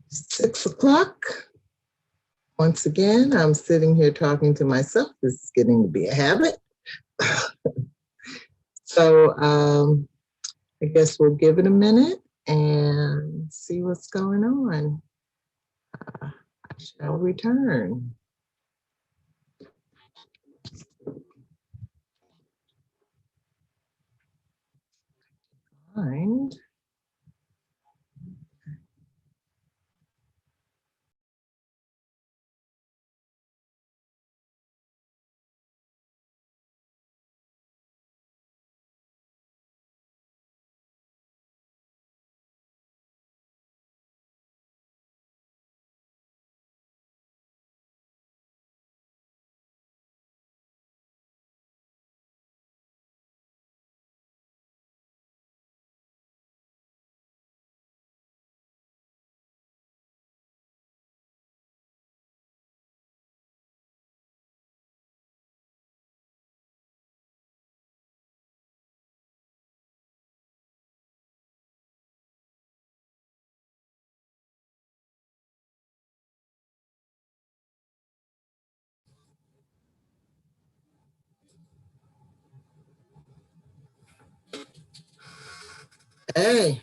6 o'clock. Once again, I'm sitting here talking to myself. This is getting to be a habit. So I guess we'll give it a minute and see what's going on. I shall return. Find. Hey.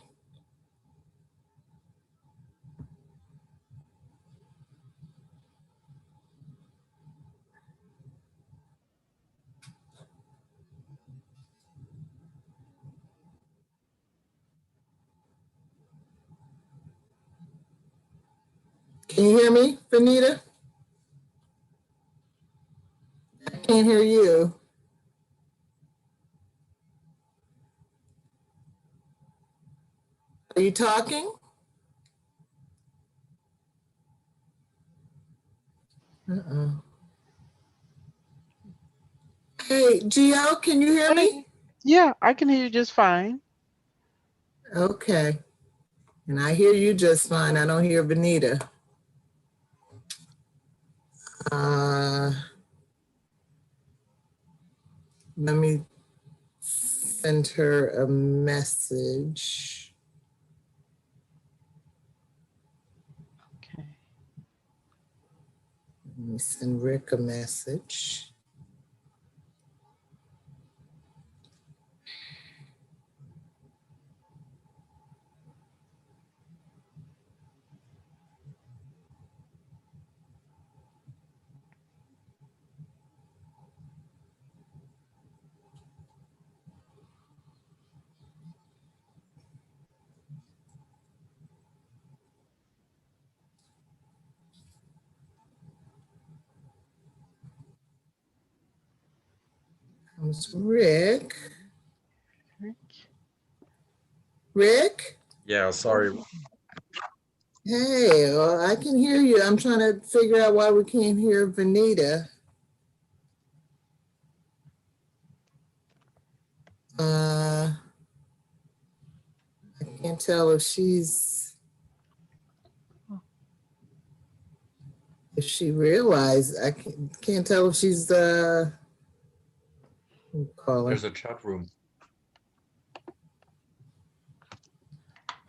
Can you hear me, Venita? I can't hear you. Are you talking? Uh-oh. Hey, Gio, can you hear me? Yeah, I can hear you just fine. Okay. And I hear you just fine. I don't hear Venita. Let me send her a message. Okay. Let me send Rick a message. Comes Rick. Rick? Yeah, sorry. Hey, well, I can hear you. I'm trying to figure out why we can't hear Venita. I can't tell if she realized. I can't tell if she's call her. There's a chat room.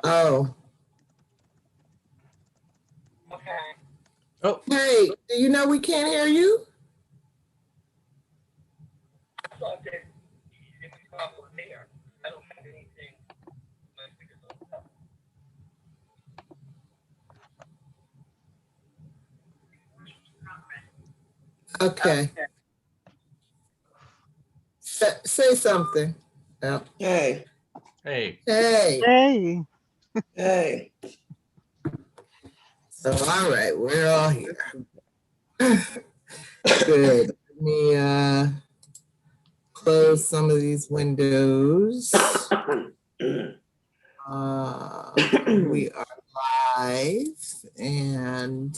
Oh. Okay. Oh. Hey, do you know we can't hear you? I thought that it was problem there. I don't have anything. My speaker's on. Okay. Say something. Oh. Hey. Hey. Hey. Hey. Hey. So, all right, we're all here. Good. Let me close some of these windows. We are live and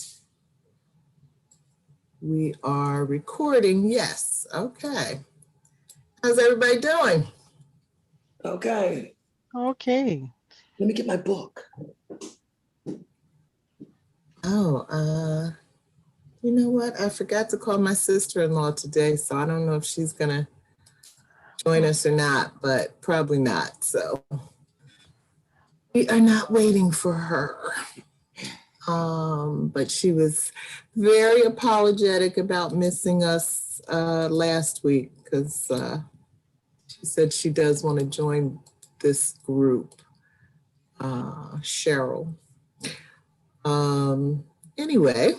we are recording. Yes. Okay. How's everybody doing? Okay. Okay. Let me get my book. Oh, you know what? I forgot to call my sister-in-law today, so I don't know if she's gonna join us or not, but probably not. So we are not waiting for her. But she was very apologetic about missing us last week because she said she does want to join this group, Cheryl. Anyway,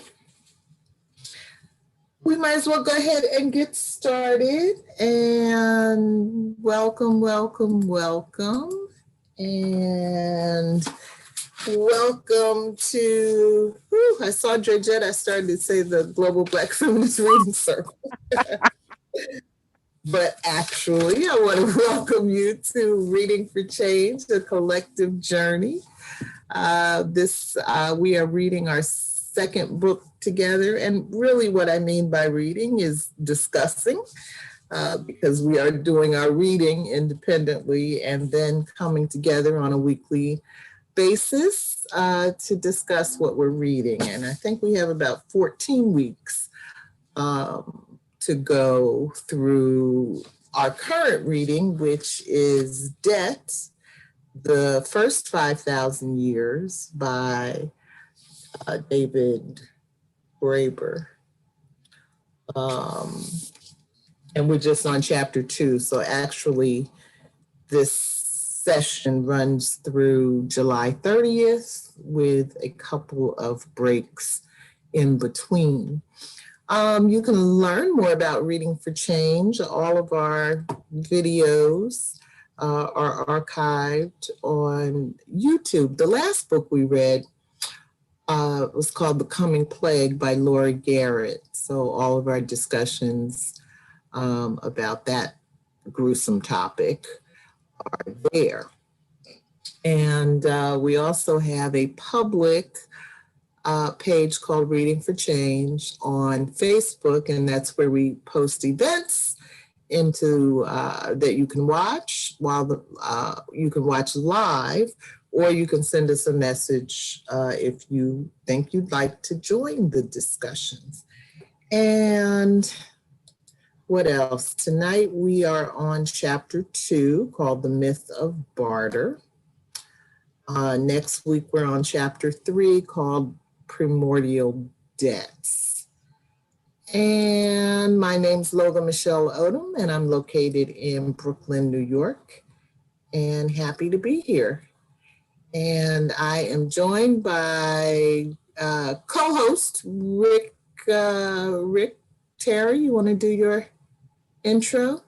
we might as well go ahead and get started. And welcome, welcome, welcome. And welcome to, I saw Georgette, I started to say the Global Black Feminist Reading Circle. But actually, I want to welcome you to Reading for Change, a collective journey. We are reading our second book together. And really what I mean by reading is discussing, because we are doing our reading independently and then coming together on a weekly basis to discuss what we're reading. And I think we have about 14 weeks to go through our current reading, which is Debt, The First 5,000 Years by David Graeber. And we're just on chapter 2. So actually this session runs through July 30th with a couple of breaks in between. You can learn more about Reading for Change. All of our videos are archived on YouTube. The last book we read was called The Coming Plague by Laura Garrett. So all of our discussions about that gruesome topic are there. And we also have a public page called Reading for Change on Facebook, and that's where we post events into that you can watch you can watch live, or you can send us a message if you think you'd like to join the discussions. And what else? Tonight we are on chapter 2 called The Myth of Barter. Next week we're on chapter 3 called Primordial Debts. And my name's Logan Michelle Odom, and I'm located in Brooklyn, New York, and happy to be here. And I am joined by co-host Rick Terry. You want to do your intro?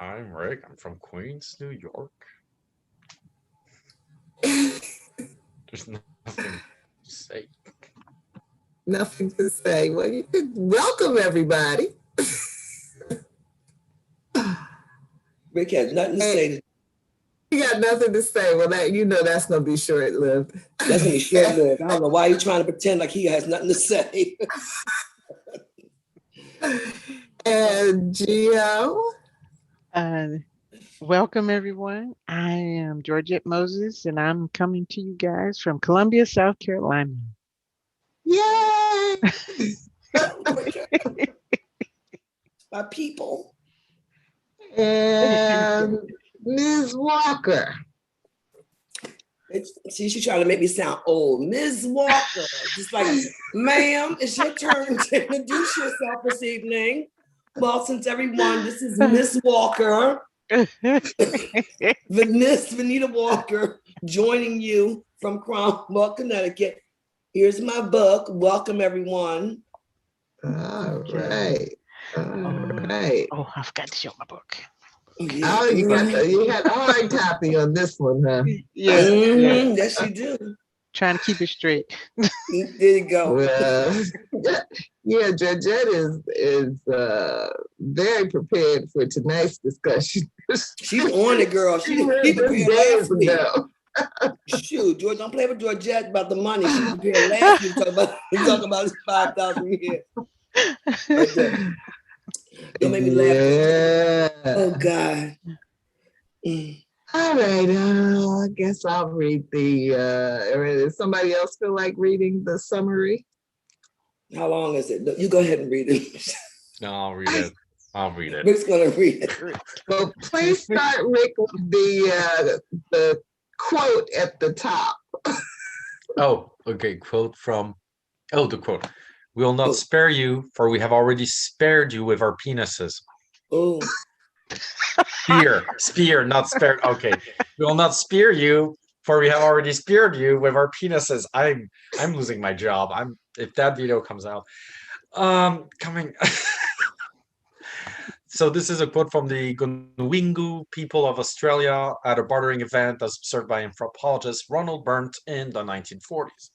I'm Rick. I'm from Queens, New York. There's nothing to say. Nothing to say. Well, you could welcome everybody. Rick has nothing to say. You got nothing to say. Well, that's gonna be short-lived. That's gonna be short-lived. I don't know why you're trying to pretend like he has nothing to say. And Gio. Welcome, everyone. I am Georgette Moses, and I'm coming to you guys from Columbia, South Carolina. Yay! My people. And Ms. Walker. See, she's trying to make me sound old. Ms. Walker. Just like, ma'am, it's your turn to introduce yourself this evening. Well, since everyone, this is Miss Walker. Miss Venita Walker joining you from Cromwell, Connecticut. Here's my book. Welcome, everyone. All right. All right. Oh, I forgot to show my book. Yeah. Oh, you had a hard copy on this one, huh? Yeah. Yes, you do. Trying to keep it straight. There you go. Well, yeah, Georgette is very prepared for tonight's discussion. She's on it, girl. She read prepared this last days week. ago. Shoot, George, don't play with Georgette about the money. She prepared last week. Talk about this 5,000 years. Right there. Don't make me laugh. Yeah. Oh God. All right. I guess I'll read does somebody else feel like reading the summary? How long is it? You go ahead and read it. No, I'll read it. I'll read it. Rick's gonna read it. Well, please start, Rick, with the quote at the top. Oh, okay. Quote from. Oh, the quote. We will not Oh. spare you, for we have already spared you with our penises. Oh, Spear, not spared. Okay. We will not spear you, for we have already speared you with our penises. I'm losing my job. I'm if that video comes out. Coming. So this is a quote from the Gunwingu people of Australia at a bartering event as observed by anthropologist Ronald Burnt in the 1940s.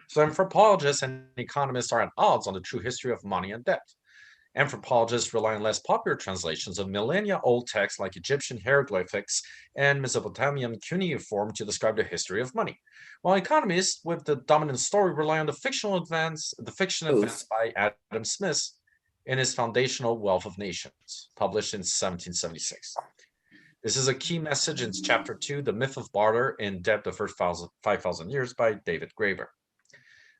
So anthropologists and economists are at odds on the true history of money and debt. Anthropologists rely on less popular translations of millennia-old texts like Egyptian hieroglyphics and Mesopotamian cuneiform to describe the history of money, while economists with the dominant story rely on the fiction advanced by Adam Smith in his foundational Wealth of Nations, published in 1776. This is a key message in chapter 2, The Myth of Barter, In Debt the First 5,000 Years by David Graeber.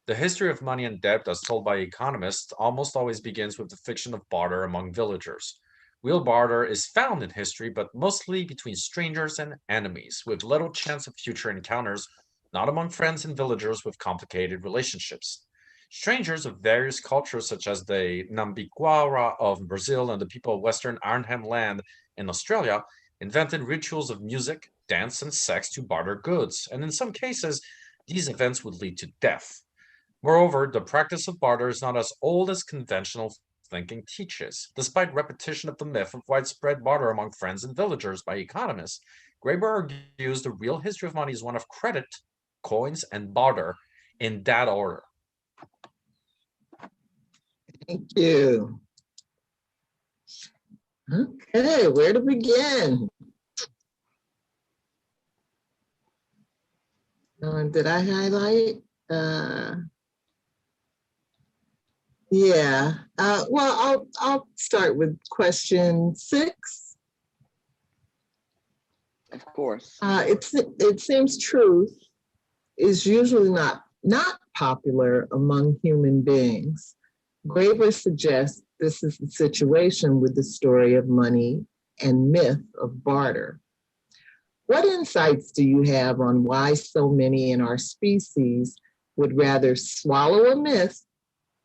The history of money and debt, as told by economists, almost always begins with the fiction of barter among villagers. Real barter is found in history, but mostly between strangers and enemies, with little chance of future encounters, not among friends and villagers with complicated relationships. Strangers of various cultures, such as the Nambiquara of Brazil and the people of Western Arnhem Land in Australia, invented rituals of music, dance, and sex to barter goods, and in some cases, these events would lead to death. Moreover, the practice of barter is not as old as conventional thinking teaches. Despite repetition of the myth of widespread barter among friends and villagers by economists, Graeber argues the real history of money is one of credit, coins, and barter in that order. Thank you. Okay, where to begin? Did I highlight? Yeah. Well, I'll start with question 6. Of course. It seems truth is usually not popular among human beings. Graeber suggests this is the situation with the story of money and myth of barter. What insights do you have on why so many in our species would rather swallow a myth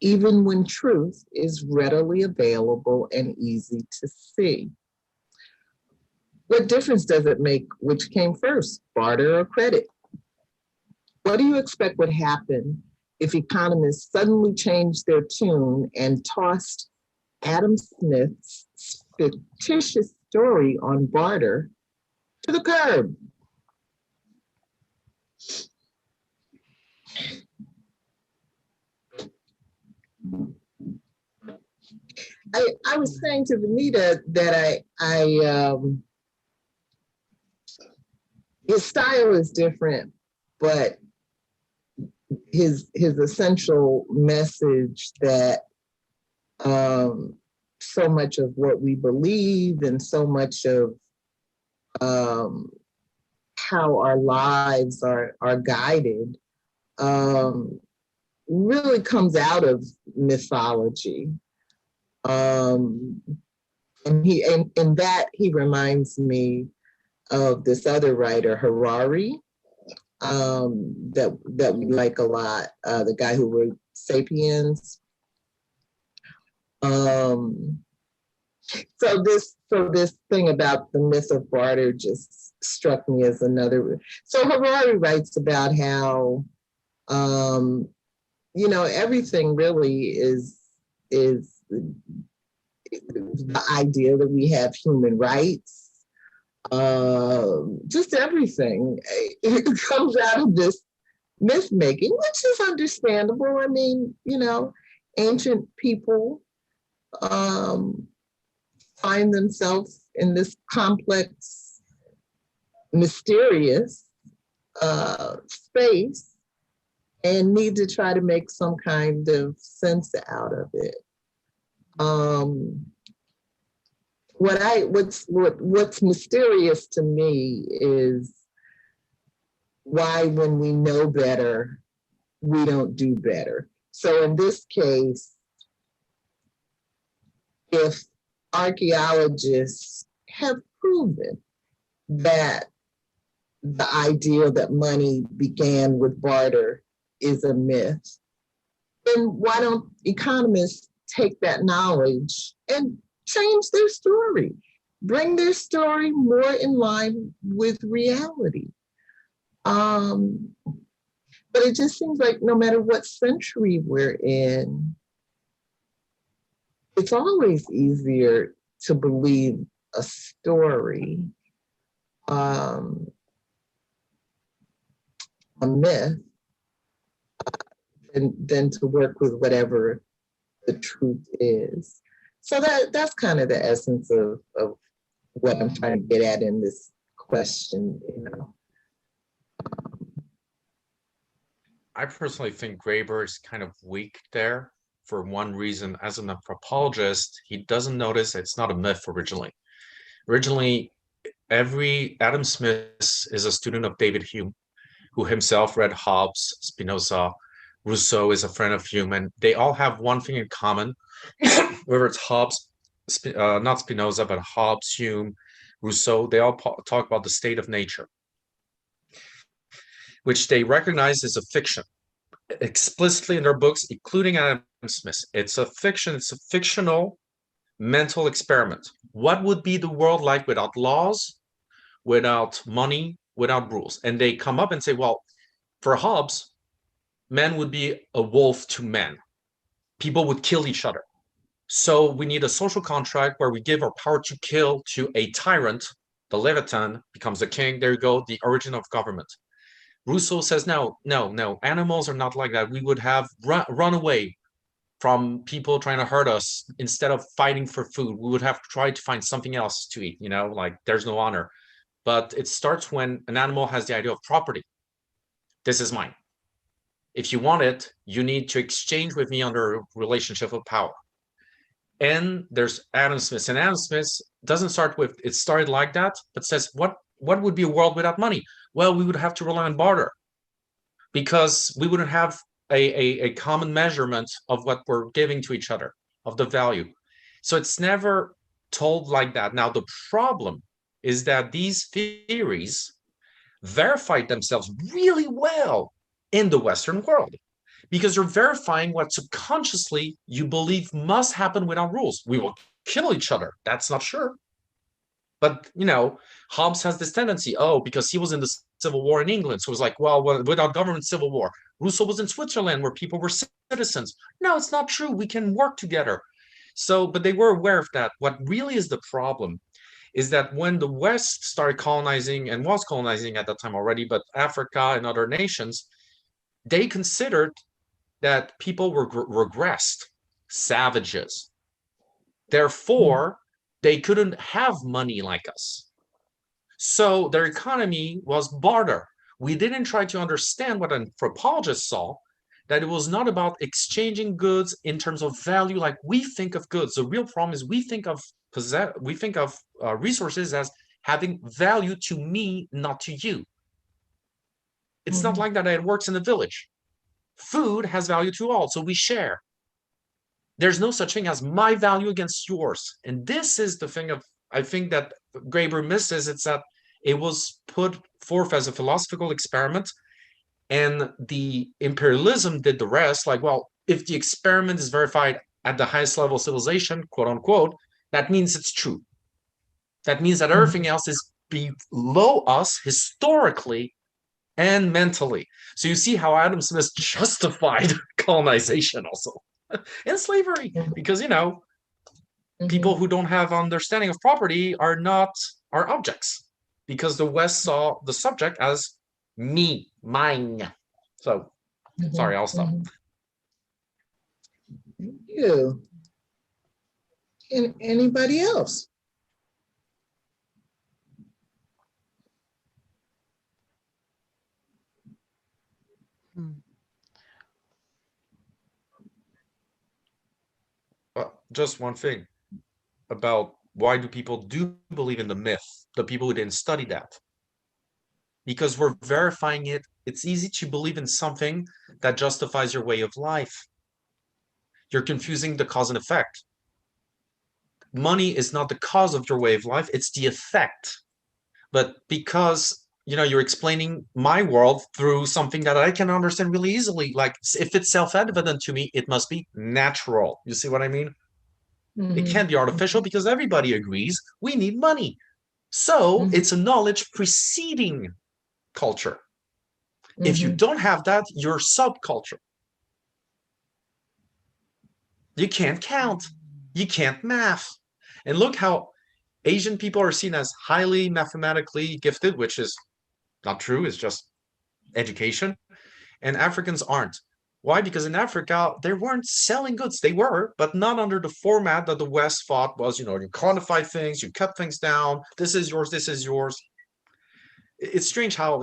even when truth is readily available and easy to see? What difference does it make which came first, barter or credit? What do you expect would happen if economists suddenly changed their tune and tossed Adam Smith's fictitious story on barter to the curb? I was saying to Venita that his style is different, but his essential message that so much of what we believe and so much of how our lives are guided really comes out of mythology. And in that he reminds me of this other writer, Harari, that we like a lot, the guy who wrote *Sapiens*. So this thing about the myth of barter just struck me as another. So Harari writes about how everything really is the idea that we have human rights, just everything. It comes out of this myth making, which is understandable. I mean, ancient people find themselves in this complex, mysterious space and need to try to make some kind of sense out of it. What's mysterious to me is why, when we know better, we don't do better. So in this case, if archaeologists have proven that the idea that money began with barter is a myth, then why don't economists take that knowledge and change their story, bring their story more in line with reality? But it just seems like no matter what century we're in, it's always easier to believe a story, a myth, than to work with whatever the truth is. So that's kind of the essence of what I'm trying to get at in this question, you know. I personally think Graeber is kind of weak there for one reason. As an anthropologist, he doesn't notice it's not a myth originally. Originally, Adam Smith is a student of David Hume, who himself read Hobbes, Spinoza. Rousseau is a friend of Hume, and they all have one thing in common, whether it's Hobbes, not Spinoza, but Hobbes, Hume, Rousseau, they all talk about the state of nature, which they recognize as a fiction explicitly in their books, including Adam Smith. It's a fiction, it's a fictional mental experiment. What would be the world like without laws, without money, without rules? And they come up and say, well, for Hobbes, men would be a wolf to men. People would kill each other. So we need a social contract where we give our power to kill to a tyrant. The Leviathan becomes the king. There you go, the origin of government. Rousseau says, no, animals are not like that. We would have run away from people trying to hurt us. Instead of fighting for food, we would have tried to find something else to eat, like there's no honor. But it starts when an animal has the idea of property. This is mine. If you want it, you need to exchange with me under a relationship of power. And there's Adam Smith. And Adam Smith doesn't start with, it started like that, but says, what would be a world without money? Well, we would have to rely on barter because we wouldn't have a common measurement of what we're giving to each other, of the value. So it's never told like that. Now, the problem is that these theories verified themselves really well in the Western world because they're verifying what subconsciously you believe must happen without rules. We will kill each other. That's not sure. But, Hobbes has this tendency, because he was in the Civil War in England. So it was like, well, without government, civil war. Rousseau was in Switzerland where people were citizens. No, it's not true. We can work together. So, but they were aware of that. What really is the problem is that when the West started colonizing and was colonizing at that time already, but Africa and other nations, they considered that people were regressed, savages. Therefore, they couldn't have money like us. So their economy was barter. We didn't try to understand what anthropologists saw, that it was not about exchanging goods in terms of value like we think of goods. The real problem is we think of resources as having value to me, not to you. It's not like that. It works in the village. Food has value to all, so we share. There's no such thing as my value against yours. And this is the thing I think that Graeber misses. It's that it was put forth as a philosophical experiment and the imperialism did the rest. Like, well, if the experiment is verified at the highest level of civilization, quote unquote, that means it's true. That means that everything else is below us historically and mentally. So you see how Adam Smith justified colonization also and slavery, because people who don't have understanding of property are objects, because the West saw the subject as me, mine. So sorry, I'll stop. Thank you. And anybody else? Just one thing about why do people do believe in the myth, the people who didn't study that. Because we're verifying it. It's easy to believe in something that justifies your way of life. You're confusing the cause and effect. Money is not the cause of your way of life, it's the effect. But because you're explaining my world through something that I can understand really easily. Like if it's self-evident to me, it must be natural. You see what I mean? It can't be artificial because everybody agrees we need money. So it's a knowledge preceding culture. If you don't have that, you're subculture. You can't count. You can't math. And look how Asian people are seen as highly mathematically gifted, which is not true. It's just education. And Africans aren't. Why? Because in Africa, they weren't selling goods. They were, but not under the format that the West thought was, you quantify things, you cut things down. This is yours. This is yours. It's strange how,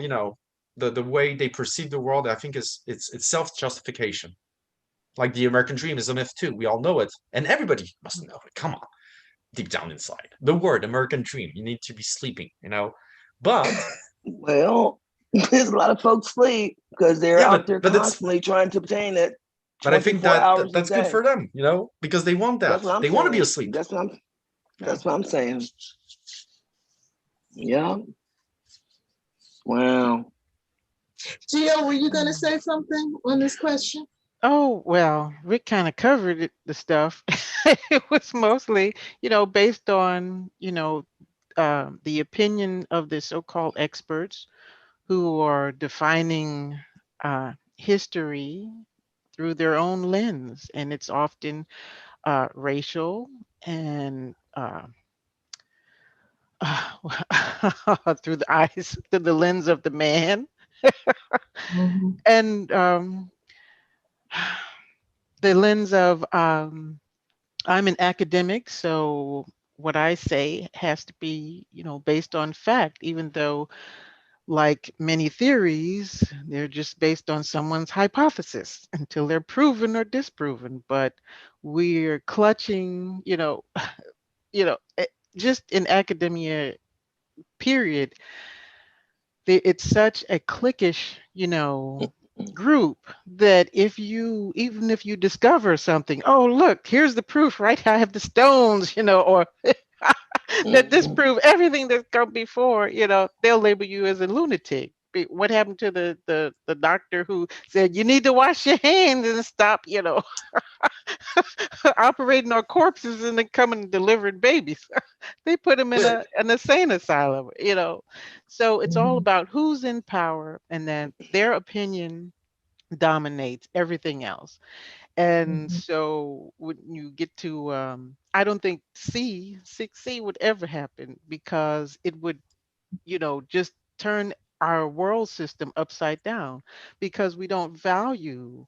the way they perceive the world, I think it's self-justification. Like the American dream is a myth too. We all know it. And everybody must know it. Come on. Deep down inside. The word American dream. You need to be sleeping, But well, there's a lot of folks sleep because they're out there but constantly trying to obtain it. But I think that's good for them, because they want that. They want to be asleep. That's what I'm saying. Yeah. Wow. Gio, were you going to say something on this question? Oh, well, Rick kind of covered the stuff. It was mostly, based on, the opinion of the so-called experts who are defining history through their own lens. And it's often racial and through the lens of the man. And the lens of I'm an academic, so what I say has to be, based on fact, even though, like many theories, they're just based on someone's hypothesis until they're proven or disproven. But we're clutching, just in academia, period. It's such a cliquish, group that even if you discover something, oh, look, here's the proof, right? I have the stones, or that disprove everything that's come before, they'll label you as a lunatic. What happened to the doctor who said you need to wash your hands and stop, operating on corpses and then coming and delivering babies? They put him in an insane asylum, So it's all about who's in power, and then their opinion dominates everything else. And so when you get to, I don't think 6C would ever happen, because it would, just turn our world system upside down, because we don't value,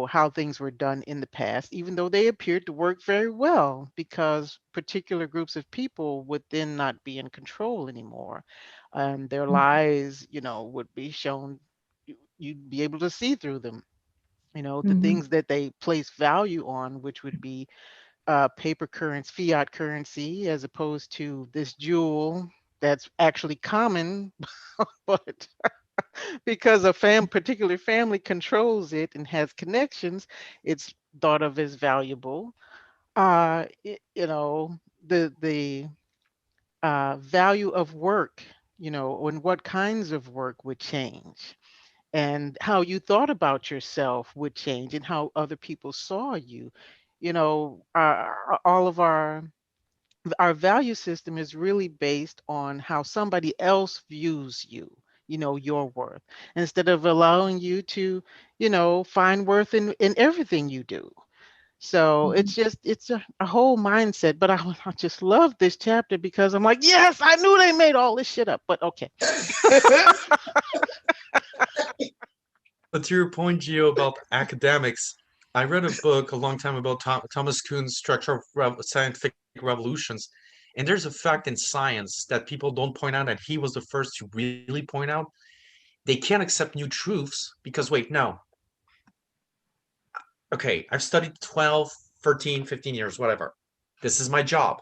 how things were done in the past, even though they appeared to work very well, because particular groups of people would then not be in control anymore. And their lies, would be shown, you'd be able to see through them. The things that they place value on, which would be paper currency, fiat currency, as opposed to this jewel that's actually common, but because a particular family controls it and has connections, it's thought of as valuable. The value of work, and what kinds of work would change, and how you thought about yourself would change, and how other people saw you. All of our value system is really based on how somebody else views you, your worth, instead of allowing you to, find worth in everything you do. So it's a whole mindset. But I just love this chapter, because I'm like, yes, I knew they made all this shit up, but okay. But to your point, Gio, about academics, I read a book a long time about Thomas Kuhn's Structure of Scientific Revolutions. And there's a fact in science that people don't point out, and he was the first to really point out. They can't accept new truths because, wait, no. Okay, I've studied 12, 13, 15 years, whatever. This is my job.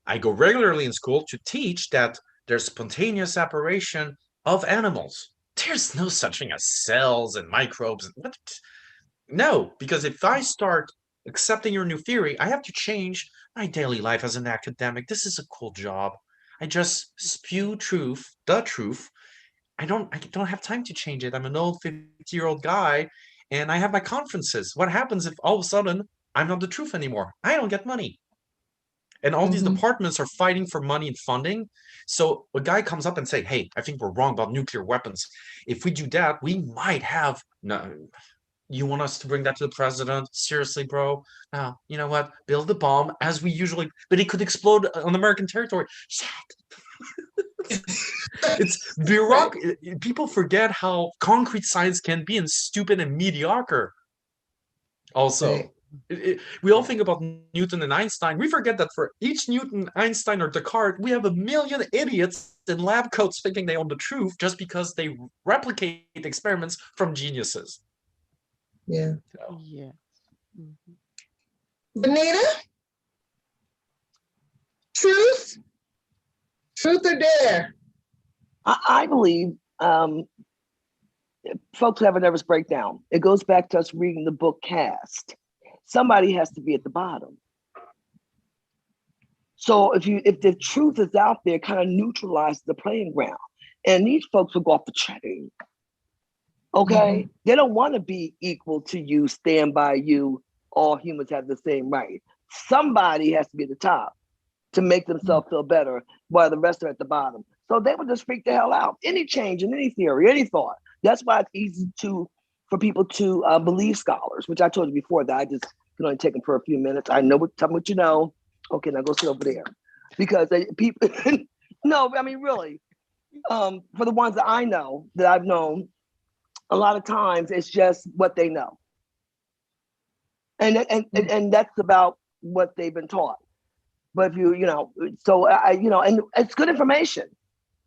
I go regularly in school to teach that there's spontaneous separation of animals. There's no such thing as cells and microbes. What? No, because if I start accepting your new theory, I have to change my daily life as an academic. This is a cool job. I just spew truth, the truth, I don't have time to change it. I'm an old 50-year-old guy, and I have my conferences. What happens if all of a sudden I'm not the truth anymore? I don't get money. And all these departments are fighting for money and funding. So a guy comes up and say, hey, I think we're wrong about nuclear weapons. If we do that, we might have no. You want us to bring that to the president? Seriously, bro? No, you know what? Build the bomb as we usually, but it could explode on American territory. Shit. It's bureaucracy. People forget how concrete science can be and stupid and mediocre. Also, Right. We all think about Newton and Einstein. We forget that for each Newton, Einstein, or Descartes, we have a million idiots in lab coats thinking they own the truth just because they replicate experiments from geniuses. Yeah. Yeah. Mhm. Venita? Truth? Truth or dare? I believe folks who have a nervous breakdown. It goes back to us reading the book Cast. Somebody has to be at the bottom. So if the truth is out there, kind of neutralizes the playing ground. And these folks will go off the chain. Okay? They don't want to be equal to you, stand by you. All humans have the same right. Somebody has to be at the top to make themselves feel better while the rest are at the bottom. So they would just freak the hell out. Any change in any theory, any thought. That's why it's easy for people to believe scholars, which I told you before that I just can only take them for a few minutes. I know tell me what you know. Okay, now go sit over there. Because people, no, I mean, really, for the ones that I know, that I've known, a lot of times it's just what they know. And that's about what they've been taught. But if and it's good information.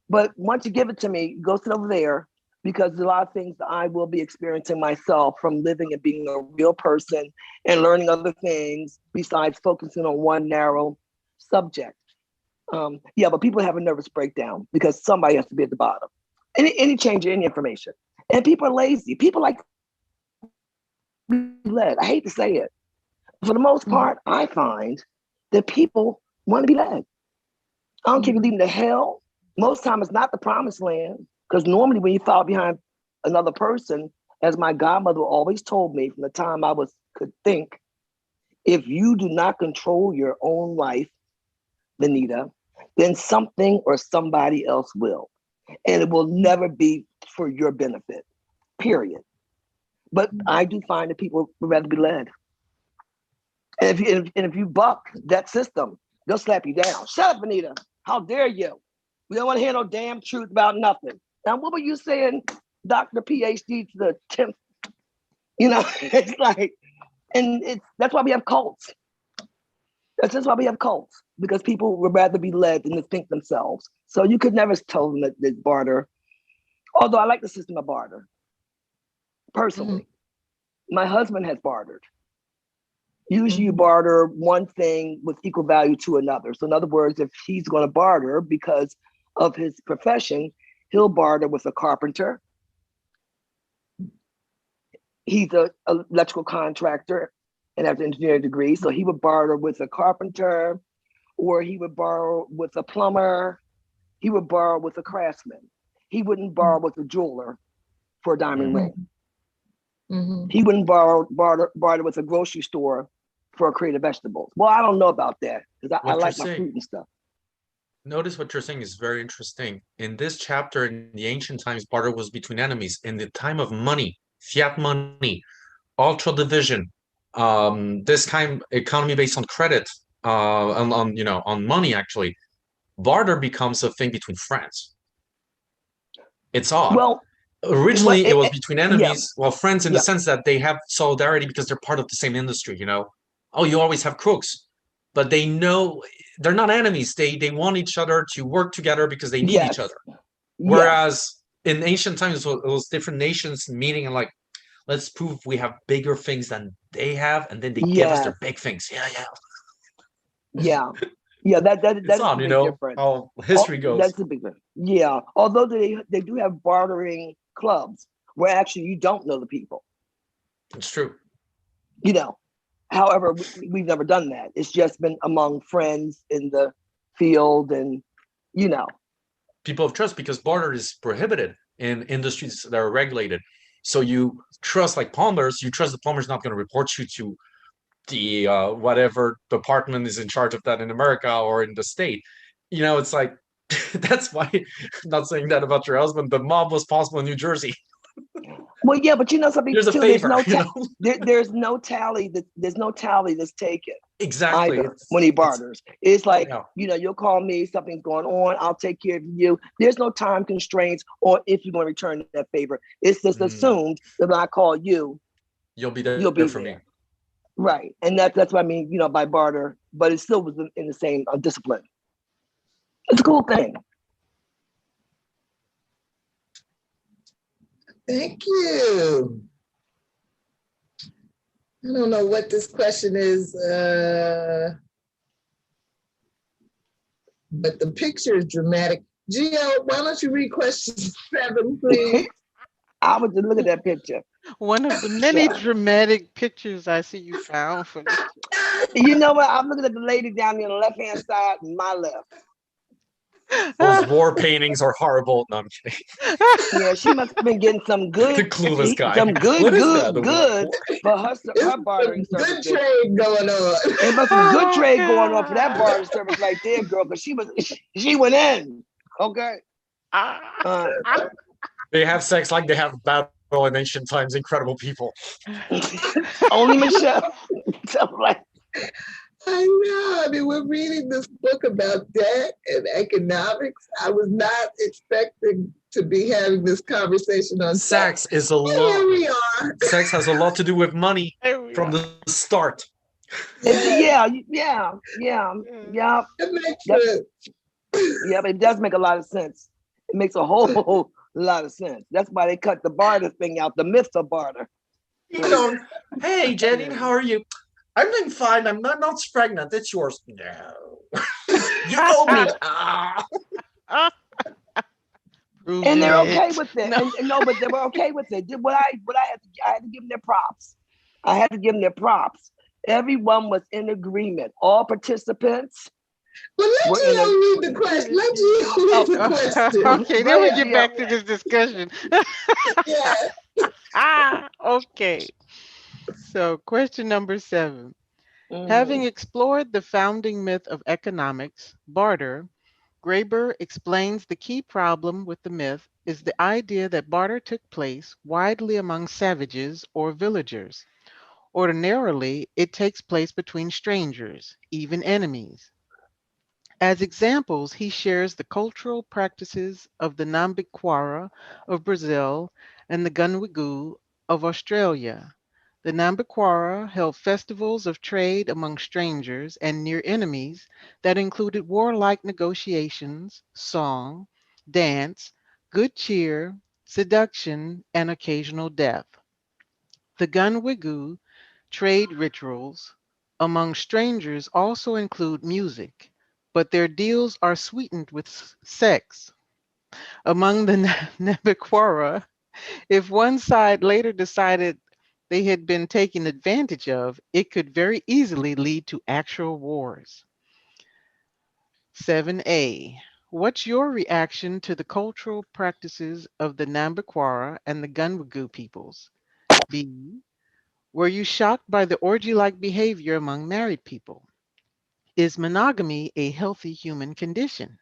But once you give it to me, go sit over there, because there's a lot of things that I will be experiencing myself from living and being a real person and learning other things besides focusing on one narrow subject. But people have a nervous breakdown because somebody has to be at the bottom. Any change in any information. And people are lazy. People like led. I hate to say it. For the most part, I find that people want to be led. I don't care if you lead them to hell. Most time it's not the promised land, because normally when you follow behind another person, as my godmother always told me from the time I could think, if you do not control your own life, Venita, then something or somebody else will. And it will never be for your benefit, period. But I do find that people would rather be led. And if you buck that system, they'll slap you down. Shut up, Venita. How dare you? We don't want to hear no damn truth about nothing. Now, what were you saying, Dr. PhD to the 10th? It's like, that's why we have cults. That's just why we have cults, because people would rather be led than to think themselves. So you could never tell them that barter, although I like the system of barter. Personally, my husband has bartered. Usually you barter one thing with equal value to another. So in other words, if he's going to barter because of his profession, he'll barter with a carpenter. He's an electrical contractor and has an engineering degree. So he would barter with a carpenter, or he would borrow with a plumber. He would borrow with a craftsman. He wouldn't borrow with a jeweler for a diamond ring. He wouldn't barter with a grocery store for a crate of vegetables. Well, I don't know about that, because I like my fruit and stuff. Notice what you're saying is very interesting. In this chapter, in the ancient times, barter was between enemies. In the time of money, fiat money, ultra division, this kind of economy based on credit, on money, actually, barter becomes a thing between friends. It's odd. Well, originally it was between enemies, friends in the sense that they have solidarity because they're part of the same industry, Oh, you always have crooks, but they know they're not enemies. They want each other to work together because they need each other. Whereas in ancient times, it was different nations meeting and like, let's prove we have bigger things than they have, and then they give us their big things. That is a big difference. How history goes. That's a big difference. Yeah, although they do have bartering clubs where actually you don't know the people. It's true. However, we've never done that. It's just been among friends in the field and, People of trust, because barter is prohibited. in industries that are regulated. So you trust, like plumbers, you trust the plumber's not going to report you to the whatever department is in charge of that in America or in the state. You know, it's like that's why I'm not saying that about your husband. The mob was possible in New Jersey. Well, yeah, but you know something There's a too. favor, you know? There's no tally that's taken Exactly. either when he barters. It's like, yeah. you know, you'll call me, something's going on, I'll take care of you. There's no time constraints or if you're going to return that favor. It's just assumed that when I call you, you'll be there, for me. Right. And that's what I mean, you know, by barter, but it still was in the same discipline. It's a cool thing. Thank you. I don't know what this question is, but the picture is dramatic. Gio, why don't you read question 7, please? I was just looking at that picture. One of the many dramatic pictures I see you found for this. You know what? I'm looking at the lady down there on the left-hand side, my left. Those war paintings are horrible. No, I'm kidding. Yeah, she must have been getting some good, The clueless guy. some good for her bartering Good services. trade going on. It must be good trade going on for that barter service right there, girl, because she went in. Okay. They have sex like they have battle in ancient times. Incredible people. Only Michelle. So like, I know. I mean, we're reading this book about debt and economics. I was not expecting to be having this conversation on sex. Is a lot. Here we are. Sex has a lot to do with money from the start. yeah. It makes sense. Yeah, but it does make a lot of sense. It makes a whole lot of sense. That's why they cut the barter thing out, the myth of barter. You know, hey, Jenny, how are you? I'm doing fine. I'm not pregnant. It's yours. No. You owe me. And they're okay with it. No. But they were okay with it. I had to give them their props. I had to give them their props. Everyone was in agreement. All participants. Well, let you read the question. Let you read the question. Okay, then we get back to this discussion. Okay. So question number 7. Having explored the founding myth of economics, barter, Graeber explains the key problem with the myth is the idea that barter took place widely among savages or villagers. Ordinarily, it takes place between strangers, even enemies. As examples, he shares the cultural practices of the Nambiquara of Brazil and the Gunwigu of Australia. The Nambiquara held festivals of trade among strangers and near enemies that included warlike negotiations, song, dance, good cheer, seduction, and occasional death. The Gunwigu trade rituals among strangers also include music, but their deals are sweetened with sex. Among the Nambiquara, if one side later decided they had been taken advantage of, it could very easily lead to actual wars. 7A. What's your reaction to the cultural practices of the Nambiquara and the Gunwigu peoples? B. Were you shocked by the orgy-like behavior among married people? Is monogamy a healthy human condition?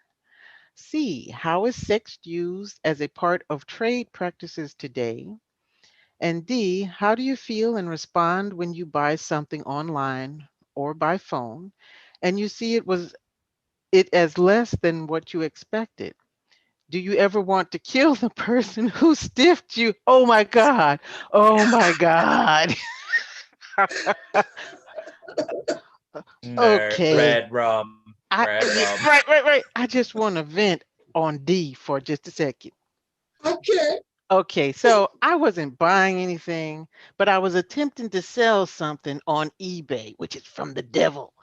C. How is sex used as a part of trade practices today? And D, how do you feel and respond when you buy something online or by phone and you see it as less than what you expected? Do you ever want to kill the person who stiffed you? Oh my God. Oh my God. Okay. Red rum. Right. I just want to vent on D for just a second. Okay, so I wasn't buying anything, but I was attempting to sell something on eBay, which is from the devil,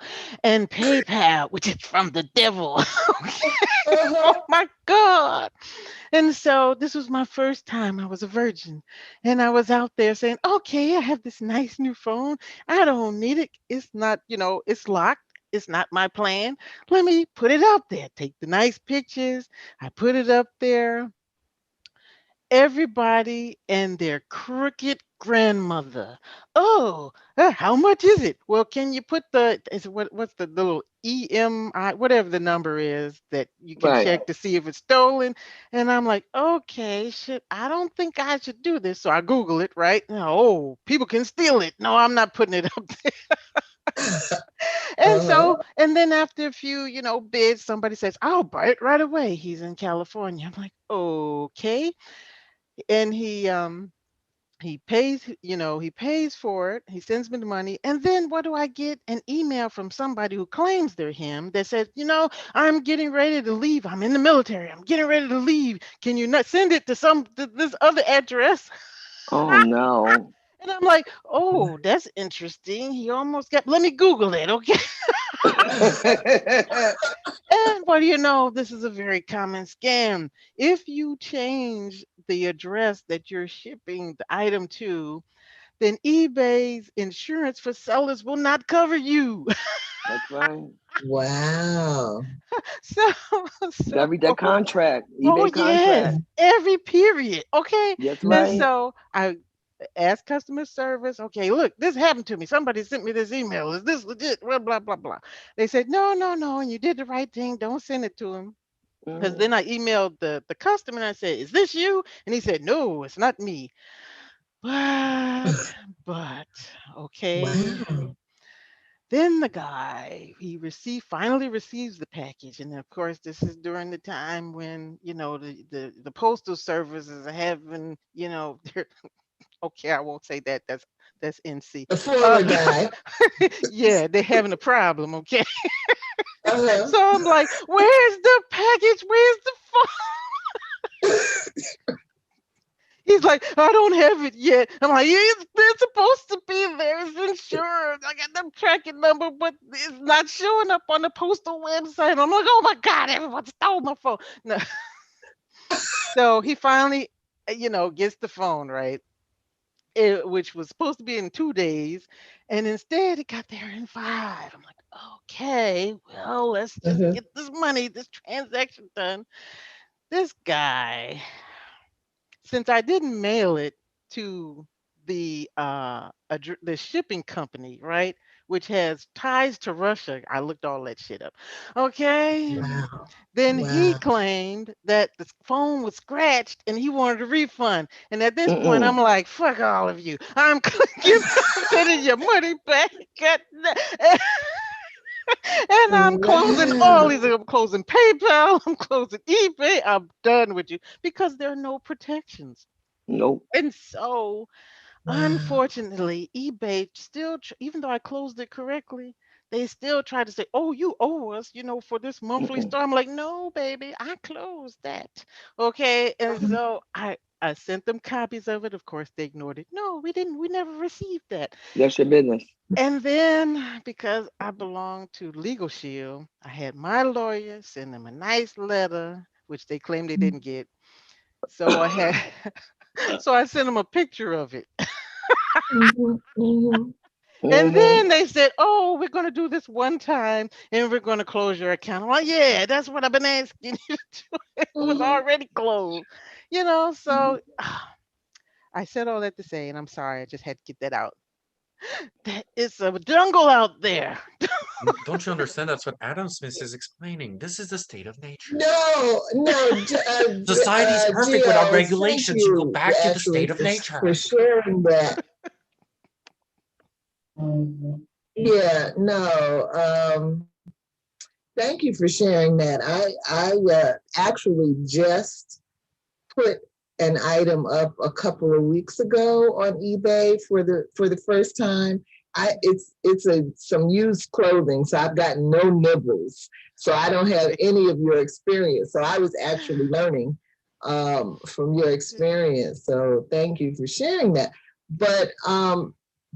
and PayPal, which is from the devil. Oh my God. And so this was my first time. I was a virgin, and I was out there saying, okay, I have this nice new phone. I don't need it. It's not, it's locked. It's not my plan. Let me put it out there. Take the nice pictures. I put it up there. everybody and their crooked grandmother. Oh, how much is it? Well, can you put what's the little EMI, whatever the number is that you can Right. check to see if it's stolen? And I'm like, okay, shit, I don't think I should do this. So I Google it, right? Oh, people can steal it. No, I'm not putting it up there. And Uh-huh. so, and then after a few, bids, somebody says, I'll buy it right away. He's in California. I'm like, okay. And he pays, he pays for it. He sends me the money. And then what do I get? An email from somebody who claims they're him that says, I'm getting ready to leave. I'm in the military. I'm getting ready to leave. Can you not send it to this other address? Oh no. And I'm like, oh, that's interesting. He almost got, let me Google it. Okay. And what do you know? This is a very common scam. If you change the address that you're shipping the item to, then eBay's insurance for sellers will not cover you. That's right. Wow. So, You gotta read that so, contract, oh eBay yes, contract. every period. Okay. That's And right. so I asked customer service, okay, look, this happened to me. Somebody sent me this email. Is this legit? Blah, blah, blah, blah. They said, no, no, no. And you did the right thing. Don't send it to him. Because Mm. then I emailed the customer and I said, is this you? And he said, no, it's not me. But, but, okay. Wow. Then the guy, finally receives the package. And of course, this is during the time when, the postal services are having, okay, I won't say that. That's NC. The Uh, former guy. yeah, they're having a problem. Okay. Uh-huh. So I'm like, where's the package? Where's the He's like, I don't have it yet. I'm like, it's supposed to be there. It's insured. I got the tracking number, but it's not showing up on the postal website. I'm like, oh my God, everyone stole my phone. No. So he finally, gets the phone, right? Which was supposed to be in 2 days. And instead it got there in 5. I'm like, okay, well, let's just Uh-huh. get this transaction done. This guy, since I didn't mail it to the shipping company, right, which has ties to Russia, I looked all that shit up. Okay, Wow. then he Wow. claimed that the phone was scratched and he wanted a refund. And at this point, I'm Mm-mm. like, fuck all of you. I'm sending your money back. And I'm closing all these. Wow. I'm closing PayPal. I'm closing eBay. I'm done with you because there are no protections. Nope. And so, Wow. unfortunately, eBay still, even though I closed it correctly, they still try to say, "Oh, you owe us, for this monthly Mm-mm. store." I'm like, "No, baby, I closed that." Okay, and so I sent them copies of it. Of course, they ignored it. No, we didn't. We never received that. That's your business. And then because I belong to Legal Shield, I had my lawyer send them a nice letter, which they claimed they didn't get. So I had, so I sent them a picture of it. Mhm, mhm. And Mm-hmm. then they said, "Oh, we're going to do this one time and we're going to close your account." I'm like, yeah, that's what I've been asking you to do. It was Mhm. already closed, so I said all that to say, and I'm sorry, I just had to get that out. That it's a jungle out there. Don't you understand? That's what Adam Smith is explaining. This is the state of nature. No, no, Society is perfect without Gio, thank regulations. You go you back to the actually state of for nature. sharing that. Yeah, no, thank you for sharing that. I actually just put an item up a couple of weeks ago on eBay for the first time. It's some used clothing, so I've got no nibbles. So I don't have any of your experience. So I was actually learning from your experience. So thank you for sharing that. But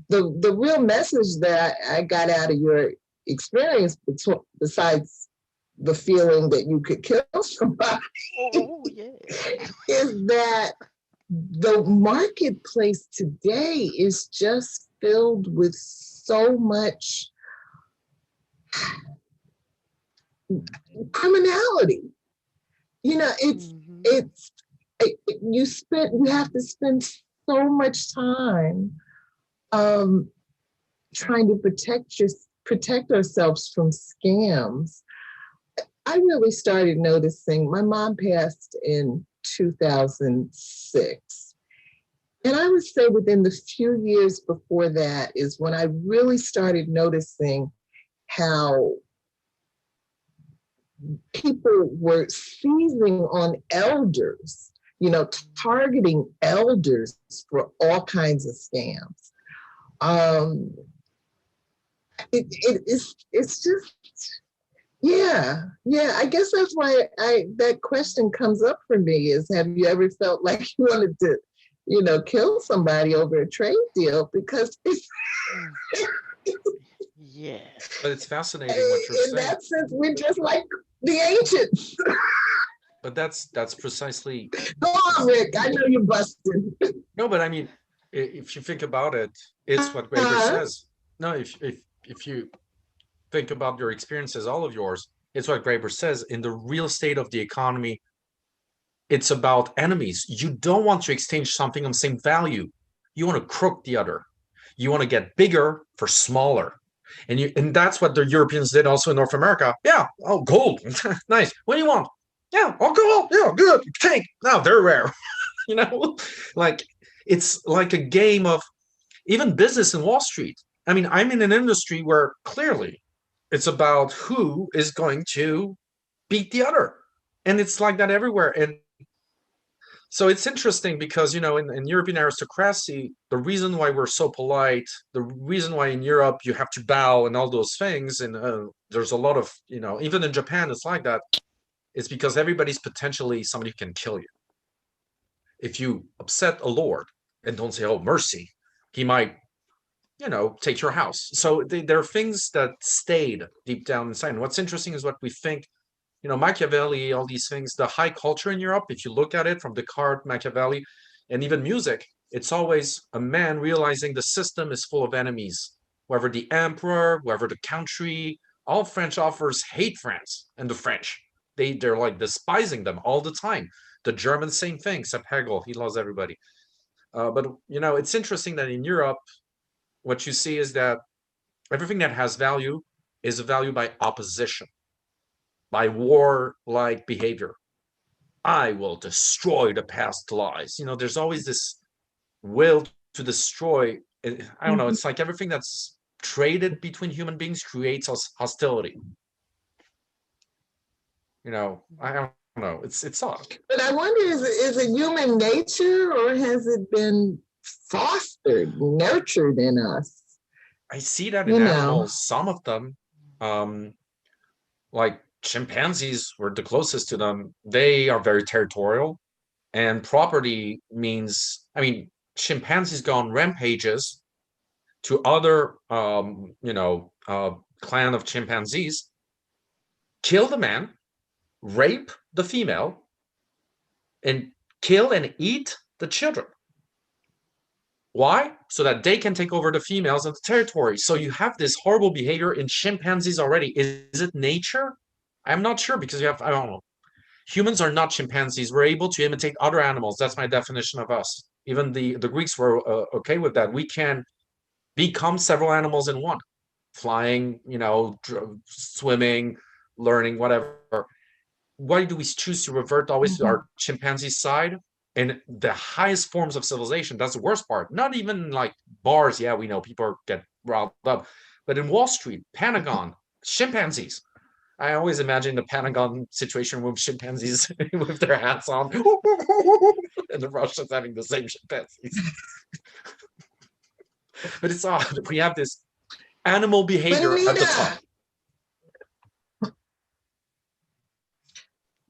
the real message that I got out of your experience, besides the feeling that you could kill somebody, Oh yeah. is that the marketplace today is just filled with so much criminality. Mhm. It's you have to spend so much time trying to protect ourselves from scams. I really started noticing, my mom passed in 2006. And I would say within the few years before that is when I really started noticing how people were seizing on elders, targeting elders for all kinds of scams. It's just, yeah. I guess that's why that question comes up for me is, have you ever felt like you wanted to, kill somebody over a trade deal? Because it's Yeah. But it's fascinating what you're in saying. that sense, we're just like the ancients. But that's precisely. Go on, Rick. I know you're busted. No, but I mean, if you think about it, it's what Graeber says. No, if you think about your experiences, all of yours, it's what Graeber says. In the real state of the economy, it's about enemies. You don't want to exchange something on the same value. You want to crook the other. You want to get bigger for smaller. And that's what the Europeans did also in North America. Yeah, oh, gold. Nice. What do you want? Yeah, oh, gold. Yeah, good. Take. Now they're rare. Like it's like a game of even business in Wall Street. I mean, I'm in an industry where clearly it's about who is going to beat the other. And it's like that everywhere. And so it's interesting because, in European aristocracy, the reason why we're so polite, the reason why in Europe you have to bow and all those things, and there's a lot of, even in Japan, it's like that, it's because everybody's potentially somebody who can kill you. If you upset a lord and don't say, oh, mercy, he might, take your house. So there are things that stayed deep down inside. And what's interesting is what we think, Machiavelli, all these things, the high culture in Europe, if you look at it from Descartes, Machiavelli, and even music, it's always a man realizing the system is full of enemies. Whether the emperor, whether the country, all French authors hate France and the French. They're like despising them all the time. The Germans, same thing, except Hegel, he loves everybody. But, it's interesting that in Europe, what you see is that everything that has value is a value by opposition, by war-like behavior. I will destroy the past lies. There's always this will to destroy. I don't know. It's like everything that's traded between human beings creates hostility. I don't know. It's odd. But I wonder, is it human nature or has it been fostered, nurtured in us? I see that in animals, some of them, like chimpanzees were the closest to them. They are very territorial, and property means, chimpanzees go on rampages to other, clan of chimpanzees, kill the man, rape the female, and kill and eat the children. Why? So that they can take over the females of the territory. So you have this horrible behavior in chimpanzees already. Is it nature? I'm not sure, because I don't know. Humans are not chimpanzees. We're able to imitate other animals. That's my definition of us. Even the Greeks were okay with that. We can become several animals in one. Flying, swimming, learning, whatever. Why do we choose to revert always to our chimpanzee side? And the highest forms of civilization, that's the worst part. Not even like bars. Yeah, we know people get riled up. But in Wall Street, Pentagon, chimpanzees. I always imagine the Pentagon situation with chimpanzees with their hats on. And the Russians having the same chimpanzees. But it's odd. We have this animal behavior at the top.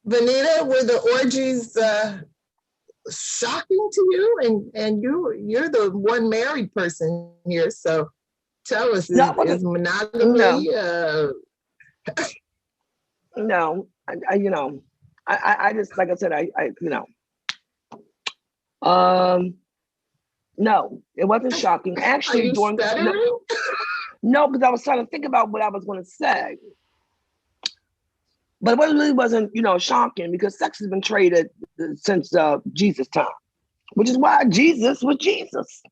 Venita, were the orgies shocking to you? And you're the one married person here, so tell us, is monogamy? No, I just, like I said, no, it wasn't shocking. Actually, no, because I was trying to think about what I was going to say. But it really wasn't, shocking because sex has been traded since Jesus' time, which is why Jesus was Jesus.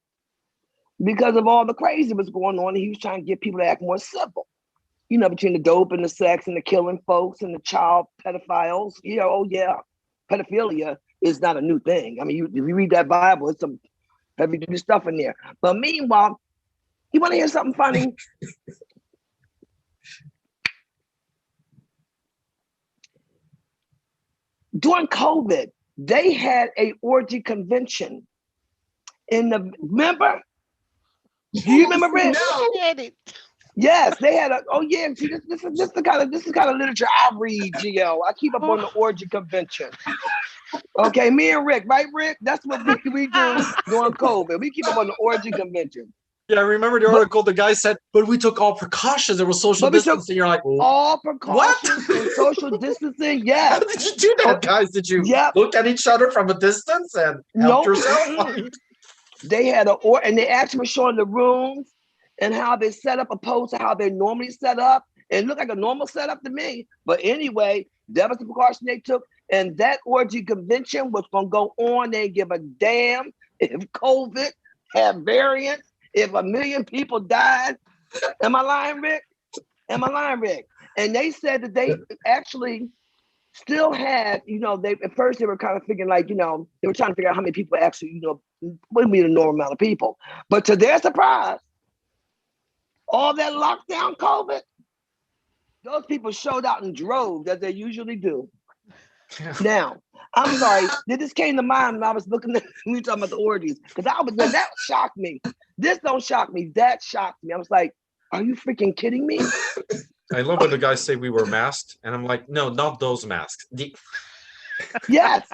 Because of all the crazy that was going on, he was trying to get people to act more civil. Between the dope and the sex and the killing folks and the child pedophiles. Pedophilia is not a new thing. I mean, if you read that Bible, it's some heavy duty stuff in there. But meanwhile, you want to hear something funny? During COVID, they had a orgy convention remember? Do you remember, Rick? No. Get it. Yes, they had see, this is the kind of literature I read, Gio. I keep up on the orgy convention. Okay, me and Rick, right, Rick? That's what we do during COVID. We keep up on the orgy convention. Yeah, I remember the article. The guy said, "But we took all precautions. There was social distancing." You're like, all precautions and social distancing. Yes. How did you do that, guys? Did you look at each other from a distance and help yourself? They had and they actually were showing the rooms and how they set up opposed to how they normally set up. It looked like a normal setup to me. But anyway, that was the precaution they took. And that orgy convention was going to go on. They give a damn if COVID had variants. If 1 million people died, am I lying, Rick? And they said that they actually still had, at first they were kind of thinking like, they were trying to figure out how many people actually, wouldn't be the normal amount of people. But to their surprise, all that lockdown COVID, those people showed out in droves as they usually do. Now, I'm sorry, this came to mind when I was looking at, we were talking about the orgies, because that shocked me. This don't shock me, that shocked me. I was like, are you freaking kidding me? I love when the guys say we were masked, and I'm like, no, not those masks. Yes,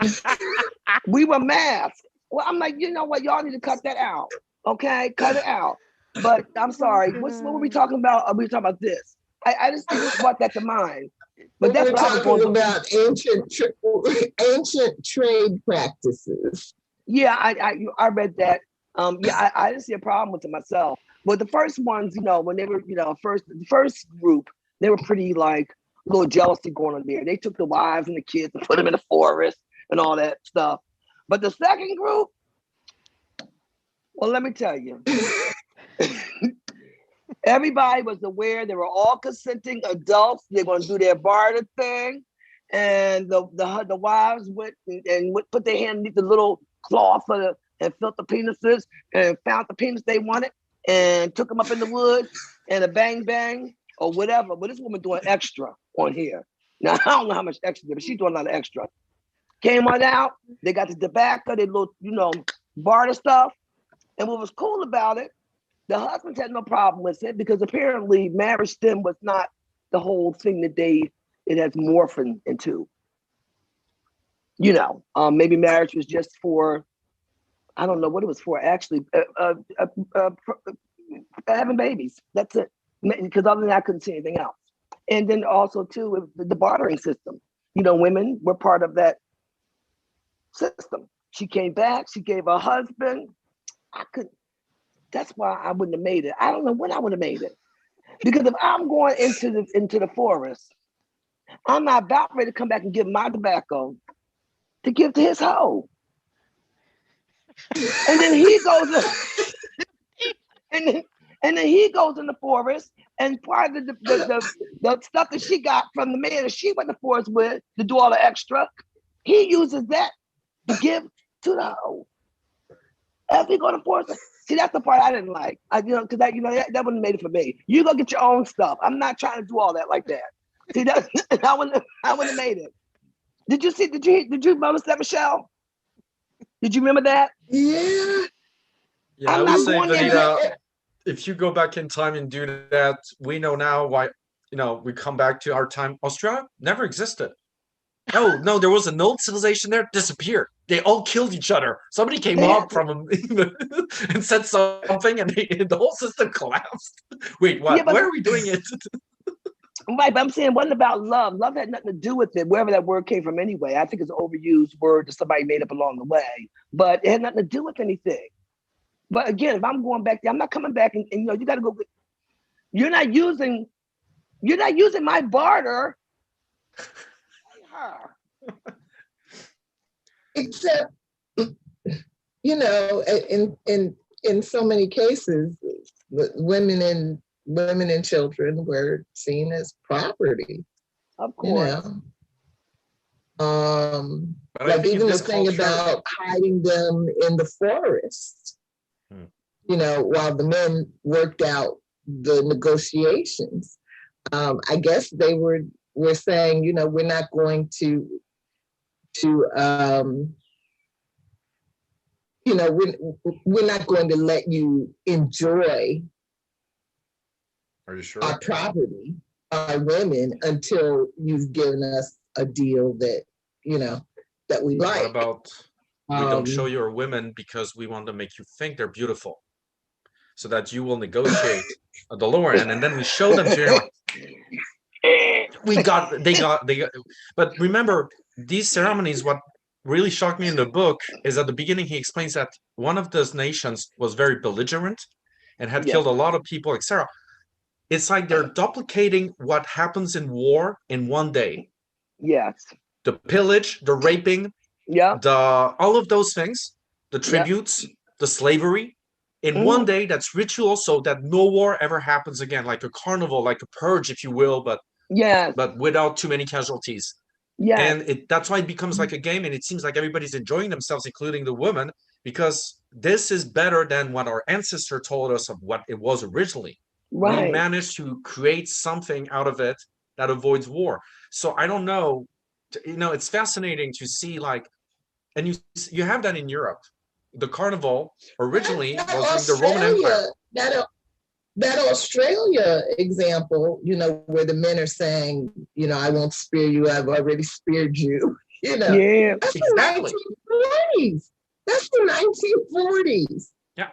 we were masked. Well, I'm like, you know what? Y'all need to cut that out. Okay, cut it out. But I'm sorry, what were we talking about? Are we talking about this? I just brought that to mind. But that's we're what I was talking going about ancient trade practices. Yeah, I read that. I didn't see a problem with it myself. But the first ones, when they were, the first group, they were pretty like a little jealousy going on there. They took the wives and the kids and put them in the forest and all that stuff. But the second group, well, let me tell you, everybody was aware. They were all consenting adults. They're going to do their barter thing, and the wives went and put their hand underneath the little cloth and felt the penises and found the penis they wanted and took them up in the woods and a bang bang or whatever. But this woman doing extra on here. Now I don't know how much extra, but she's doing a lot of extra. Came on out. They got the tobacco, they little barter stuff. And what was cool about it, the husbands had no problem with it because apparently marriage then was not the whole thing that it has morphed into. Maybe marriage was just for, I don't know what it was for actually, having babies. That's it. Because other than that, I couldn't see anything else. And then also too, the bartering system. Women were part of that system. She came back, she gave her husband. That's why I wouldn't have made it. I don't know when I would have made it. Because if I'm going into the forest, I'm not about ready to come back and give my tobacco to give to his hoe. And then he goes and then he goes in the forest, and part of the stuff that she got from the man that she went to the forest with to do all the extra, he uses that to give to the hoe. As we go to forest, see, that's the part I didn't like. That wouldn't have made it for me. You go get your own stuff. I'm not trying to do all that like that. See, that I wouldn't have made it. Did you notice that, Michelle? Did you remember that? Yeah. Yeah, I would say, Venita, if you go back in time and do that, we know now why, we come back to our time. Australia never existed. No, there was an old civilization there, disappeared. They all killed each other. Somebody came up from them and said something, and the whole system collapsed. Wait, what? Yeah, where are we doing it? Right, but I'm saying it wasn't about love. Love had nothing to do with it, wherever that word came from anyway. I think it's an overused word that somebody made up along the way, but it had nothing to do with anything. But again, if I'm going back there, I'm not coming back and you got to go. You're not using my barter Except, you know, in so many cases, women and children were seen as property. Of You course. know, But I like think in even the this thing culture, about hiding them in the forest. You know, while the men worked out the negotiations, I guess they were saying, you know, we're not going to you know, we're not going to let you enjoy are you sure? our property, our women, until you've given us a deal that, you know, that we What like. about we don't show Um, your women because we want to make you think they're beautiful, so that you will negotiate at the lower end, and then we show them to you. Like, they got. But remember, these ceremonies, what really shocked me in the book is at the beginning he explains that one of those nations was very belligerent and had killed a lot of people, etc. It's like they're duplicating what happens in war in one day. Yes. The pillage, the raping, Yeah. all of those things, the Yep. tributes, the slavery, in one day that's ritual, so that no war ever happens again, like a carnival, like a purge, if you will, but Yes. without too many casualties. Yes. And that's why it becomes like a game, and it seems like everybody's enjoying themselves, including the women, because this is better than what our ancestor told us of what it was originally. We Right. managed to create something out of it that avoids war. So I don't know, you know, it's fascinating to see, like, and you have that in Europe. The carnival originally that was during the Roman Empire. That Australia example, you know, where the men are saying, you know, I won't spear you, I've already speared you. You know, Yeah. that's Exactly. the 1940s. That's the 1940s. Yeah.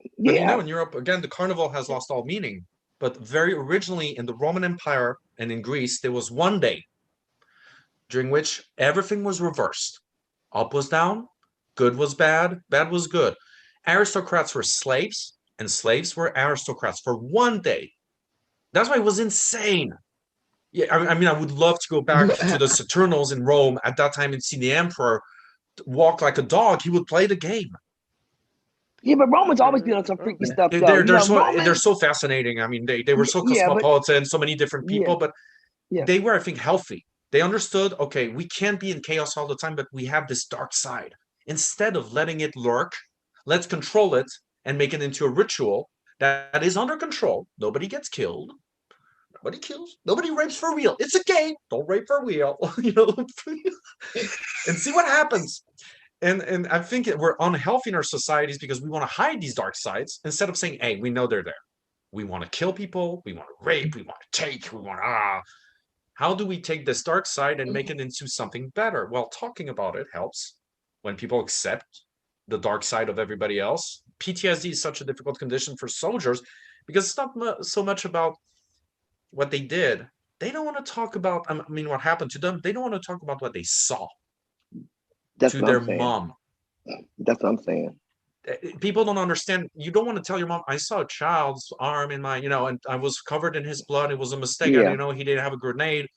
But you Yeah. know, in Europe, again, the carnival has lost all meaning. But very originally in the Roman Empire and in Greece, there was one day during which everything was reversed. Up was down, good was bad, bad was good. Aristocrats were slaves, and slaves were aristocrats for one day. That's why it was insane. Yeah, I mean, I would love to go back to the Saturnals in Rome at that time and see the emperor walk like a dog. He would play the game. Yeah, but Romans always be on some freaky stuff, though. They're, You know, they're so fascinating. I mean, they were so Yeah, but cosmopolitan, so many different people, but yeah. they were, I think, healthy. They understood, okay, we can't be in chaos all the time, but we have this dark side. Instead of letting it lurk, let's control it and make it into a ritual that is under control. Nobody gets killed. Nobody kills. Nobody rapes for real. It's a game. Don't rape for real. You know, and see what happens. And I think we're unhealthy in our societies because we want to hide these dark sides instead of saying, hey, we know they're there. We want to kill people. We want to rape. We want to take. We want to How do we take this dark side and make it into something better? Well, talking about it helps when people accept the dark side of everybody else. PTSD is such a difficult condition for soldiers because it's not so much about what they did. They don't want to talk about, I mean, what happened to them. They don't want to talk about what they saw That's to what their I'm saying. mom. That's what I'm saying. People don't understand. You don't want to tell your mom, I saw a child's arm in my, you know, and I was covered in his blood. It was a mistake. Yeah. I didn't know he didn't have a grenade.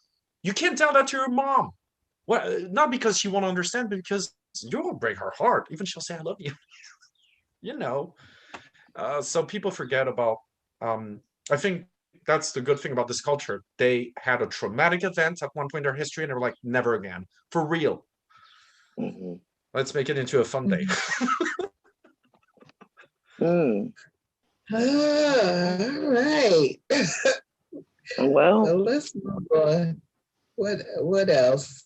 You can't tell that to your mom. Well, not because she won't understand, but because you will break her heart. Even she'll say, I love you. You know. So people forget about, I think that's the good thing about this culture. They had a traumatic event at one point in their history, and they were like, never again. For real. Mm-hmm. Let's make it into a fun day. Mm. All right. Well, So let's move on. What else?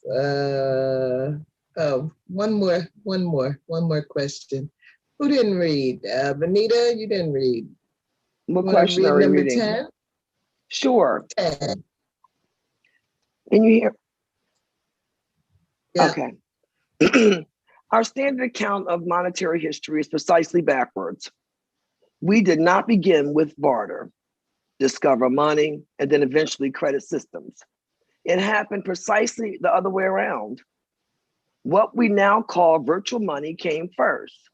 Oh, one more question. Who didn't read? Venita, you didn't read. what You question read are we number reading? 10? Sure. 10. Can you hear? Yeah. Okay. Our standard account of monetary history is precisely backwards. We did not begin with barter, discover money, and then eventually credit systems. It happened precisely the other way around. What we now call virtual money came first.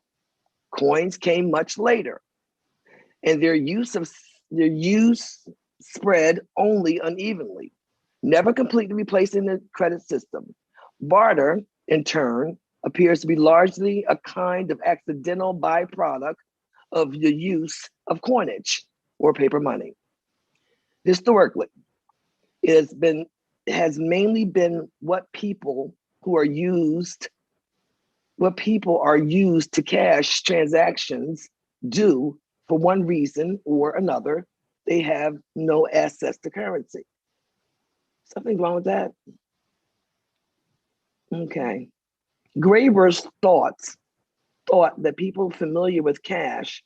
Coins came much later, and their use spread only unevenly. never completely replacing the credit system. Barter, in turn, appears to be largely a kind of accidental byproduct of the use of coinage or paper money. Historically, it has mainly been what people are used to cash transactions do for one reason or another. They have no access to currency. Something wrong with that? Okay. Graeber's thought that people familiar with cash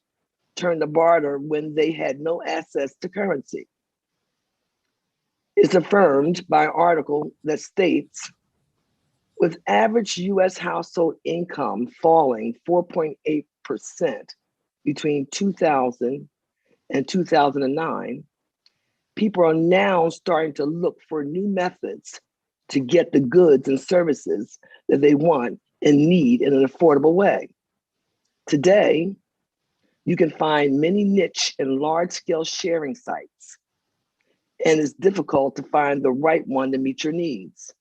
turned to barter when they had no access to currency. It's affirmed by an article that states, with average US household income falling 4.8% between 2000 and 2009, people are now starting to look for new methods to get the goods and services that they want and need in an affordable way. Today, you can find many niche and large-scale sharing sites, and it's difficult to find the right one to meet your needs.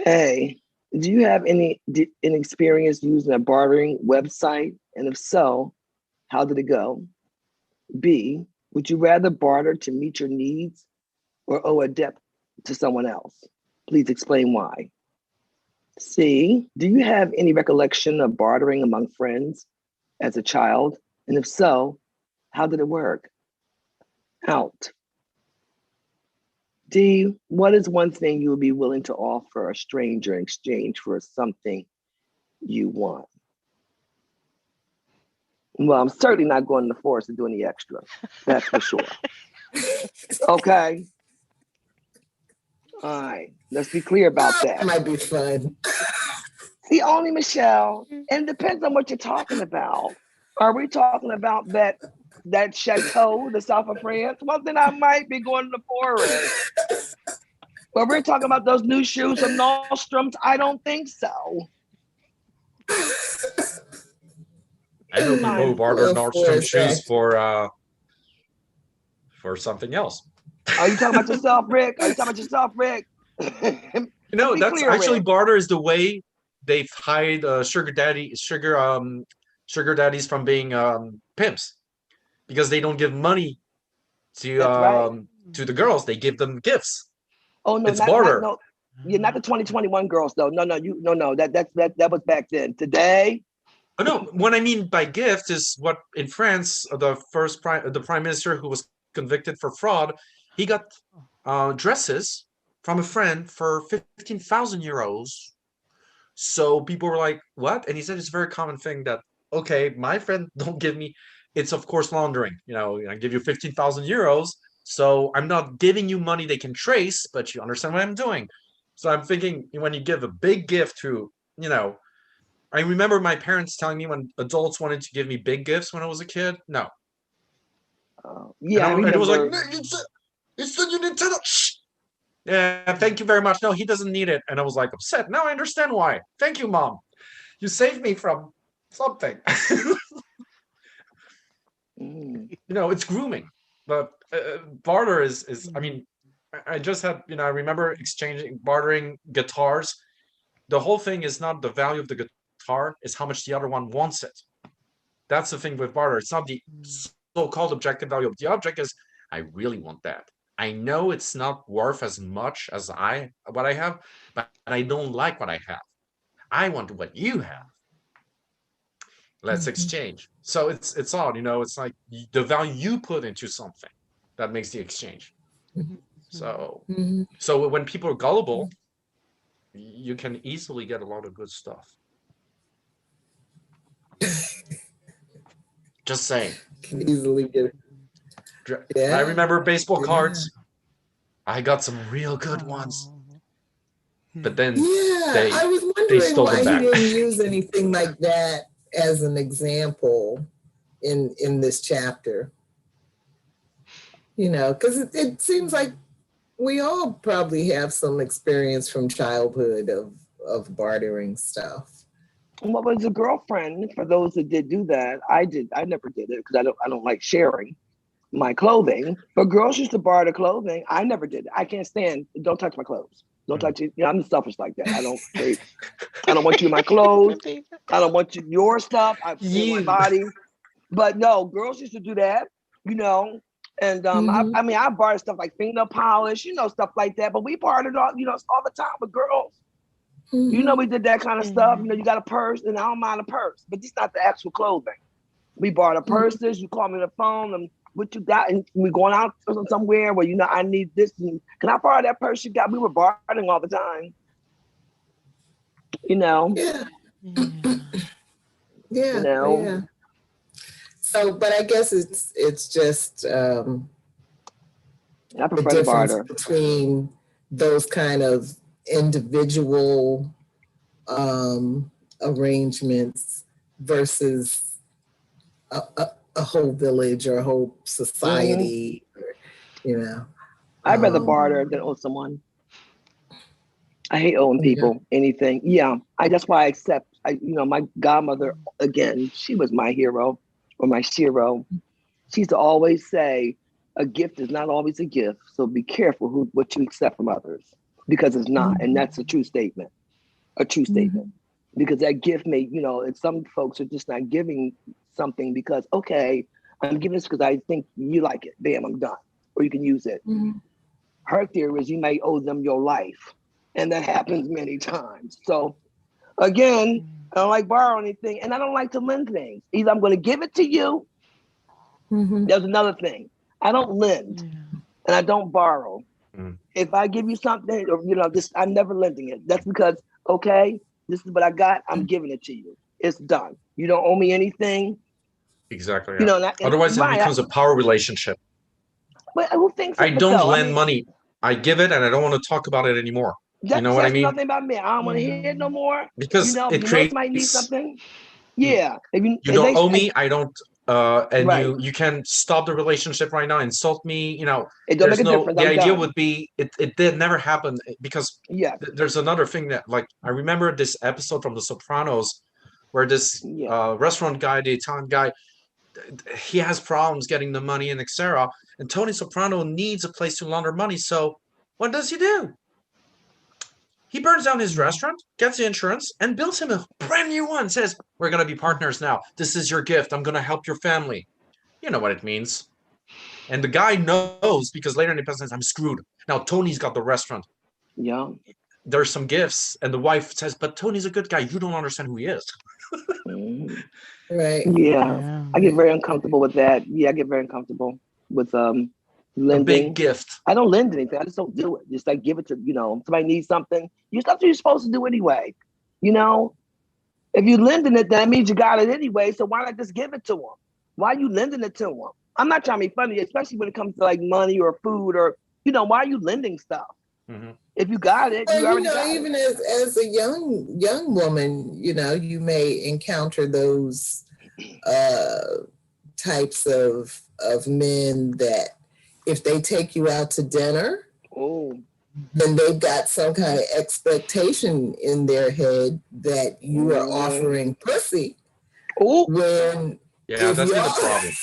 A, do you have any experience using a bartering website? And if so, how did it go? B, would you rather barter to meet your needs or owe a debt to someone else? Please explain why. C, do you have any recollection of bartering among friends as a child? And if so, how did it work? Out. D, what is one thing you would be willing to offer a stranger in exchange for something you want? Well, I'm certainly not going to the forest to do any extra. That's for sure. Okay. All right. Let's be clear about that. That might be fun. See, only Michelle, and it depends on what you're talking about. Are we talking about that chateau, the south of France? Well, then I might be going to the forest. But we're talking about those new shoes from Nordstrom's. I don't think so. I know people who barter Nordstrom shoes for something else. Are you talking about yourself, Rick? You know, that's clear, actually Rick. barter is the way they've hide sugar daddies from being pimps, because they don't give money to right. to the girls. They give them gifts. Oh no, It's barter. no. You're not the 2021 girls though. No, that was back then. Today. Oh no, what I mean by gift is what in France, the prime minister who was convicted for fraud, he got dresses from a friend for 15,000 euros. So people were like, what? And he said it's a very common thing that, okay, my friend don't give me, it's of course laundering. You know, I give you 15,000 euros. So I'm not giving you money they can trace, but you understand what I'm doing. So I'm thinking when you give a big gift to, you know, I remember my parents telling me when adults wanted to give me big gifts when I was a kid. No. Yeah, and it was like, it's the new Nintendo. Shh. Yeah, thank you very much. No, he doesn't need it. And I was like upset. Now I understand why. Thank you, Mom. You saved me from something. You know, it's grooming. But barter is, I mean, I just had, you know, I remember bartering guitars. The whole thing is not the value of the guitar, is how much the other one wants it. That's the thing with barter. It's not the so-called objective value of the object, is I really want that. I know it's not worth as much as what I have, but I don't like what I have. I want what you have. Let's exchange. So it's odd, you know, it's like the value you put into something that makes the exchange. So when people are gullible, you can easily get a lot of good stuff. Just saying. Can easily get it. I remember baseball cards. I got some real good ones. But then I was wondering why he didn't use anything like that as an example in this chapter. You know, because it seems like we all probably have some experience from childhood of bartering stuff. What was a girlfriend? For those that did do that, I never did it because I don't like sharing. my clothing, but girls used to barter clothing. I never did. I can't stand. Don't touch my clothes. Don't touch it. You know, I'm selfish like that. I don't want you in my clothes. I don't want your stuff. I feel my body. But no, girls used to do that. You know, and I mean, I bartered stuff like finger polish, you know, stuff like that. But we bartered all, you know, all the time with girls. You know, we did that kind of stuff. You know, you got a purse, and I don't mind a purse, but it's not the actual clothing. We barter purses. You call me on the phone, and what you got, and we going out somewhere where, you know, I need this. And can I borrow that purse you got? We were bartering all the time. You know. Yeah. You know. Yeah. So, but I guess it's just I the prefer to difference barter. between those kind of individual arrangements versus a whole village or a whole society, you know. I'd rather barter than owe someone. I hate owing people anything. Yeah, that's why I accept. You know, my godmother, again, she was my hero or my shiro. She used to always say, a gift is not always a gift, so be careful what you accept from others, because it's not, and that's a true statement. A true statement, because that gift may, you know, and some folks are just not giving something because, okay, I'm giving this because I think you like it. Bam, I'm done, or you can use it. Her theory is you may owe them your life, and that happens many times. So again, I don't like borrowing anything, and I don't like to lend things. Either I'm going to give it to you. There's another thing. I don't lend, and I don't borrow. If I give you something, or, you know, this, I'm never lending it. That's because, okay, this is what I got. I'm giving it to you. It's done. You don't owe me anything. Exactly. Yeah. You know, Otherwise, it becomes a power relationship. But who thinks I of it, don't though? lend money. I give it, and I don't want to talk about it anymore. You know what I mean? That's nothing about me. I don't want to hear it no more. Because you know, it you creates. Know, might need something. Yeah. If you don't owe me. I don't. And right. you can stop the relationship right now. Insult me. You know. It don't make a difference. The I'm idea done. would be it did never happen because there's another thing that, like, I remember this episode from The Sopranos where this restaurant guy, the Italian guy, he has problems getting the money and etc. And Tony Soprano needs a place to launder money. So what does he do? He burns down his restaurant, gets the insurance, and builds him a brand new one. Says, we're going to be partners now. This is your gift. I'm going to help your family. You know what it means. And the guy knows, because later in the episode says, I'm screwed. Now Tony's got the restaurant. Yeah. There's some gifts. And the wife says, but Tony's a good guy. You don't understand who he is. Right. Yeah. I get very uncomfortable with that. Yeah, I get very uncomfortable with lending. A big gift. I don't lend anything. I just don't do it. Just like give it to, you know, somebody needs something. That's what you're supposed to do anyway. You know, if you're lending it, that means you got it anyway. So why not just give it to them? Why are you lending it to them? I'm not trying to be funny, especially when it comes to like money or food or, you know, why are you lending stuff? If you got it, well, you already know, got even it. as a young woman, you know, you may encounter those types of men that if they take you out to dinner, then they've got some kind of expectation in their head that you are offering pussy. When that's been a problem.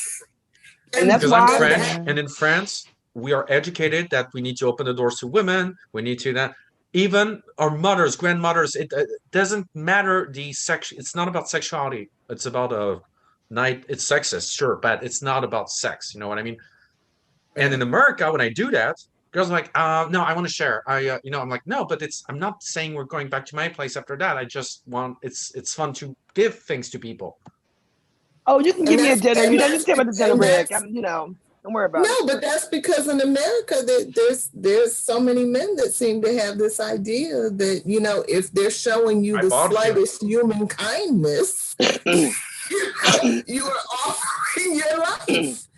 And that's because why I'm French, and in France, we are educated that we need to open the doors to women. We need to that. Even our mothers, grandmothers, it doesn't matter the sex. It's not about sexuality. It's about a night. It's sexist, sure, but it's not about sex. You know what I mean? And in America, when I do that, girls are like, no, I want to share. You know, I'm like, no, but I'm not saying we're going back to my place after that. I just want, it's fun to give things to people. Oh, you can give me a dinner. You know, you can give me the dinner, Rick. You know, don't worry about it. No, but that's because in America that there's so many men that seem to have this idea that, you know, if they're showing you the slightest human kindness, you are offering your life.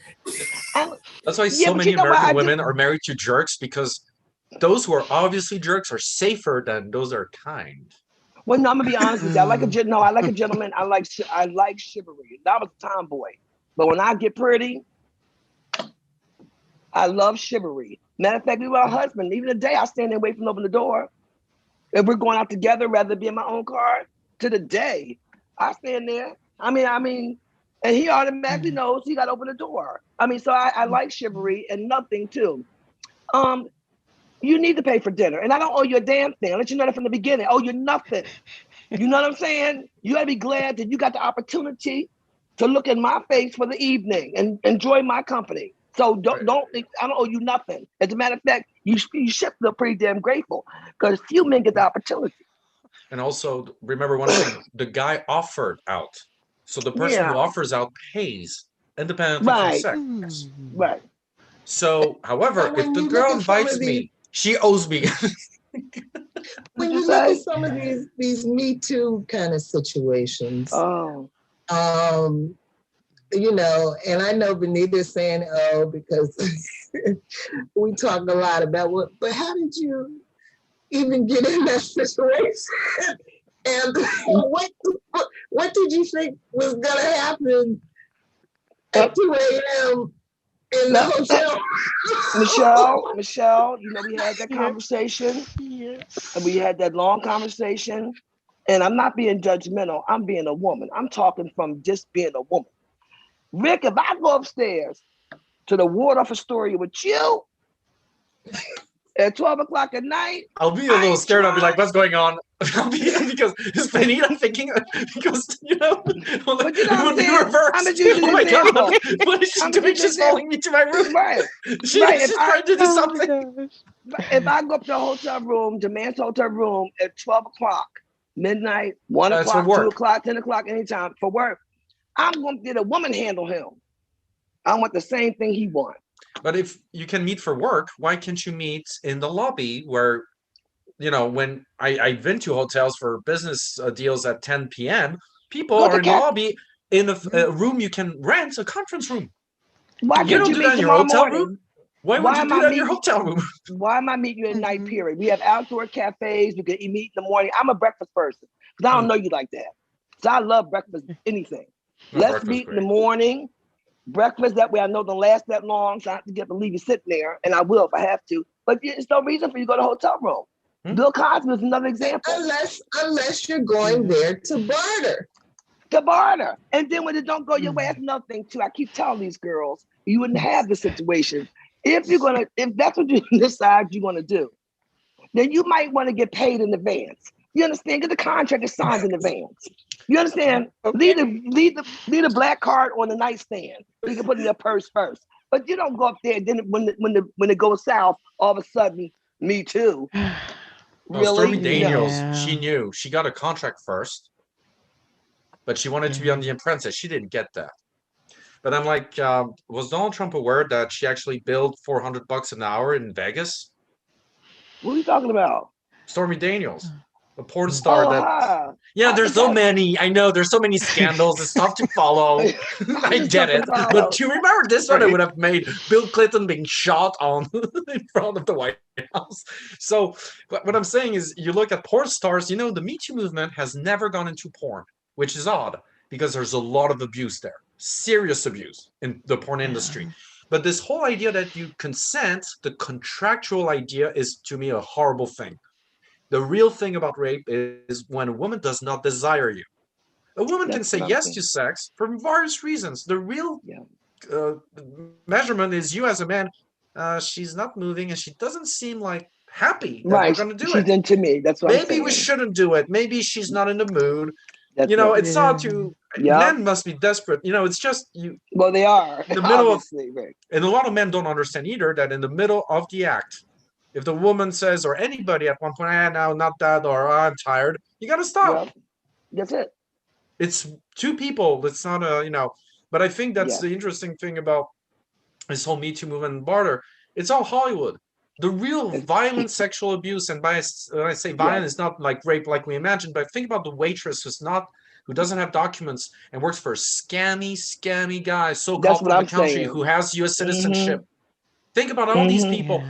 That's why so many American women are married to jerks, because those who are obviously jerks are safer than those that are kind. Well, no, I'm gonna be honest with you. I like a gentleman. I like chivalry. I was a tomboy, but when I get pretty, I love chivalry. Matter of fact, we were a husband. Even today, I stand there waiting for him to open the door. If we're going out together, rather be in my own car, to the day, I stand there. I mean, And he automatically knows he got to open the door. I mean, so I like chivalry and nothing too. You need to pay for dinner, and I don't owe you a damn thing. I'll let you know that from the beginning. I owe you nothing. You know what I'm saying? You gotta be glad that you got the opportunity to look in my face for the evening and enjoy my company. So don't I don't owe you nothing. As a matter of fact, you should feel pretty damn grateful because few men get the opportunity. And also remember one thing: the guy offered out, so the person who offers out pays independently from Right. sex. Right. So, however, But when if the you girl look at some of invites these- me, she owes me. When you you look say? at some of these Me Too kind of situations, Oh. you know, and I know Venita's saying, oh, because we talk a lot about but how did you even get in that situation? And what did you think was gonna happen at 2 a.m. in the hotel? Michelle, you know, we had that conversation. Yes. And we had that long conversation. And I'm not being judgmental. I'm being a woman. I'm talking from just being a woman. Rick, if I go upstairs to the Waldorf Astoria with you at 12 o'clock at night, I'll be a little scared. I'll be like, "What's going on?" Because is Venita thinking? Because you know, but you know it would be what reversed. I'm just using Oh an my example. god! What is she doing? She's following me to my room. Right. She's trying to do something. If I go up to the hotel room, to man's hotel room at 12 o'clock, midnight, 1 That's for o'clock, work. 2 o'clock, 10 o'clock, anytime for work, I'm going to get a woman handle him. I want the same thing he wants. But if you can meet for work, why can't you meet in the lobby where, you know, when I've been to hotels for business deals at 10 p.m., people are in the lobby in a room you can rent, a conference room. Why You can't don't you do meet that in your tomorrow hotel morning? room? Why would you do that in your hotel room? Why am I meeting you at night period? We have outdoor cafes. We can meet in the morning. I'm a breakfast person because I don't know you like that. So I love breakfast, anything. No, Let's breakfast meet in great. the morning. Breakfast, that way I know don't last that long, so I have to get to leave you sitting there, and I will if I have to. But there's no reason for you to go to a hotel room. Bill Cosby is another example. Unless you're going there to barter. To barter. And then when it don't go your way, that's another thing too. I keep telling these girls, you wouldn't have the situation. If that's what you decide you're gonna do, then you might want to get paid in advance. You understand? Get the contract is signed in advance. You understand? Okay. Leave the black card on the nightstand. You can put it in your purse first. But you don't go up there. Then when it goes south, all of a sudden, me too. No, Really? Stormy Daniels, Yeah. she knew. She got a contract first, but she wanted to be on The Apprentice. She didn't get that. But I'm like, was Donald Trump aware that she actually billed $400 an hour in Vegas? What are you talking about? Stormy Daniels, a porn star I there's so forgot. many. I know there's so many scandals. It's tough to follow. I get it. But to remember this one, I would have made Bill Clinton being shot on in front of the White House. So what I'm saying is you look at porn stars, you know, the Me Too movement has never gone into porn, which is odd because there's a lot of abuse there, serious abuse in the porn industry. But this whole idea that you consent, the contractual idea is to me a horrible thing. The real thing about rape is when a woman does not desire you. A woman can say yes to sex for various reasons. The real measurement is you as a man. She's not moving and she doesn't seem like happy that we're going to do She's it. into me. That's what Maybe we shouldn't do it. Maybe she's not in the mood. That's you know, it's not to. Men must be desperate. You know, it's just you. Well, they are. In the middle of, right. And a lot of men don't understand either that in the middle of the act, if the woman says, or anybody at one point, no, not that, or I'm tired, you got to stop. Yep. That's it. It's two people. It's not a, but I think that's the interesting thing about this whole Me Too movement and barter. It's all Hollywood. The real violent sexual abuse, and when I say violent, it's not like rape like we imagine, but think about the waitress who doesn't have documents and works for a scammy guy, so-called from the country, who has U.S. citizenship. Think about all these people.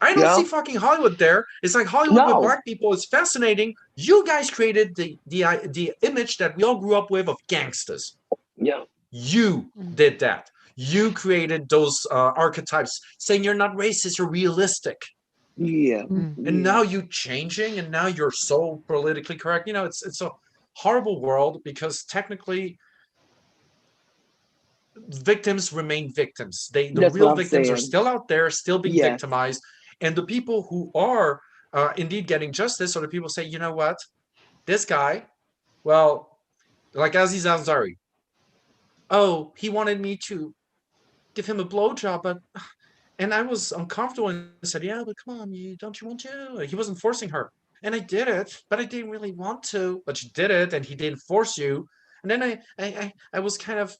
I don't see fucking Hollywood there. It's like Hollywood with black people is fascinating. You guys created the image that we all grew up with of gangsters. Yeah. You did that. You created those archetypes, saying you're not racist, you're realistic. Yeah. And now you changing, and now you're so politically correct. You know, it's a horrible world because technically victims remain victims. The That's what real I'm victims are saying. still out there, still being Yes. victimized, and the people who are indeed getting justice are the people say, you know what, this guy, well, like Aziz Ansari, oh, he wanted me to give him a blowjob, but and I was uncomfortable and said, yeah, but come on, don't you want to? He wasn't forcing her. And I did it, but I didn't really want to. But she did it, and he didn't force you. And then I was kind of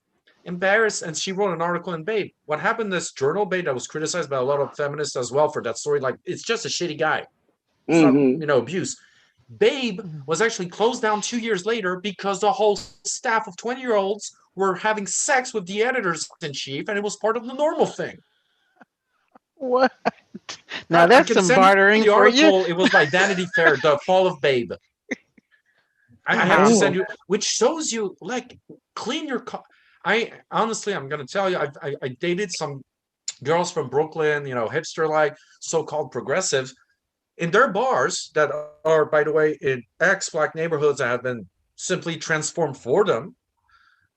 embarrassed. And she wrote an article in Babe. What happened? This journal, Babe, that was criticized by a lot of feminists as well for that story. Like, it's just a shitty guy. It's not, Mm-hmm. abuse. Babe was actually closed down 2 years later because the whole staff of 20-year-olds were having sex with the editors in chief, and it was part of the normal thing. What? Now I that's can some send you bartering the for you. article. It was by Vanity Fair, The Fall of Babe. I have to send you, which shows you, like, clean your car. I honestly, I'm gonna tell you, I dated some girls from Brooklyn, hipster like, so-called progressive, in their bars that are, by the way, in ex-black neighborhoods that have been simply transformed for them.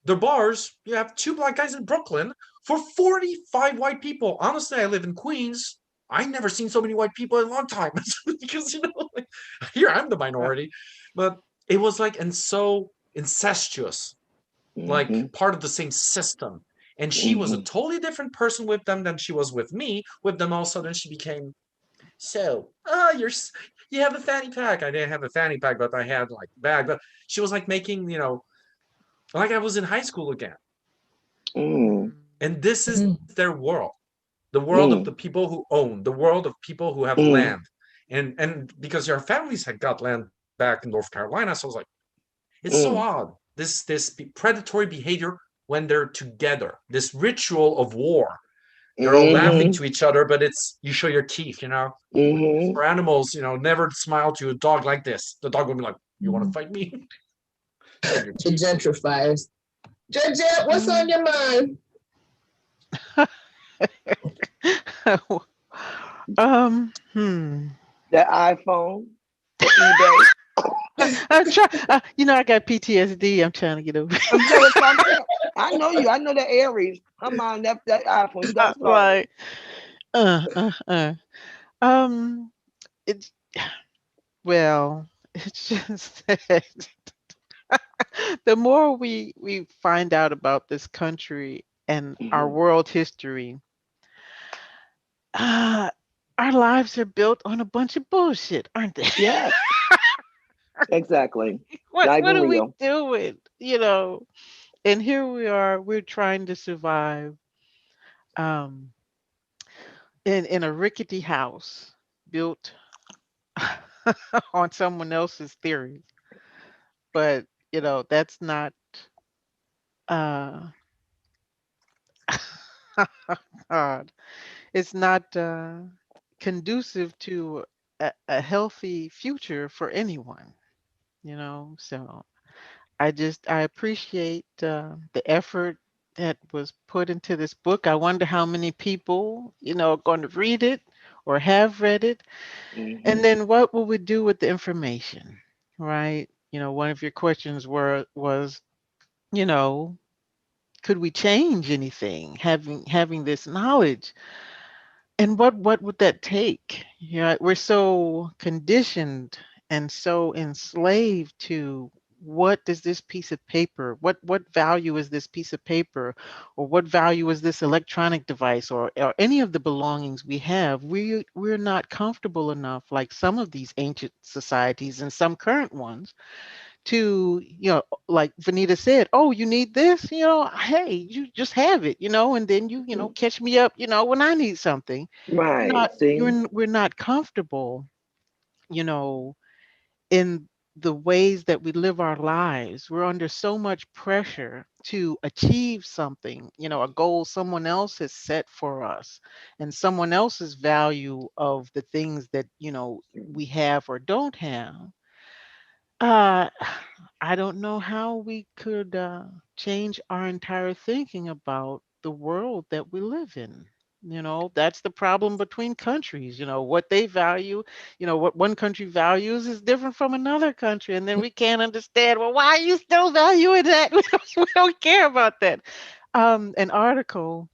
The bars, you have two black guys in Brooklyn for 45 white people. Honestly, I live in Queens. I never seen so many white people in a long time because like, here I'm the minority, but it was like, and so incestuous, Mm-hmm. like part of the same system. And she was a totally different person with them than she was with me. With them also, then she became, so, oh, you have a fanny pack. I didn't have a fanny pack, but I had like a bag. But she was like making, like I was in high school again. Mm. And this is Mm. their world, the world of Mm. the people who own, the world of people who have Mm. land. And because your families had got land back in North Carolina, so I was like, it's so Mm. odd. This predatory behavior when they're together, this ritual of war. You're all laughing Mm-hmm. to each other, but it's you show your teeth, Mm-hmm. For animals, never smile to a dog like this. The dog will be like, you want to fight me? Show your The teeth. gentrifiers. Georgette, what's on your mind? The iPhone, eBay. I'm trying. I got PTSD. I'm trying to get over. I'm saying that's what I'm saying. I know you. I know the Aries. I'm on that iPhone. You got started. Like, um, it's well, it's just that the more we find out about this country and our Mhm. world history, uh, our lives are built on a bunch of bullshit, aren't they? Yes, exactly. What Not what even are we real. doing? And here we are. We're trying to survive. Um, in a rickety house built on someone else's theories. But that's not uh God, it's not conducive to a healthy future for anyone, So I appreciate the effort that was put into this book. I wonder how many people, are going to read it or have read it. And Hmm. then what will we do with the information, right? One of your questions was, you know, could we change anything having this knowledge? And what would that take? We're so conditioned and so enslaved to what does this piece of paper, what value is this piece of paper, or what value is this electronic device, or any of the belongings we have? We're not comfortable enough, like some of these ancient societies and some current ones, to like Venita said, oh, you need this, hey, you just have it, and then catch me up, when I need something. Right. See. We're not comfortable, you know, in the ways that we live our lives. We're under so much pressure to achieve something, a goal someone else has set for us, and someone else's value of the things that, we have or don't have. Uh, I don't know how we could change our entire thinking about the world that we live in. That's the problem between countries. What they value, what one country values is different from another country. And then we can't understand, well, why are you still valuing that? We don't care about that. An article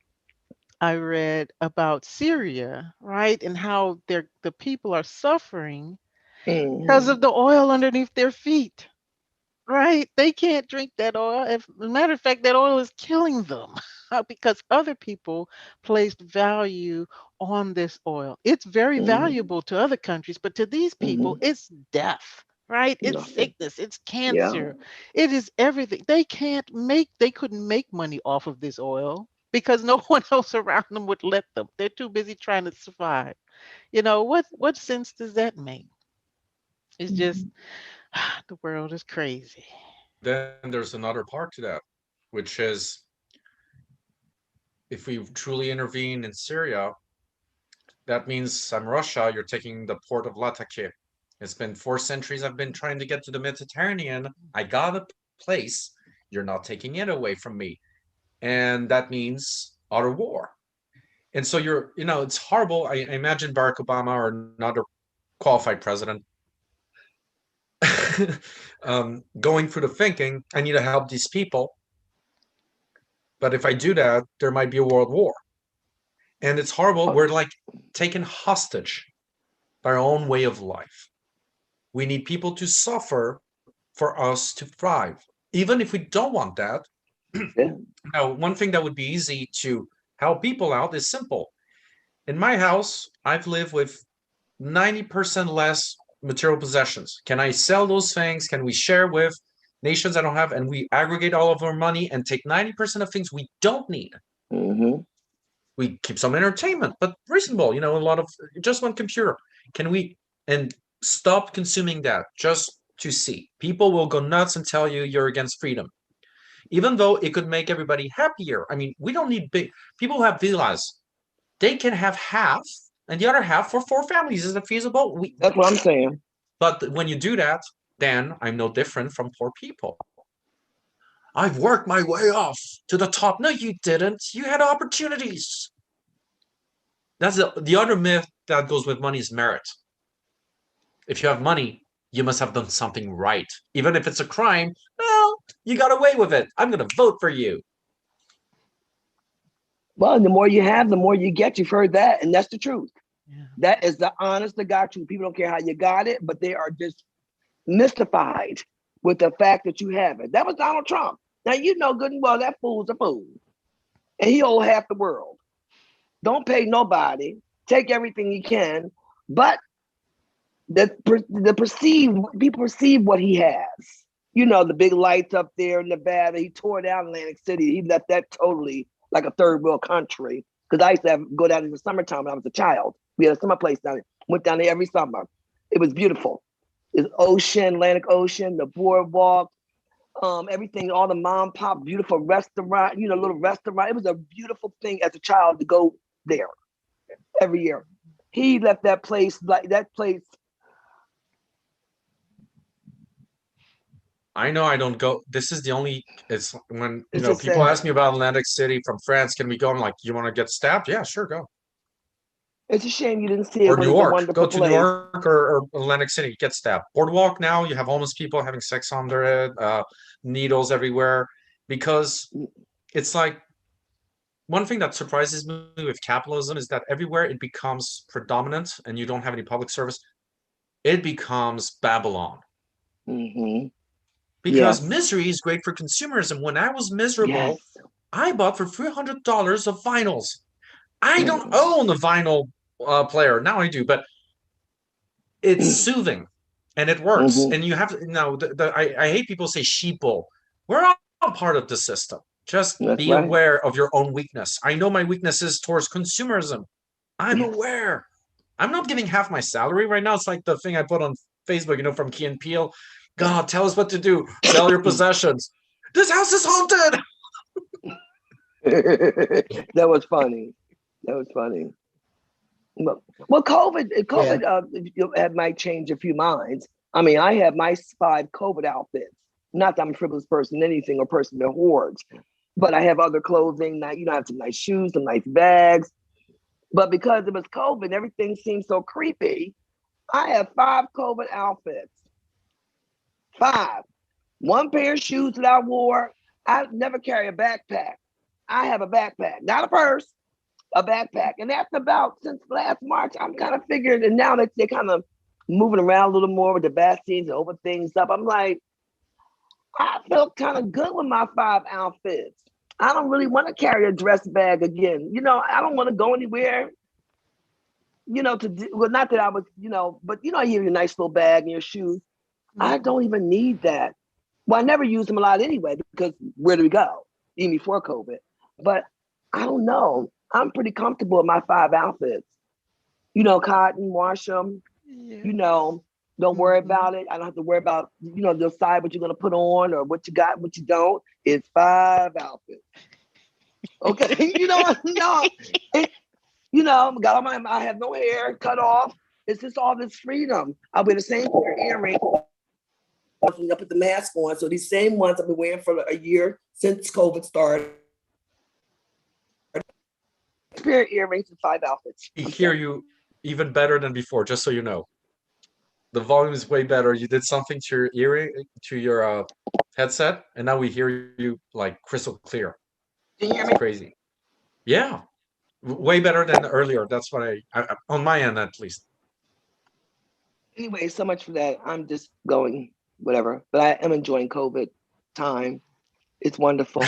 I read about Syria, right, and how the people are suffering because Mhm. of the oil underneath their feet. Right? They can't drink that oil. As a matter of fact, that oil is killing them because other people placed value on this oil. It's very Mhm. valuable to other countries, but to these people, Mhm. it's death, right? It's No, sickness, it's yeah. cancer, it is everything. They couldn't make money off of this oil because no one else around them would let them. They're too busy trying to survive. What sense does that make? It's just Mhm. the world is crazy. Then there's another part to that, which is if we truly intervene in Syria, that means I'm Russia, you're taking the port of Latakia. It's been 4 centuries I've been trying to get to the Mediterranean. I got a place. You're not taking it away from me. And that means utter war. And so it's horrible. I imagine Barack Obama or another qualified president going through the thinking, I need to help these people. But if I do that, there might be a world war. And it's horrible. Oh, We're like taken hostage by our own way of life. We need people to suffer for us to thrive. Even if we don't want that, yeah. now, one thing that would be easy to help people out is simple. In my house, I've lived with 90% less material possessions. Can I sell those things? Can we share with nations I don't have? And we aggregate all of our money and take 90% of things we don't need. Mhm. We keep some entertainment, but reasonable, a lot of just one computer. Can we and stop consuming that just to see? People will go nuts and tell you you're against freedom, even though it could make everybody happier. I mean, we don't need big people who have villas. They can have half and the other half for 4 families. Is it feasible? That's what I'm saying. But when you do that, then I'm no different from poor people. I've worked my way off to the top. No, you didn't. You had opportunities. That's the other myth that goes with money is merit. If you have money, you must have done something right. Even if it's a crime, well, you got away with it. I'm going to vote for you. Well, the more you have, the more you get. You've heard that, and that's the truth. Yeah. That is the honest to God truth. People don't care how you got it, but they are just mystified with the fact that you have it. That was Donald Trump. Now you know good and well that fool's a fool, and he owe half the world. Don't pay nobody. Take everything you can, but the perceived people perceive what he has. You know, the big lights up there in Nevada. He tore down Atlantic City. He left that totally like a third world country. Because I used to go down in the summertime when I was a child. We had a summer place down there. Went down there every summer. It was beautiful. It's ocean, Atlantic Ocean, the boardwalk, everything, all the mom pop, beautiful restaurant, little restaurant. It was a beautiful thing as a child to go there every year. He left that place like that place. I know I don't go. This is the only. It's when It's just people sad. ask me about Atlantic City from France. Can we go? I'm like, you want to get stabbed? Yeah, sure, go. It's a shame you didn't see it Or when New it's a York. Go wonderful to New place. York or Atlantic City. Get stabbed. Boardwalk now. You have homeless people having sex under it. Needles everywhere. Because it's like one thing that surprises me with capitalism is that everywhere it becomes predominant and you don't have any public service, it becomes Babylon. Mm-hmm. Because Yes. misery is great for consumerism. When I was miserable, Yes. I bought for $300 of vinyls. I don't Mm-hmm. own a vinyl player. Now I do, but it's soothing and it works. Mm-hmm. And you have to, I hate people say sheeple. We're all part of the system. Just That's be right. aware of your own weakness. I know my weakness is towards consumerism. I'm Yes. aware. I'm not giving half my salary right now. It's like the thing I put on Facebook, from Key and Peele. God, tell us what to do. Sell your possessions. This house is haunted. That was funny. That was funny. Well, Yeah. might change a few minds. I mean, I have my 5 COVID outfits. Not that I'm a frivolous person, anything, or person that hoards, but I have other clothing. Now, I have some nice shoes, some nice bags. But because it was COVID, everything seemed so creepy. I have 5 COVID outfits. 5. 1 pair of shoes that I wore. I never carry a backpack. I have a backpack, not a purse, a backpack. And after about since last March, I'm kind of figured, and now that they're kind of moving around a little more with the vaccines and open things up, I'm like, I feel kind of good with my 5 outfits. I don't really want to carry a dress bag again. You know, I don't want to go anywhere. You know, well, not that I was, you know, but you know, you have your nice little bag and your shoes. I don't even need that. Well, I never used them a lot anyway, because where do we go? Even before COVID. But I don't know. I'm pretty comfortable with my 5 outfits. You know, cotton, wash them, Yeah. you know, don't worry about it. I don't have to worry about, you know, decide what you're going to put on or what you got, what you don't. It's 5 outfits. Okay. You know, no, you know, got all my, I have no hair cut off. It's just all this freedom. I wear the same pair of earrings. I put the mask on. So these same ones I've been wearing for a year since COVID started. Pair of earrings and 5 outfits. I hear you even better than before, just so you know. The volume is way better. You did something to your earring, to your headset, and now we hear you like crystal clear. Can you hear It's me? crazy. Yeah, way better than earlier. That's what I on my end at least. Anyway, so much for that. I'm just going whatever, but I am enjoying COVID time. It's wonderful.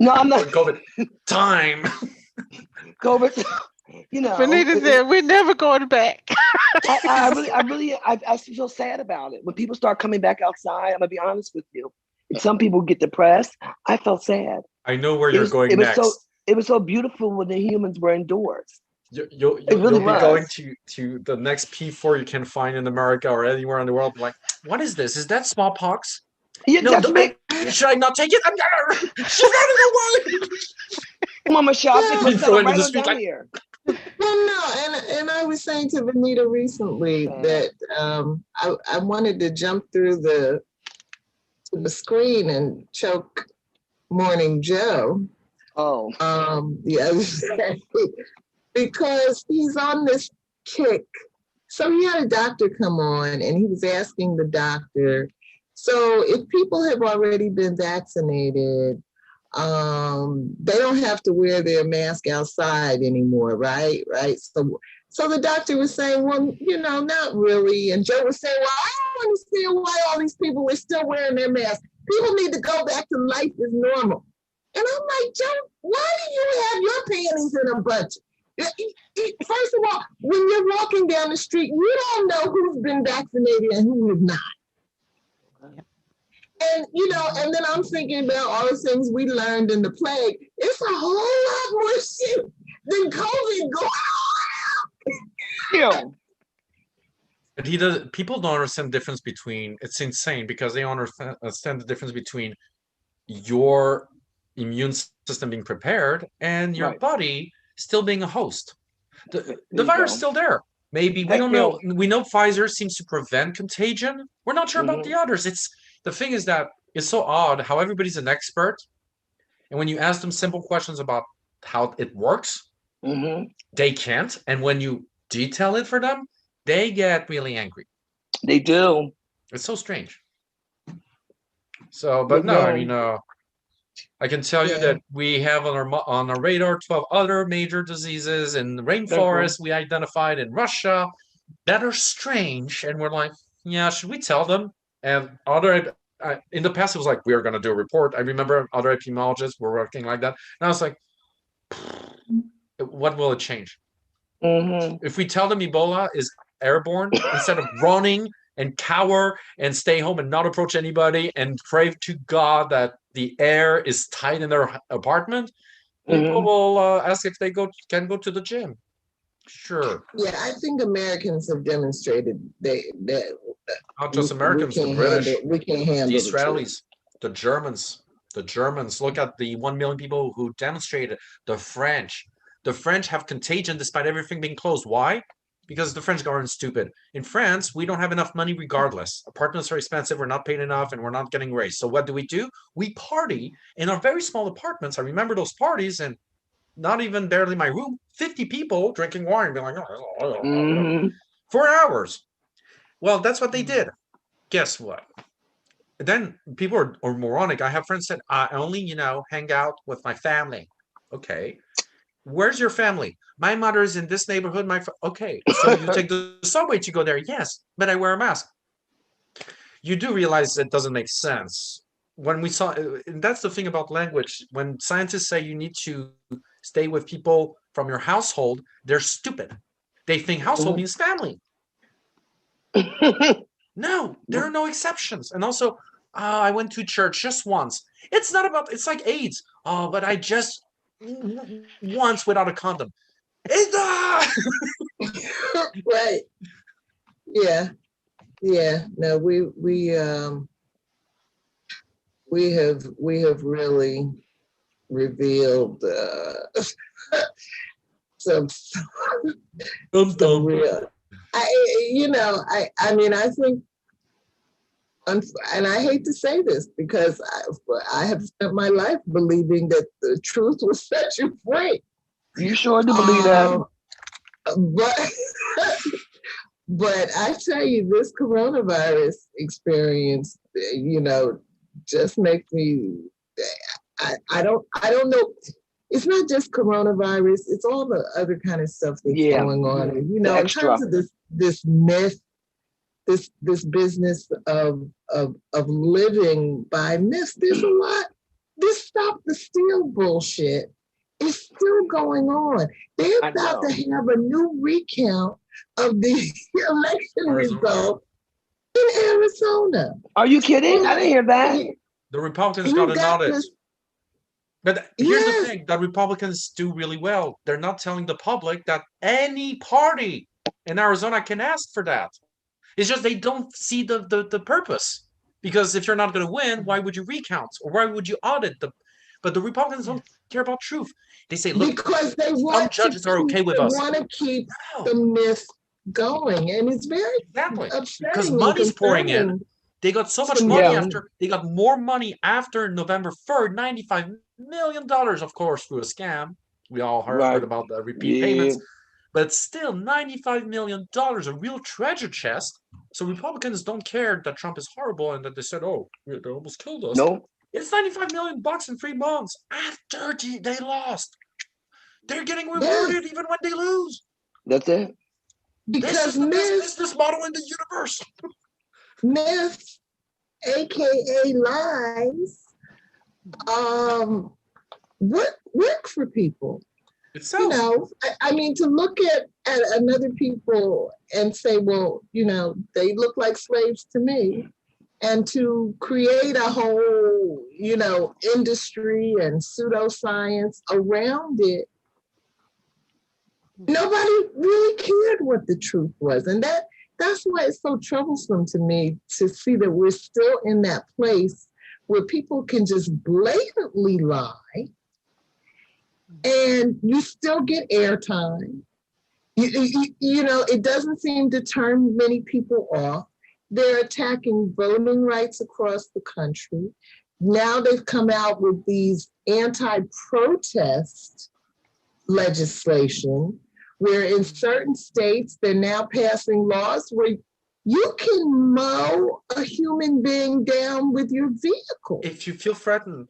No, I'm not. COVID time. COVID, you know. Venita said, we're never going back. I feel sad about it. When people start coming back outside, I'm gonna be honest with you. And some people get depressed. I felt sad. I know where you're going it was next. It was so beautiful when the humans were indoors. You'll really be was. going to the next P4 you can find in America or anywhere in the world. Like, what is this? Is that smallpox? Yeah, No, that's me. should I not take it? She's running away. Mama shop, they put Throw something into right the on street down like- here. Well, no, and I was saying to Venita recently that I wanted to jump through the screen and choke Morning Joe. Oh. The other day, because he's on this kick. So he had a doctor come on and he was asking the doctor, so if people have already been vaccinated, they don't have to wear their mask outside anymore, right? So the doctor was saying, well, you know, not really. And Joe was saying, well, I don't understand why all these people are still wearing their masks. People need to go back to life as normal. And I'm like, Joe, why do you have your panties in a bunch? First of all, when you're walking down the street, you don't know who's been vaccinated and who has not. And, you know, and then I'm thinking about all the things we learned in the plague. It's a whole lot more shit than COVID going on. But people don't understand the difference between, it's insane because they don't understand the difference between your immune system being prepared and your body still being a host. The virus is still there. Maybe we don't know. We know Pfizer seems to prevent contagion. We're not sure about the others. The thing is that it's so odd how everybody's an expert, and when you ask them simple questions about how it works, they can't. And when you detail it for them, they get really angry. They do. It's so strange. So, but no, I mean, I can tell you that we have on our radar 12 other major diseases in the rainforest we identified in Russia that are strange, and we're like, yeah, should we tell them? And in the past, it was like, we are going to do a report. I remember other epidemiologists were working like that. And I was like, what will it change? If we tell them Ebola is airborne, instead of running and cower and stay home and not approach anybody and pray to God that the air is tight in their apartment, people will ask if they can go to the gym. Sure. Yeah, I think Americans have demonstrated that not just Americans, the British, we can't handle the Israelis, the Germans. The Germans. Look at the 1 million people who demonstrated. The French have contagion despite everything being closed. Why? Because the French government's stupid. In France, we don't have enough money regardless. Apartments are expensive, we're not paying enough, and we're not getting raised. So what do? We party in our very small apartments. I remember those parties, and not even barely my room, 50 people drinking wine, being like, 4 hours. Well, that's what they did. Guess what? then people are moronic. I have friends said, I only, hang out with my family. Okay. Where's your family? My mother's in this neighborhood. Okay. So you take the subway to go there. Yes, but I wear a mask. You do realize it doesn't make sense. When we saw, and that's the thing about language. When scientists say you need to stay with people from your household, they're stupid. They think household means family. No, there are no exceptions. And also, I went to church just once. It's not about, it's like AIDS. Oh, but I just once without a condom. It's Right. Yeah. Yeah. No, we have really revealed some real. I mean, I think, and I hate to say this because I have spent my life believing that the truth will set you free. You sure do believe that? But I tell you, this coronavirus experience, just makes me. I don't know. It's not just coronavirus; it's all the other kind of stuff that's going on. And, in terms of this myth, this business of living by myth, there's a lot. This stop the steal bullshit is still going on. They're about to have a new recount of the election result in Arizona. Are you kidding? I didn't hear that. The Republicans got an audit. But here's the thing that Republicans do really well. They're not telling the public that any party in Arizona can ask for that. It's just they don't see the purpose. Because if you're not going to win, why would you recount? Or why would you audit the? But the Republicans don't care about truth. They say, look, because they want some judges are okay with us. They want to keep the myth going, and it's very upsetting because money's pouring in. They got so much money after. They got more money after November 3rd, $95 million, of course, through a scam. We all heard about the repeat payments. But still, $95 million, a real treasure chest. So Republicans don't care that Trump is horrible and that they said, oh, they almost killed us. No. It's $95 million in 3 months after they lost. They're getting rewarded even when they lose. That's it. Because this is the best business model in the universe. Myth, aka lies, work for people. I mean, to look at another people and say, well, they look like slaves to me, and to create a whole, industry and pseudoscience around it. Nobody really cared what the truth was. And that's why it's so troublesome to me to see that we're still in that place where people can just blatantly lie and you still get airtime. It doesn't seem to turn many people off. They're attacking voting rights across the country. Now they've come out with these anti-protest legislation where in certain states they're now passing laws where you can mow a human being down with your vehicle. If you feel threatened.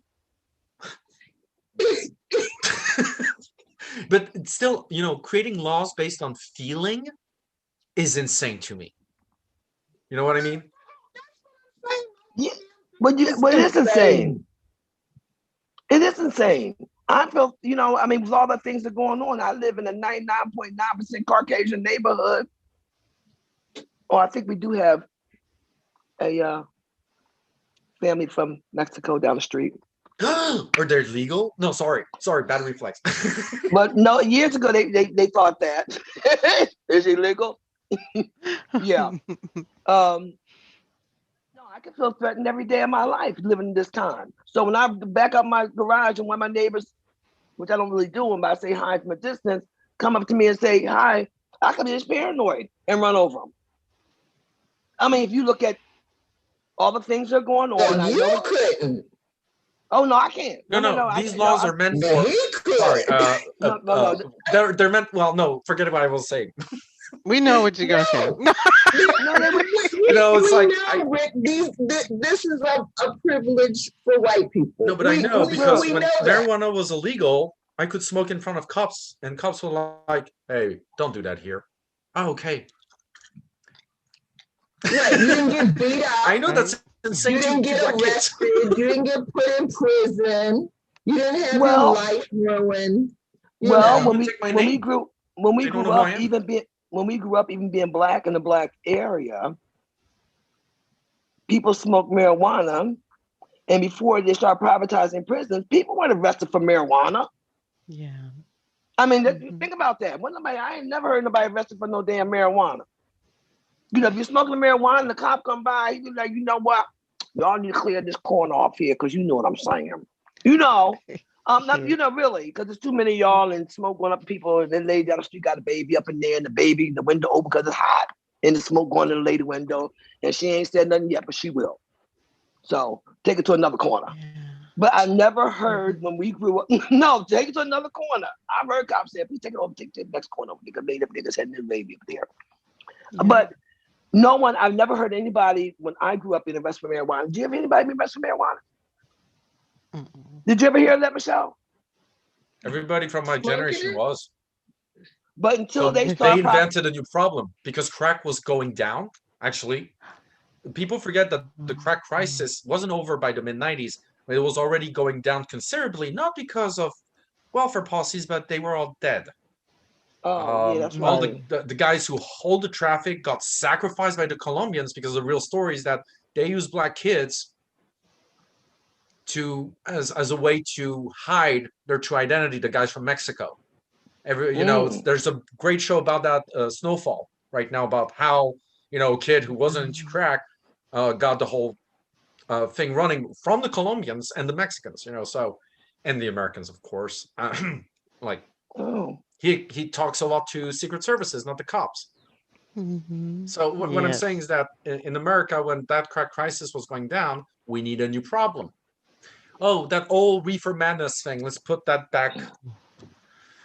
But it's still, creating laws based on feeling is insane to me. You know what I mean? Yeah, but it is insane. It is insane. I feel, with all the things that are going on, I live in a 99.9% Caucasian neighborhood. Oh, I think we do have a family from Mexico down the street. Or they're legal? No, sorry, bad reflex. But no, years ago they thought that. Is it legal? Yeah. No, I can feel threatened every day of my life living in this time. So when I back up my garage and one of my neighbors, which I don't really do them, but I say hi from a distance, come up to me and say hi, I could be just paranoid and run over them. I mean, if you look at all the things that are going on, I know couldn't. Oh no, I can't. No. These laws are meant for. Sorry. No. They're meant. Well, no. Forget what I was saying. We know what you're gonna say. No, they would. It's we like know, Rick, this is a privilege for white people. no, but I know because we when know that. marijuana was illegal, I could smoke in front of cops, and cops were like, "Hey, don't do that here." Oh, okay. Right, you didn't get beat up. I know that's insane. You didn't get arrested. You didn't get put in prison. You didn't have your life ruined. Well, when we grew up, even being black in the black area, people smoked marijuana, and before they start privatizing prisons, people weren't arrested for marijuana. Yeah. I mean, think about that. I ain't never heard nobody arrested for no damn marijuana. If you're smoking marijuana, the cop come by, he be like, you know what? Y'all need to clear this corner off here, because you know what I'm saying. Really, because there's too many of y'all and smoke going up people, and then lady down the street got a baby up in there, and the window open because it's hot, and the smoke going in the lady window, and she ain't said nothing yet, but she will. So take it to another corner. Yeah. But I never heard when we grew up, no, take it to another corner. I've heard cops say, please take it over, take it to the next corner, because made up niggas had their baby up there. Yeah. But I've never heard anybody, when I grew up, in arrested for marijuana. Did you ever hear anybody be arrested for marijuana? Did you ever hear that, Michelle? Everybody from my generation was. But until they invented a new problem because crack was going down. Actually, people forget that the crack crisis wasn't over by the mid-90s. It was already going down considerably, not because of welfare policies, but they were all dead. Oh, yeah, that's right. All the guys who hold the traffic got sacrificed by the Colombians, because the real story is that they use black kids as a way to hide their true identity. The guys from Mexico. There's a great show about that, Snowfall, right now, about how a kid who wasn't into crack got the whole thing running from the Colombians and the Mexicans. And the Americans, of course. He talks a lot to secret services, not the cops. Mm-hmm. So what I'm saying is that in America, when that crack crisis was going down, we need a new problem. Oh, that old reefer madness thing. Let's put that back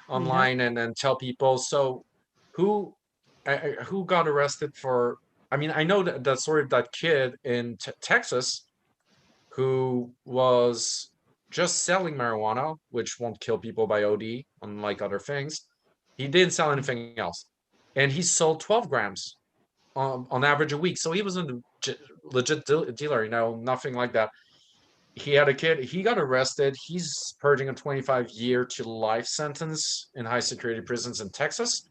online and then tell people. So who got arrested for? I mean, I know that story of that kid in Texas who was just selling marijuana, which won't kill people by OD, unlike other things. He didn't sell anything else. And he sold 12 grams on average a week. So he wasn't a legit dealer, nothing like that. He had a kid. He got arrested. He's purging a 25-year to life sentence in high security prisons in Texas.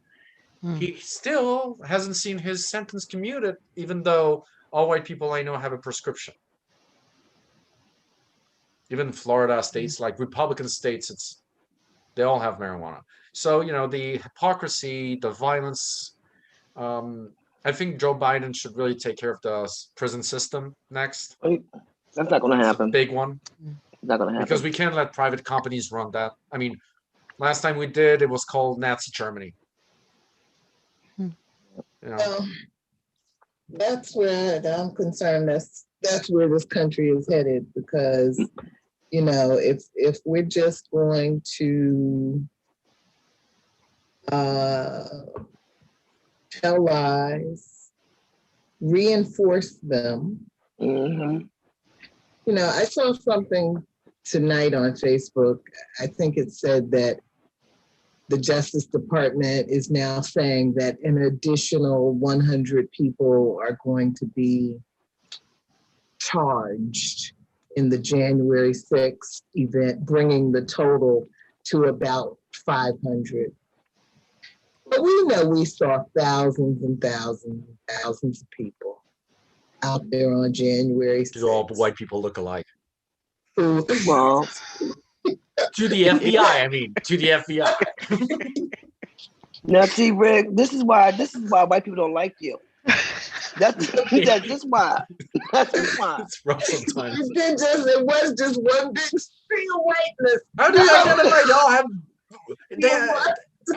He still hasn't seen his sentence commuted, even though all white people I know have a prescription. Even Florida states, like Republican states, they all have marijuana. So, the hypocrisy, the violence. I think Joe Biden should really take care of the prison system next. That's not going to happen. Big one. Not going to happen. Because we can't let private companies run that. I mean, last time we did, it was called Nazi Germany. That's where I'm concerned. That's where this country is headed, because if we're just going to tell lies, reinforce them. I saw something tonight on Facebook. I think it said that the Justice Department is now saying that an additional 100 people are going to be charged in the January 6th event, bringing the total to about 500. But we saw thousands and thousands and thousands of people out there on January 6th. Do all the white people look alike? Well, to the FBI, to the FBI. Now, see, Rick, this is why white people don't like you. That's why. It's rough sometimes. It was just one big stream of whiteness. How do you identify? They all have.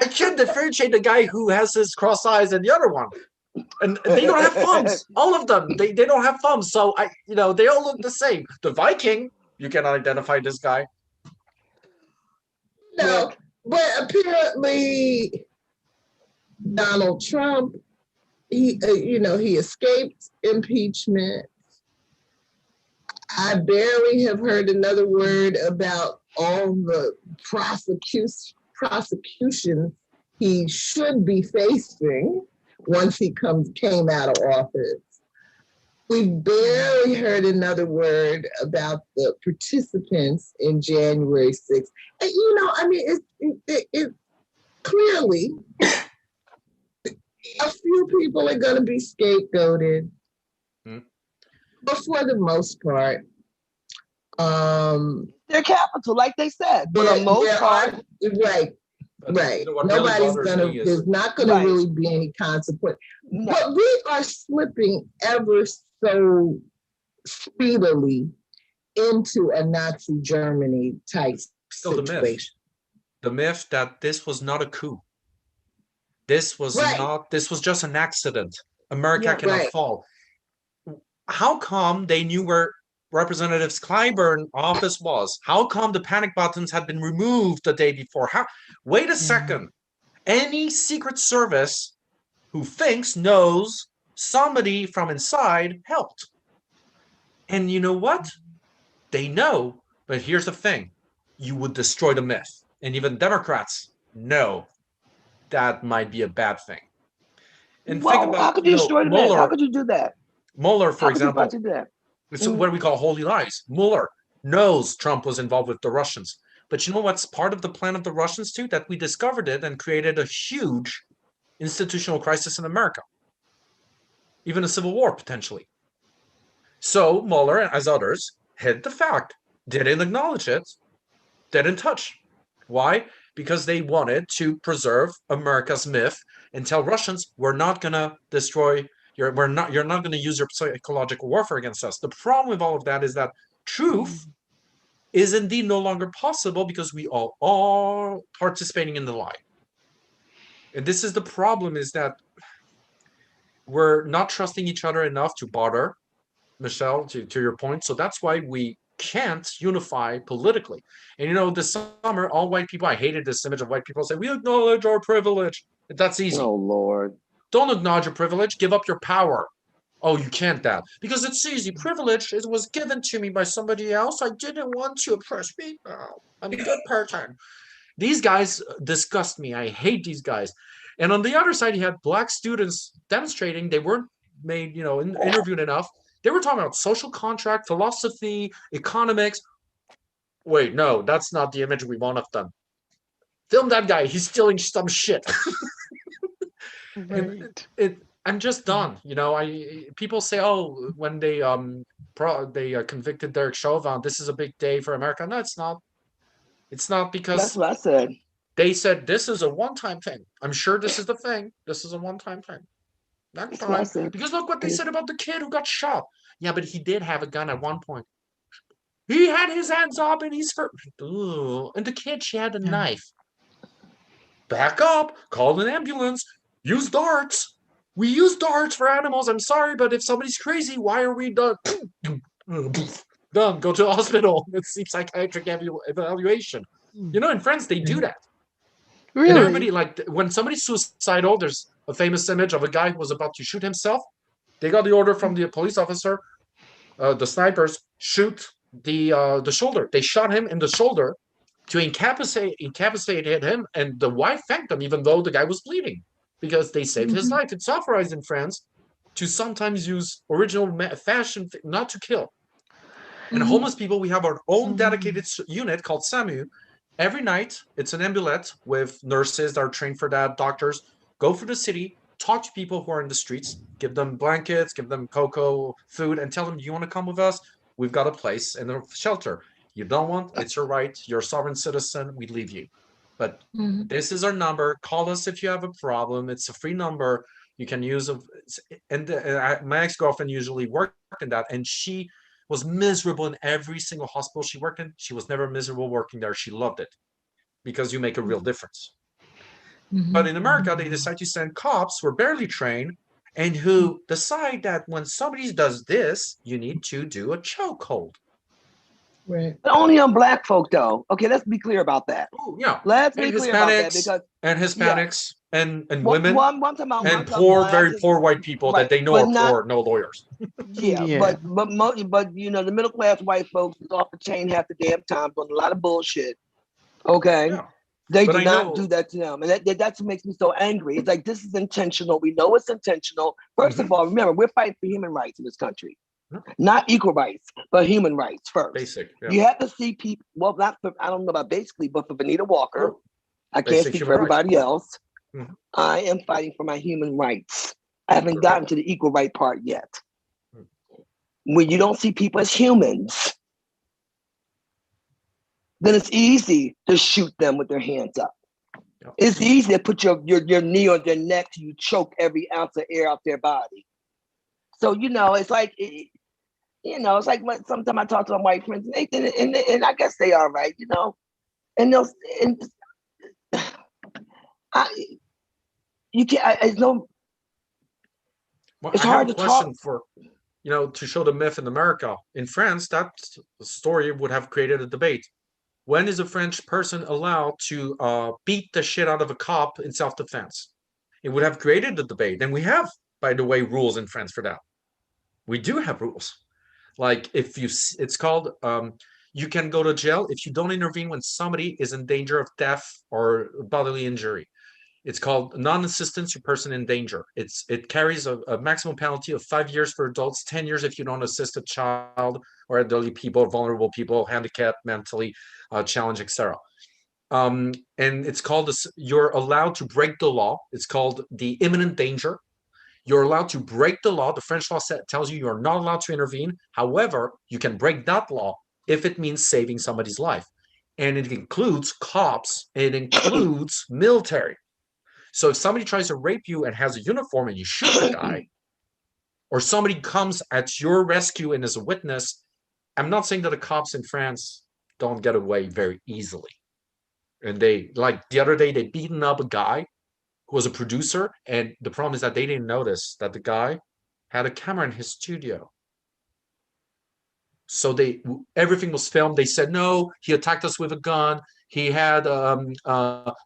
I can't differentiate the guy who has his cross eyes and the other one. And they don't have thumbs. All of them. They don't have thumbs. So they all look the same. The Viking, you cannot identify this guy. No, but apparently Donald Trump, he escaped impeachment. I barely have heard another word about all the prosecutions he should be facing once he came out of office. We barely heard another word about the participants in January 6th. And, it clearly a few people are going to be scapegoated, but for the most part, they're capital, like they said. For the most part, right. Right. Nobody's there's not gonna really be any consequence. No. But we are slipping ever so speedily into a Nazi Germany type situation. The myth that this was not a coup. This was this was just an accident. America cannot fall. How come they knew where Representative Clyburn's office was? How come the panic buttons had been removed the day before? Wait a second. Any Secret Service who knows somebody from inside helped. And you know what? They know, but here's the thing. You would destroy the myth. And even Democrats know that might be a bad thing. And think about, how could you destroy the myth? How could you do that? Mueller, for example, it's what we call holy lies. Mueller knows Trump was involved with the Russians. But you know what's part of the plan of the Russians too? That we discovered it and created a huge institutional crisis in America. Even a civil war, potentially. So Mueller, as others, hid the fact, didn't acknowledge it, didn't touch. Why? Because they wanted to preserve America's myth and tell Russians, we're not going to destroy you're not going to use your psychological warfare against us. The problem with all of that is that truth is indeed no longer possible because we all are participating in the lie. And this is the problem, is that we're not trusting each other enough to barter, Michelle, to your point. So that's why we can't unify politically. And this summer, all white people, I hated this image of white people say, we acknowledge our privilege. That's easy. Oh, Lord. Don't acknowledge your privilege. Give up your power. Oh, you can't that. Because it's easy. Privilege was given to me by somebody else. I didn't want to oppress people. I'm a good person. These guys disgust me. I hate these guys. And on the other side, you had black students demonstrating. They weren't made, interviewed enough. They were talking about social contract, philosophy, economics. Wait, no, that's not the image we want of them. Film that guy. He's stealing some shit. Right. I'm just done. People say, oh, when they convicted Derek Chauvin, this is a big day for America. No, it's not. It's not, because that's what I said. They said this is a one-time thing. I'm sure this is the thing. This is a one-time thing. That's fine. Because look what they said about the kid who got shot. Yeah, but he did have a gun at one point. He had his hands up and he's hurt. Ooh. And the kid, she had a knife. Back up. Call an ambulance. Use darts. We use darts for animals. I'm sorry, but if somebody's crazy, why are we done? Done. Go to the hospital. Let's see psychiatric evaluation. In France, they do that. Really? And everybody, when somebody's suicidal, there's a famous image of a guy who was about to shoot himself. They got the order from the police officer, the snipers, shoot the shoulder. They shot him in the shoulder to incapacitate him, and the wife thanked them, even though the guy was bleeding, because they saved his life. It's authorized in France to sometimes use original fashion, not to kill. And homeless people, we have our own dedicated unit called SAMU. Every night, it's an ambulance with nurses that are trained for that, doctors. Go through the city, talk to people who are in the streets, give them blankets, give them cocoa, food, and tell them, you want to come with us? We've got a place and a shelter. You don't want, it's your right. You're a sovereign citizen. We leave you. But this is our number. Call us if you have a problem. It's a free number. You can use it. And my ex-girlfriend usually worked in that, and she was miserable in every single hospital she worked in. She was never miserable working there. She loved it because you make a real difference. But in America, they decide to send cops who are barely trained and who decide that when somebody does this, you need to do a chokehold. Right. But only on black folk, though. Okay, let's be clear about that. Oh, yeah. Let's be clear about that, because Hispanics. and One, women one time out, and poor, very poor white people that they know but are not, poor, no lawyers. yeah, Yeah. but you know, the middle class white folks is off the chain half the damn time doing a lot of bullshit. Okay. Yeah. They But do I not know- do that to them. And that's what makes me so angry. It's like, this is intentional. We know it's intentional. First of all, remember, we're fighting for human rights in this country. Yeah. Not equal rights, but human rights first. Basic. Yeah. You have to see people, well, not for, I don't know about basically, but for Venita Walker, I can't Basic speak for human rights. everybody else. Mhm. I am fighting for my human rights. I haven't gotten to the equal right part yet. When you don't see people as humans, then it's easy to shoot them with their hands up. Yep. It's easy to put your knee on their neck till you choke every ounce of air out their body. So, you know, it's like, it's like when sometimes I talk to my white friends, and I guess they are right, you know, and they'll, and you can't, it's no, Well, it's I have hard a to question talk. for, to show the myth in America. In France, that story would have created a debate. When is a French person allowed to beat the shit out of a cop in self-defense? It would have created the debate. And we have, by the way, rules in France for that. We do have rules. Like if it's called, you can go to jail if you don't intervene when somebody is in danger of death or bodily injury. It's called non-assistance to person in danger. It carries a maximum penalty of 5 years for adults, 10 years if you don't assist a child or elderly people, vulnerable people, handicapped, mentally challenged, etc. And it's called you're allowed to break the law. It's called the imminent danger. You're allowed to break the law. The French law tells you you're not allowed to intervene. However, you can break that law if it means saving somebody's life. And it includes cops. It includes military. So if somebody tries to rape you and has a uniform and you shoot the guy, or somebody comes at your rescue and is a witness, I'm not saying that the cops in France don't get away very easily. And they, like the other day, they beaten up a guy who was a producer, and the problem is that they didn't notice that the guy had a camera in his studio. So everything was filmed. They said, no, he attacked us with a gun. He had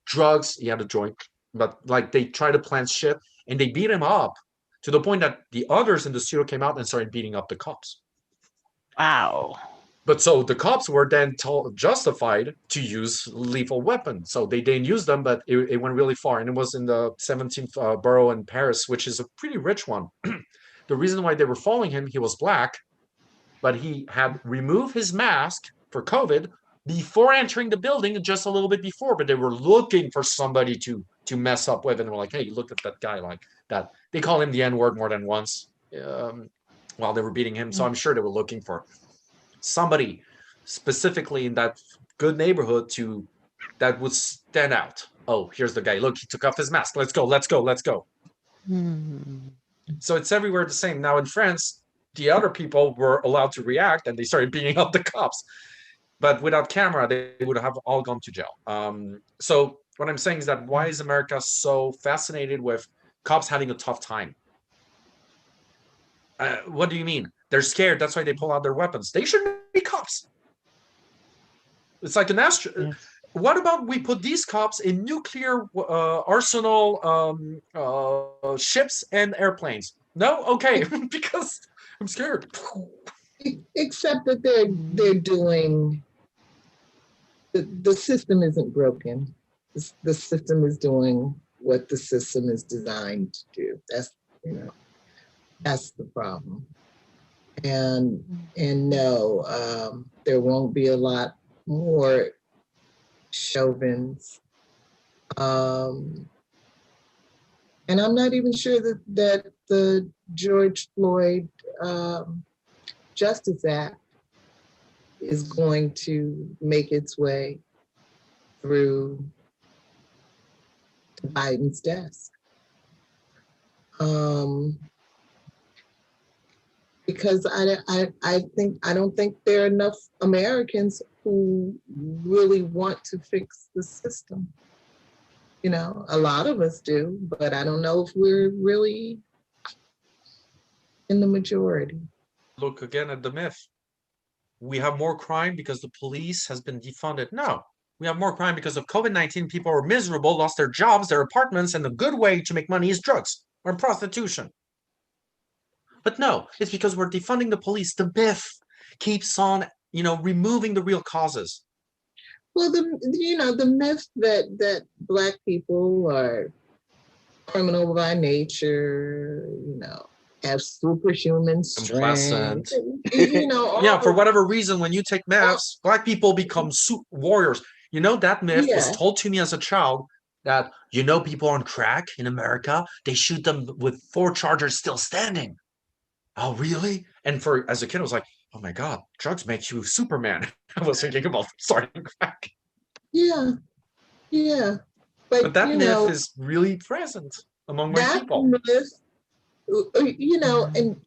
drugs. He had a joint. But like they tried to plant shit, and they beat him up to the point that the others in the studio came out and started beating up the cops. Wow. But so the cops were then justified to use lethal weapons. So they didn't use them, but it went really far. And it was in the 17th borough in Paris, which is a pretty rich one. The reason why they were following him, he was black, but he had removed his mask for COVID before entering the building, just a little bit before. But they were looking for somebody to mess up with, and were like, "Hey, look at that guy like that." They call him the N-word more than once while they were beating him. So I'm sure they were looking for somebody specifically in that good neighborhood that would stand out. Oh, here's the guy. Look, he took off his mask. Let's go. Let's go. Let's go. So it's everywhere the same. Now in France, the other people were allowed to react and they started beating up the cops. But without camera, they would have all gone to jail. So what I'm saying is that why is America so fascinated with cops having a tough time? What do you mean? They're scared. That's why they pull out their weapons. They shouldn't be cops. It's like an Yes. What about we put these cops in nuclear arsenal ships and airplanes? No? Okay, because I'm scared. Except that they're doing, the system isn't broken. The system is doing what the system is designed to do. That's the problem. And no, there won't be a lot more Chauvins. And I'm not even sure that the George Floyd Justice Act is going to make its way through Biden's desk. Because I don't think there are enough Americans who really want to fix the system. A lot of us do, but I don't know if we're really in the majority. Look again at the myth. We have more crime because the police has been defunded. No, we have more crime because of COVID-19. People are miserable, lost their jobs, their apartments, and the good way to make money is drugs or prostitution. But no, it's because we're defunding the police. The myth keeps on, removing the real causes. Well, the myth that Black people are criminal by nature, have superhuman strength. Yeah, for whatever reason, when you take maths, Black people become warriors. That myth was told to me as a child that, people on crack in America, they shoot them with 4 chargers still standing. Oh, really? And as a kid, I was like, oh my God, drugs make you Superman. I was thinking about starting crack. Yeah. But that myth is really present among my people. Myth, and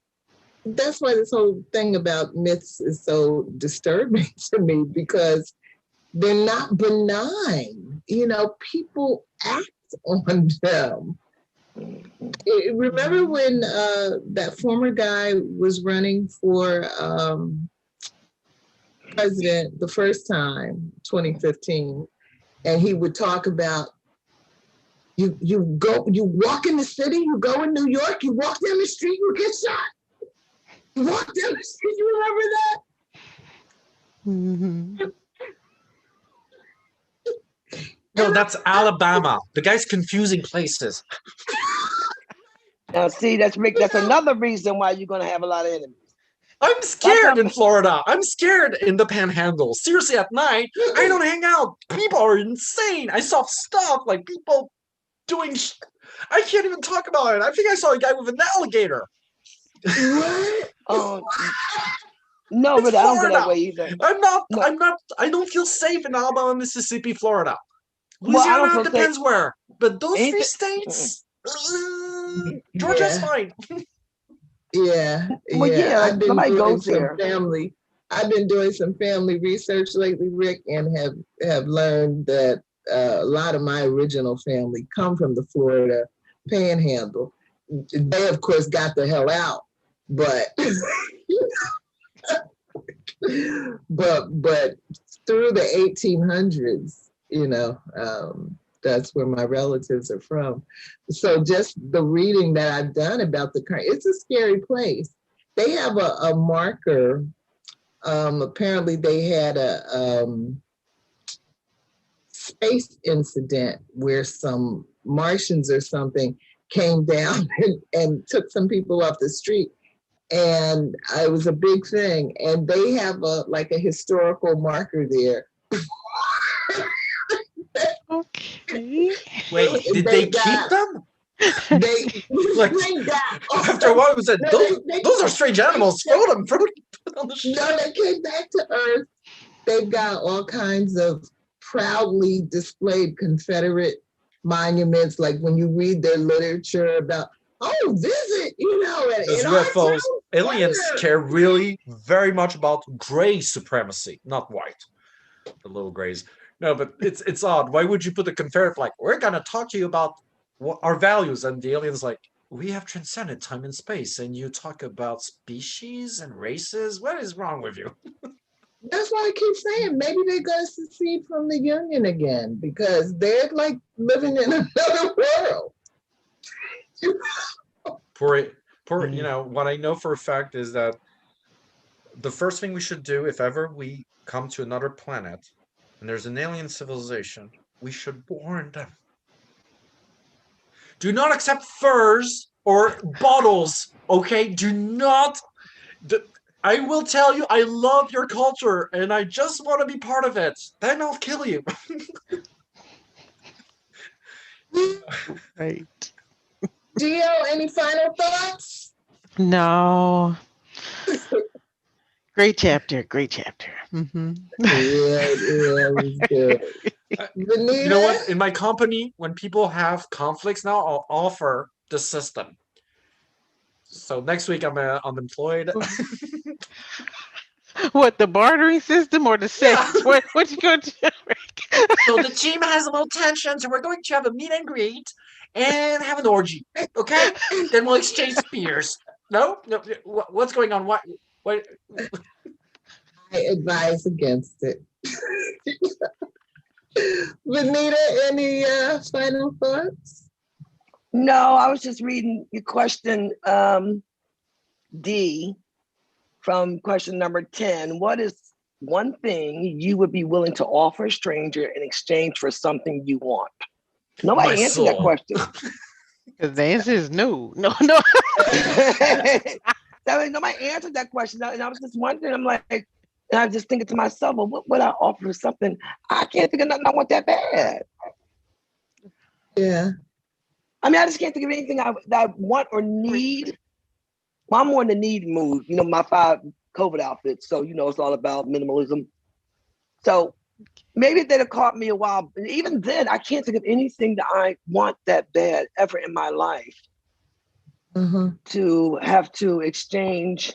that's why this whole thing about myths is so disturbing to me, because they're not benign. People act on them. Remember when that former guy was running for president the first time, 2015, and he would talk about you walk in the city, you go in New York, you walk down the street, you get shot. You walk down the street, you remember that? No, that's Alabama. The guy's confusing places. Now, see, that's another reason why you're going to have a lot of enemies. I'm scared in Florida. I'm scared in the Panhandle. Seriously, at night, I don't hang out. People are insane. I saw stuff like people doing. I can't even talk about it. I think I saw a guy with an alligator. What? No, but I don't go that way either. I'm not. No. I don't feel safe in Alabama, Mississippi, Florida. Well, Louisiana depends where, but those 3 states. Georgia's fine. Yeah. Well, yeah, I've been somebody doing goes some there. family. I've been doing some family research lately, Rick, and have learned that a lot of my original family come from the Florida Panhandle. They, of course, got the hell out, but but through the 1800s, that's where my relatives are from. So just the reading that I've done about it's a scary place. They have a marker. Apparently they had a space incident where some Martians or something came down and took some people off the street. And it was a big thing. And they have a historical marker there. Okay. Wait, did they keep them? They After a while, it was said, those are strange animals. Throw them on the street. No, they came back to Earth. They've got all kinds of proudly displayed Confederate monuments, like when you read their literature about, visit, Those and UFOs, aliens care really very much about gray supremacy, not white. The little grays. No, but it's odd. Why would you put the Confederate flag? We're gonna talk to you about our values, and the aliens like, we have transcended time and space, and you talk about species and races. What is wrong with you? That's why I keep saying maybe they're going to secede from the Union again, because they're like living in another world. What I know for a fact is that the first thing we should do, if ever we come to another planet and there's an alien civilization, we should warn them. Do not accept furs or bottles, okay? Do not. I will tell you, I love your culture and I just want to be part of it. Then I'll kill you. Right. Gio, any final thoughts? No. Great chapter. Mm-hmm. Yeah, it was good. Venita? You know what? In my company, when people have conflicts now, I'll offer the system. So next week I'm unemployed. What, the bartering system or the sex? Yeah. What you going to do? So the team has a little tension, so we're going to have a meet and greet and have an orgy. Okay? Then we'll exchange spears. No? What's going on? What? I advise against it. Venita, any final thoughts? No, I was just reading your question D from question number 10. What is one thing you would be willing to offer a stranger in exchange for something you want? Nobody My answered that soul. question. Because the answer is no. No, no. Nobody answered that question. And I was just wondering, I'm like, and I was just thinking to myself, well, what would I offer for something? I can't think of nothing I want that bad. Yeah. I mean, I just can't think of anything that I want or need. Well, I'm more in the need mood, you know, my 5 COVID outfits. So, you know, it's all about minimalism. So maybe they'd have caught me a while. And even then, I can't think of anything that I want that bad ever in my life to have to exchange.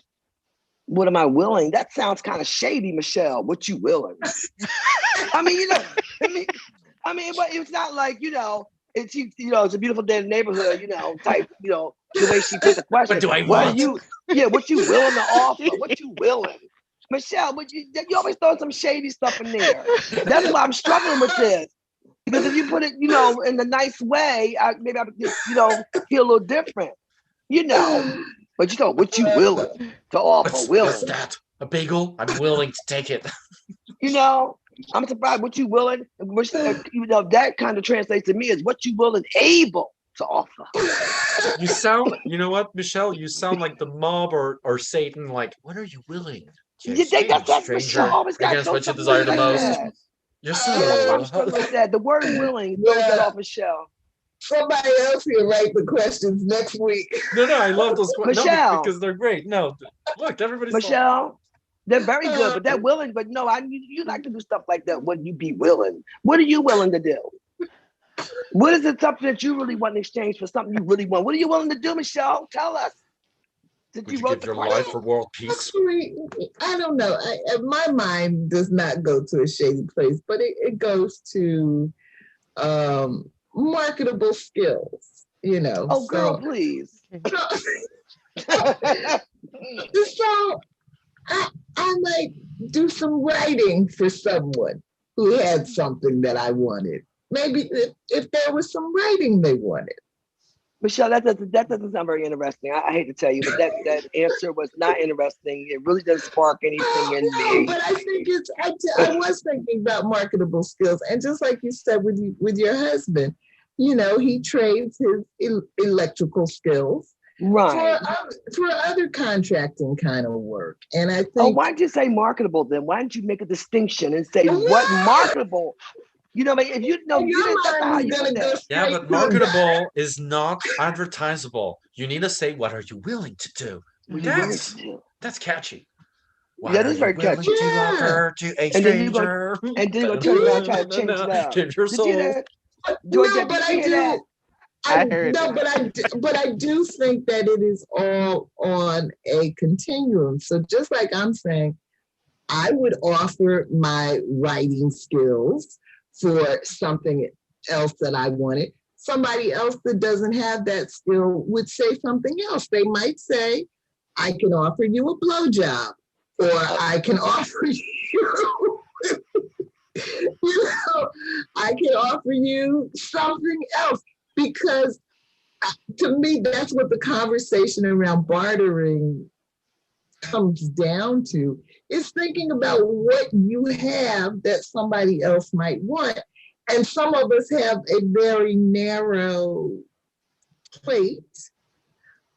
What am I willing? That sounds kind of shady, Michelle. What you willing? I mean, you know, but it's not like, you know, it's, you know, it's a beautiful day in the neighborhood, you know, type, you know, the way she put the question. What do I What want? what you willing to offer? What you willing? Michelle, you always throw some shady stuff in there. That's why I'm struggling with this. Because if you put it, you know, in a nice way, maybe I would just, you know, feel a little different, you know. But you know, what you willing to offer? What's that? A bagel? I'm willing to take it. You know, I'm surprised what you willing, which, you know, that kind of translates to me as what you willing able to offer. You sound, you know what, Michelle? You sound like the mob or Satan. Like, what are you willing to You think exchange, that's stranger, Michelle always got against what you something desire the like most? that. You're That's why I'm so. struggling with that. The word willing throws that off Michelle. Somebody else here write the questions next week. No, I love those questions. No, Michelle. because they're great. No, look, everybody's Michelle, they're very good, but they're willing. But no, you like to do stuff like that. Would you be willing? What are you willing to do? What is it something that you really want in exchange for something you really want? What are you willing to do, Michelle? Tell us. Would you give your life for world peace? Actually, I don't know. My mind does not go to a shady place, but it goes to marketable skills, you know. Oh, girl, please. So I might do some writing for someone who had something that I wanted. Maybe if there was some writing they wanted. Michelle, that doesn't sound very interesting. I hate to tell you, but that answer was not interesting. It really doesn't spark anything in me. But I think I was thinking about marketable skills, and just like you said with your husband, you know, he trades his electrical skills right for other contracting kind of work. And I think, oh, why didn't you say marketable then? Why didn't you make a distinction and say what marketable? You know, if you know, you didn't, that's how you put that. Yeah, but marketable is not advertisable. You need to say, what are you willing to do? That's catchy. What that is very catchy. To offer to a stranger? And then you're going to turn around and try to change it up. Change your soul. Georgette, but I do. But I do think that it is all on a continuum. So just like I'm saying, I would offer my writing skills for something else that I wanted. Somebody else that doesn't have that skill would say something else. They might say, I can offer you a blowjob, or I can offer you, you know, I can offer you something else. Because to me, that's what the conversation around bartering comes down to, is thinking about what you have that somebody else might want. And some of us have a very narrow plate,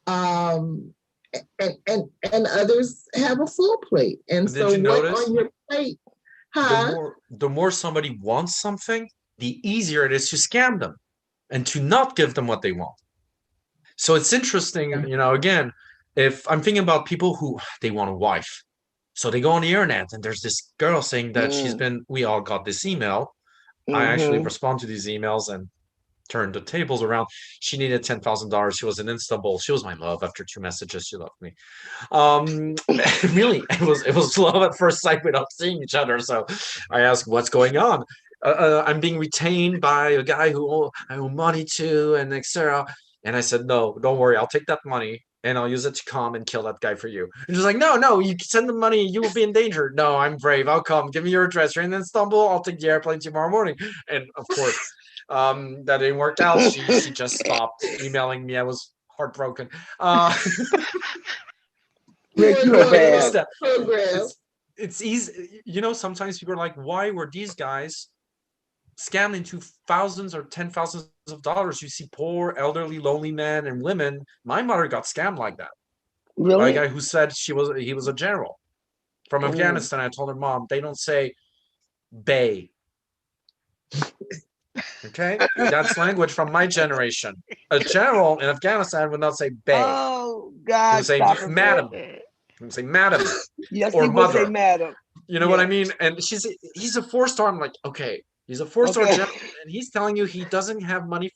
and others have a full plate. And so what on your plate, the more somebody wants something, the easier it is to scam them and to not give them what they want. So it's interesting, you know, again, if I'm thinking about people who they want a wife, so they go on the internet and there's this girl saying that we all got this email. I actually respond to these emails and turn the tables around. She needed $10,000. She was in Istanbul. She was my love. After 2 messages, she loved me. Really, it was love at first sight without seeing each other. So I asked, what's going on? I'm being retained by a guy who I owe money to, and etc. And I said, no, don't worry. I'll take that money and I'll use it to come and kill that guy for you. And she's like, no, you send the money, you will be in danger. No, I'm brave. I'll come. Give me your address. You're in Istanbul. I'll take the airplane tomorrow morning. And of course, that didn't work out. She just stopped emailing me. I was heartbroken. Rick, you a bad. It's easy. Sometimes people are like, why were these guys scammed into thousands or 10,000s of dollars? You see poor, elderly, lonely men and women. My mother got scammed like that. Really? By a guy who said he was a general from Afghanistan. I told her, Mom, they don't say "bay." Okay, that's language from my generation. A general in Afghanistan would not say "bay." Oh God! He would say "madam." He would say "madam." Yes, or he would mother. say madam. You know what I mean? And he's a 4-star. I'm like, okay, he's a 4-star general, and he's telling you he doesn't have money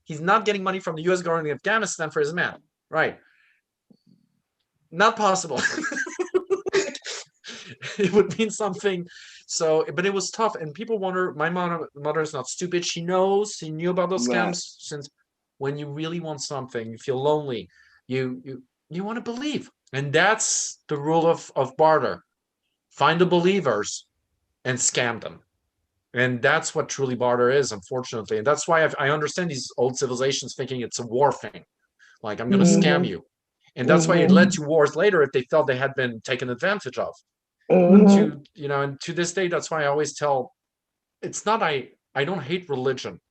he's not getting money from the U.S. government in Afghanistan for his man, right? Not possible. It would mean something. So, but it was tough, and people wonder. My mother is not stupid. She knew about those scams since when you really want something, you feel lonely, you want to believe, and that's the rule of barter. Find the believers and scam them. And that's what truly barter is, unfortunately. And that's why I understand these old civilizations thinking it's a war thing. Like, I'm going to scam you. And that's why it led to wars later if they felt they had been taken advantage of. And to this day, that's why I always tell, it's not, I don't hate religion.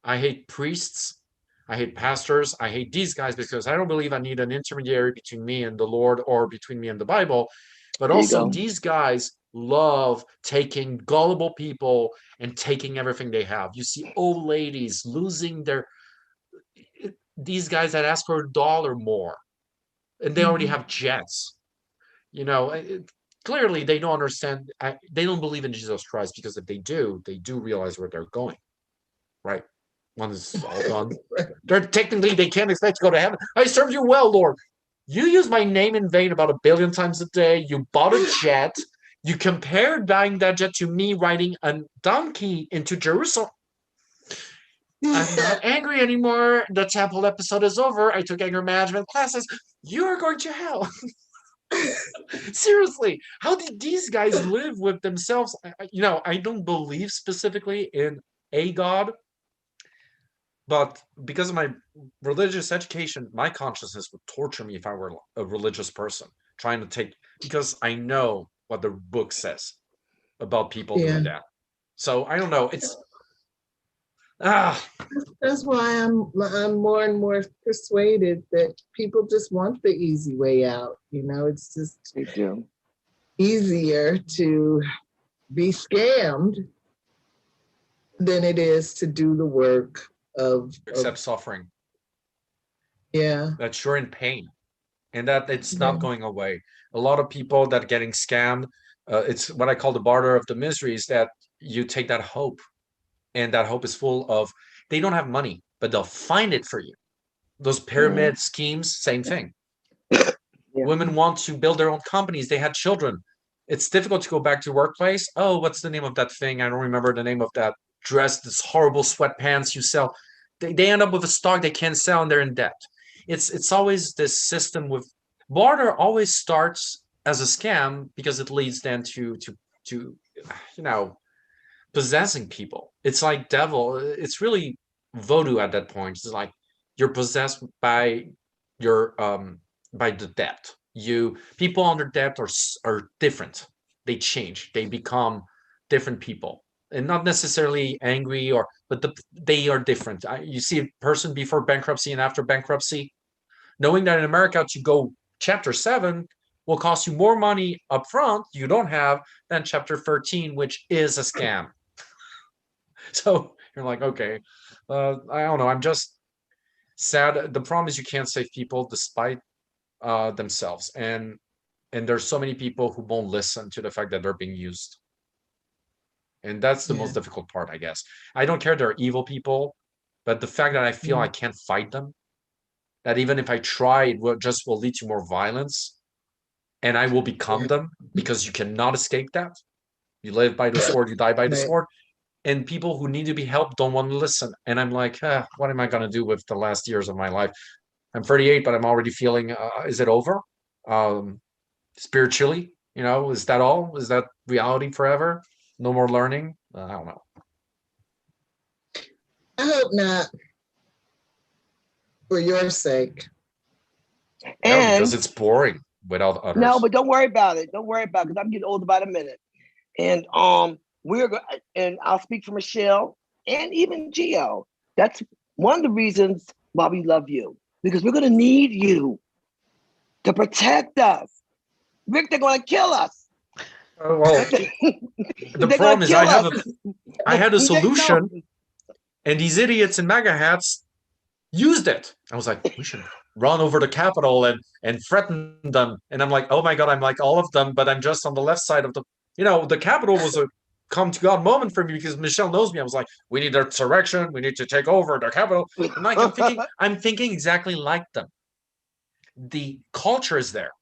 I hate priests. I hate pastors. I hate these guys because I don't believe I need an intermediary between me and the Lord or between me and the Bible. But also, these guys love taking gullible people and taking everything they have. You see old ladies losing these guys that ask for $1 more, and they already have jets. Clearly they don't understand. They don't believe in Jesus Christ, because if they do realize where they're going, right? When it's all done, they can't expect to go to heaven. I served you well, Lord. You use my name in vain about 1 billion times a day. You bought a jet. You compared buying that jet to me riding a donkey into Jerusalem. I'm not angry anymore. The temple episode is over. I took anger management classes. You are going to hell. Seriously, how did these guys live with themselves? I don't believe specifically in a God, but because of my religious education, my consciousness would torture me if I were a religious person trying to take, because I know what the book says about people doing that. So I don't know. It's that's why I'm more and more persuaded that people just want the easy way out. It's just easier to be scammed than it is to do the work of accept suffering. Yeah. That you're in pain and that it's not going away. A lot of people that are getting scammed, it's what I call the barter of the miseries, that you take that hope, and that hope is full of, they don't have money, but they'll find it for you. Those pyramid schemes, same thing. Women want to build their own companies. They had children. It's difficult to go back to workplace. Oh, what's the name of that thing? I don't remember the name of that dress, this horrible sweatpants you sell. They end up with a stock they can't sell, and they're in debt. It's always this system with barter. Always starts as a scam because it leads then to possessing people. It's like devil. It's really voodoo at that point. It's like you're possessed by your by the debt. People under debt are different. They change. They become different people, and not necessarily angry but they are different. You see a person before bankruptcy and after bankruptcy, knowing that in America to go chapter 7 will cost you more money up front you don't have than chapter 13, which is a scam. So you're like, okay, I don't know. I'm just sad. The problem is you can't save people despite themselves, and there's so many people who won't listen to the fact that they're being used, and that's the most difficult part, I guess. I don't care they're evil people, but the fact that I feel I can't fight them, that even if I try, it will lead to more violence, and I will become them, because you cannot escape that. You live by the sword, you die by the sword. And people who need to be helped don't want to listen. And I'm like, what am I going to do with the last years of my life? I'm 38, but I'm already feeling, is it over? Spiritually, is that all? Is that reality forever? No more learning? I don't know. I hope not, for your sake. Yeah, because And it's boring without others. no, but don't worry about it. Don't worry about it, because I'm getting old about a minute. And and I'll speak for Michelle and even Gio. That's one of the reasons why we love you, because we're gonna need you to protect us. Rick, they're gonna kill us. Well, the They're problem gonna is kill us. I had a They know. solution, and these idiots in MAGA hats used it. I was like, we should run over the Capitol and threaten them. And I'm like, oh my God, I'm like all of them, but I'm just on the left side of the, the Capitol was a come to God moment for me because Michelle knows me. I was like, we need insurrection. We need to take over the Capitol. And like, I'm thinking exactly like them. The culture is there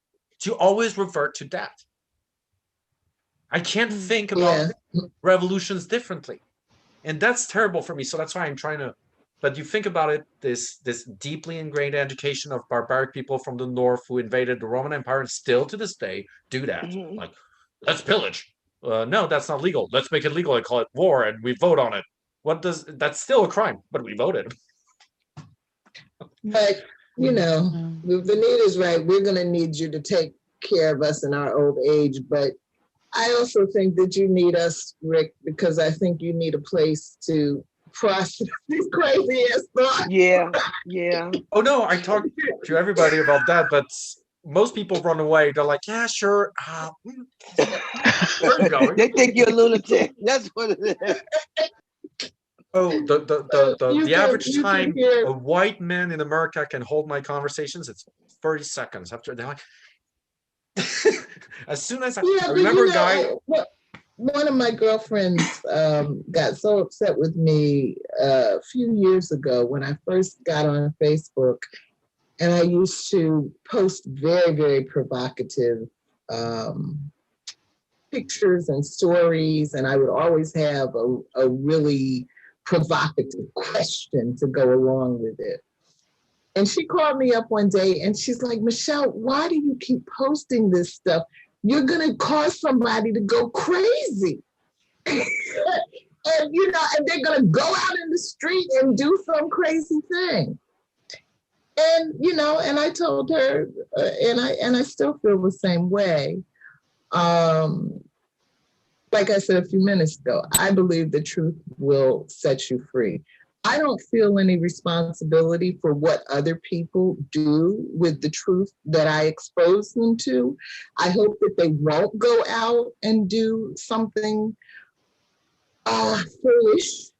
to always revert to that. I can't think about revolutions differently. And that's terrible for me. So that's why I'm trying to, but you think about it, this deeply ingrained education of barbaric people from the north who invaded the Roman Empire and still to this day do that. Mhm. Like, let's pillage. No, that's not legal. Let's make it legal and call it war and we vote on it. That's still a crime, but we voted. But, Venita's right. We're going to need you to take care of us in our old age. But I also think that you need us, Rick, because I think you need a place to process these crazy ass thoughts. Yeah. Oh no, I talked to everybody about that, but most people run away. They're like, yeah, sure. Where are you going? They think you're a lunatic. That's what it is. Oh, the average time a white man in America can hold my conversations, it's 30 seconds after they're like, as soon as I remember a guy. One of my girlfriends got so upset with me a few years ago when I first got on Facebook, and I used to post very, very provocative pictures and stories, and I would always have a really provocative question to go along with it. And she called me up one day and she's like, Michelle, why do you keep posting this stuff? You're going to cause somebody to go crazy. and they're going to go out in the street and do some crazy thing. And, and I told her, and I still feel the same way. Like I said a few minutes ago, I believe the truth will set you free. I don't feel any responsibility for what other people do with the truth that I expose them to. I hope that they won't go out and do something foolish.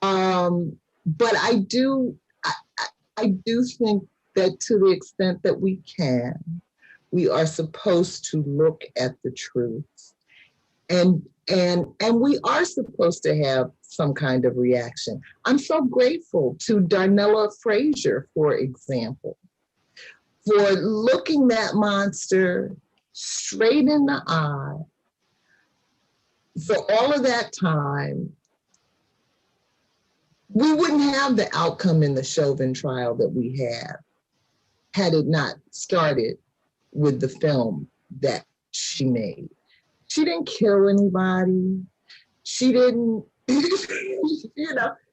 But I do think that to the extent that we can, we are supposed to look at the truth. And we are supposed to have some kind of reaction. I'm so grateful to Darnella Frazier, for example, for looking that monster straight in the eye. For all of that time, we wouldn't have the outcome in the Chauvin trial that we have had it not started with the film that she made. She didn't kill anybody. She didn't,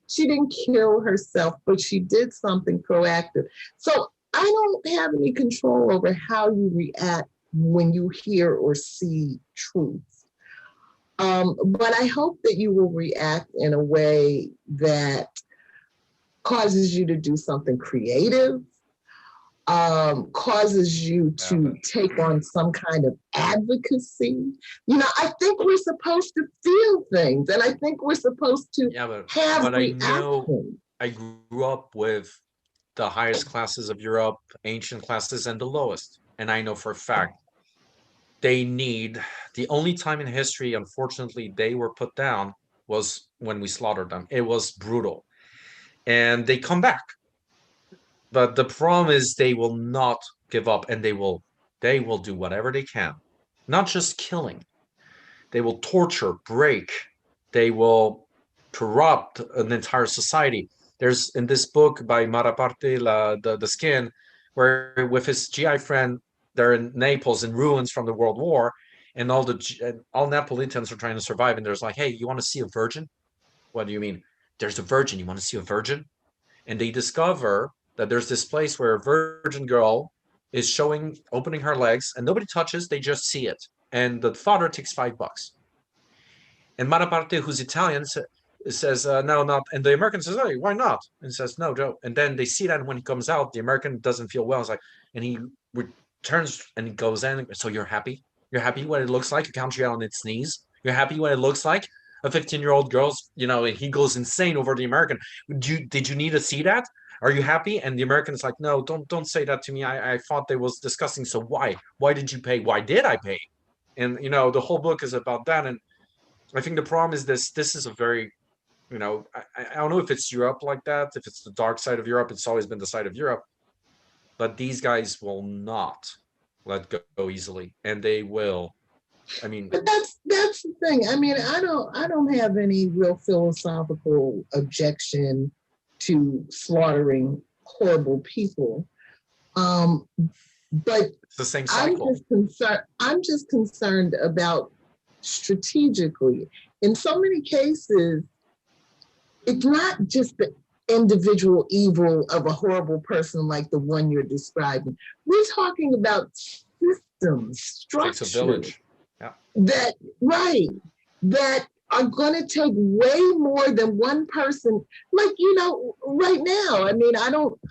she didn't kill herself, but she did something proactive. So I don't have any control over how you react when you hear or see truth. But I hope that you will react in a way that causes you to do something creative, causes you to take on some kind of advocacy. I think we're supposed to feel things, and I think we're supposed to have reactions. I grew up with the highest classes of Europe, ancient classes, and the lowest. And I know for a fact the only time in history, unfortunately, they were put down was when we slaughtered them. It was brutal. And they come back. But the problem is they will not give up, and they will do whatever they can. Not just killing. They will torture, break. They will corrupt an entire society. There's in this book by Maraparte, the Skin, where with his GI friend, they're in Naples in ruins from the World War, and all Neapolitans are trying to survive. And there's like, hey, you want to see a virgin? What do you mean? There's a virgin. You want to see a virgin? And they discover that there's this place where a virgin girl is opening her legs, and nobody touches. They just see it, and the father takes $5. And Manaparte, who's Italian, says no, not. And the American says, hey, why not? And says, no, Joe. And then they see that when he comes out, the American doesn't feel well. It's like, and he returns and he goes in. So you're happy? You're happy what it looks like a country on its knees? You're happy what it looks like a 15-year-old girl's, and he goes insane over the American. Did you need to see that? Are you happy? And the American is like, no, don't say that to me. I thought they was discussing. So why did you pay? Why did I pay? And the whole book is about that. And I think the problem is this is a very, I don't know if it's Europe like that, if it's the dark side of Europe. It's always been the side of Europe, but these guys will not let go easily, and they will. But that's the thing. I don't have any real philosophical objection to slaughtering horrible people. But it's the same cycle. I'm just concerned about strategically. In so many cases, it's not just the individual evil of a horrible person like the one you're describing. We're talking about systems, structures. It's a village. Yeah. That are going to take way more than one person. Like, right now,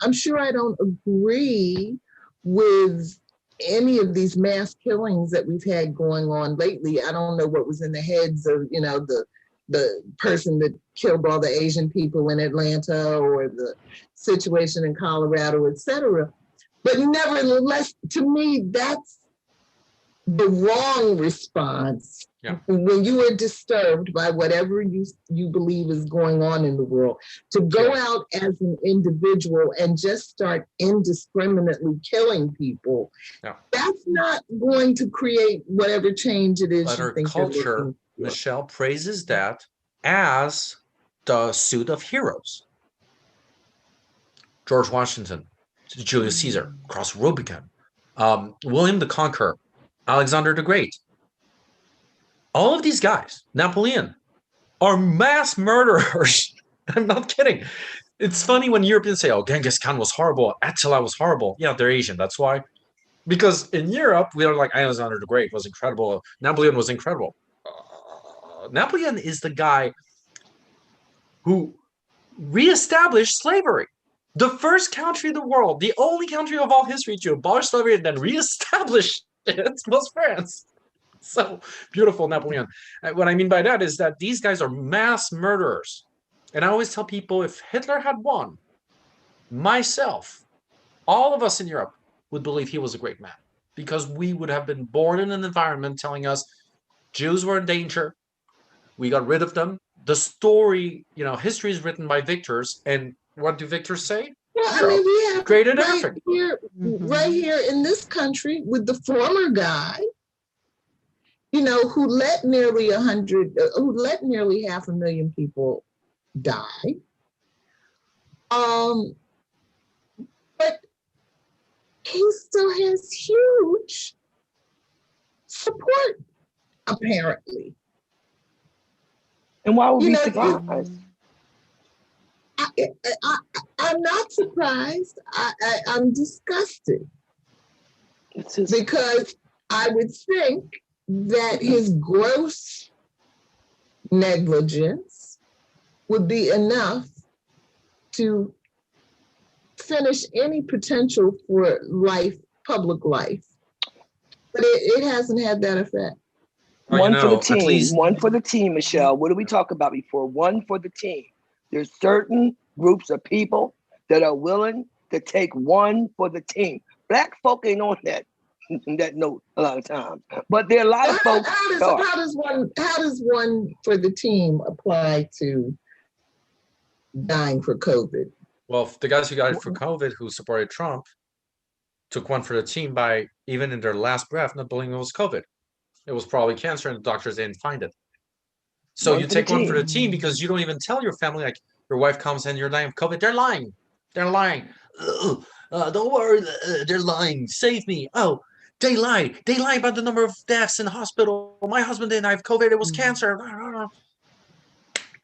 I'm sure I don't agree with any of these mass killings that we've had going on lately. I don't know what was in the heads of, the person that killed all the Asian people in Atlanta, or the situation in Colorado, et cetera. But nevertheless, to me, that's the wrong response. Yeah. When you are disturbed by whatever you believe is going on in the world, to go out as an individual and just start indiscriminately killing people, that's not going to create whatever change it is. But you our think culture, Michelle, praises that as the suit of heroes. George Washington, Julius Caesar, cross Rubicon, William the Conqueror, Alexander the Great. All of these guys, Napoleon, are mass murderers. I'm not kidding. It's funny when Europeans say, oh, Genghis Khan was horrible, Attila was horrible. Yeah, they're Asian, that's why. Because in Europe, we are like, Alexander the Great was incredible. Napoleon was incredible. Napoleon is the guy who reestablished slavery. The first country in the world, the only country of all history to abolish slavery and then reestablish it was France. So beautiful, Napoleon. What I mean by that is that these guys are mass murderers. And I always tell people, if Hitler had won, myself, all of us in Europe would believe he was a great man, because we would have been born in an environment telling us Jews were in danger. We got rid of them. The story, history is written by victors. And what do victors say? Well, we have great at right here in this country with the former guy, who let nearly 500,000 people die. But he still has huge support, apparently. And why would we be surprised? I'm not surprised. I'm disgusted. Because I would think that his gross negligence would be enough to finish any potential for public life. But it hasn't had that effect. One for the team. One for the team, Michelle. What did we talk about before? One for the team. There's certain groups of people that are willing to take one for the team. Black folk ain't on that note a lot of times, but there are a lot of folks. How does one for the team apply to dying for COVID? Well, the guys who died for COVID, who supported Trump, took one for the team by, even in their last breath, not believing it was COVID. It was probably cancer, and the doctors didn't find it. So you take one for the team because you don't even tell your family, like, Your wife comes in, you're dying of COVID. They're lying. They're lying. Ugh, don't worry, they're lying. Save me. Oh, they lied. They lied about the number of deaths in the hospital. My husband didn't have COVID. It was cancer.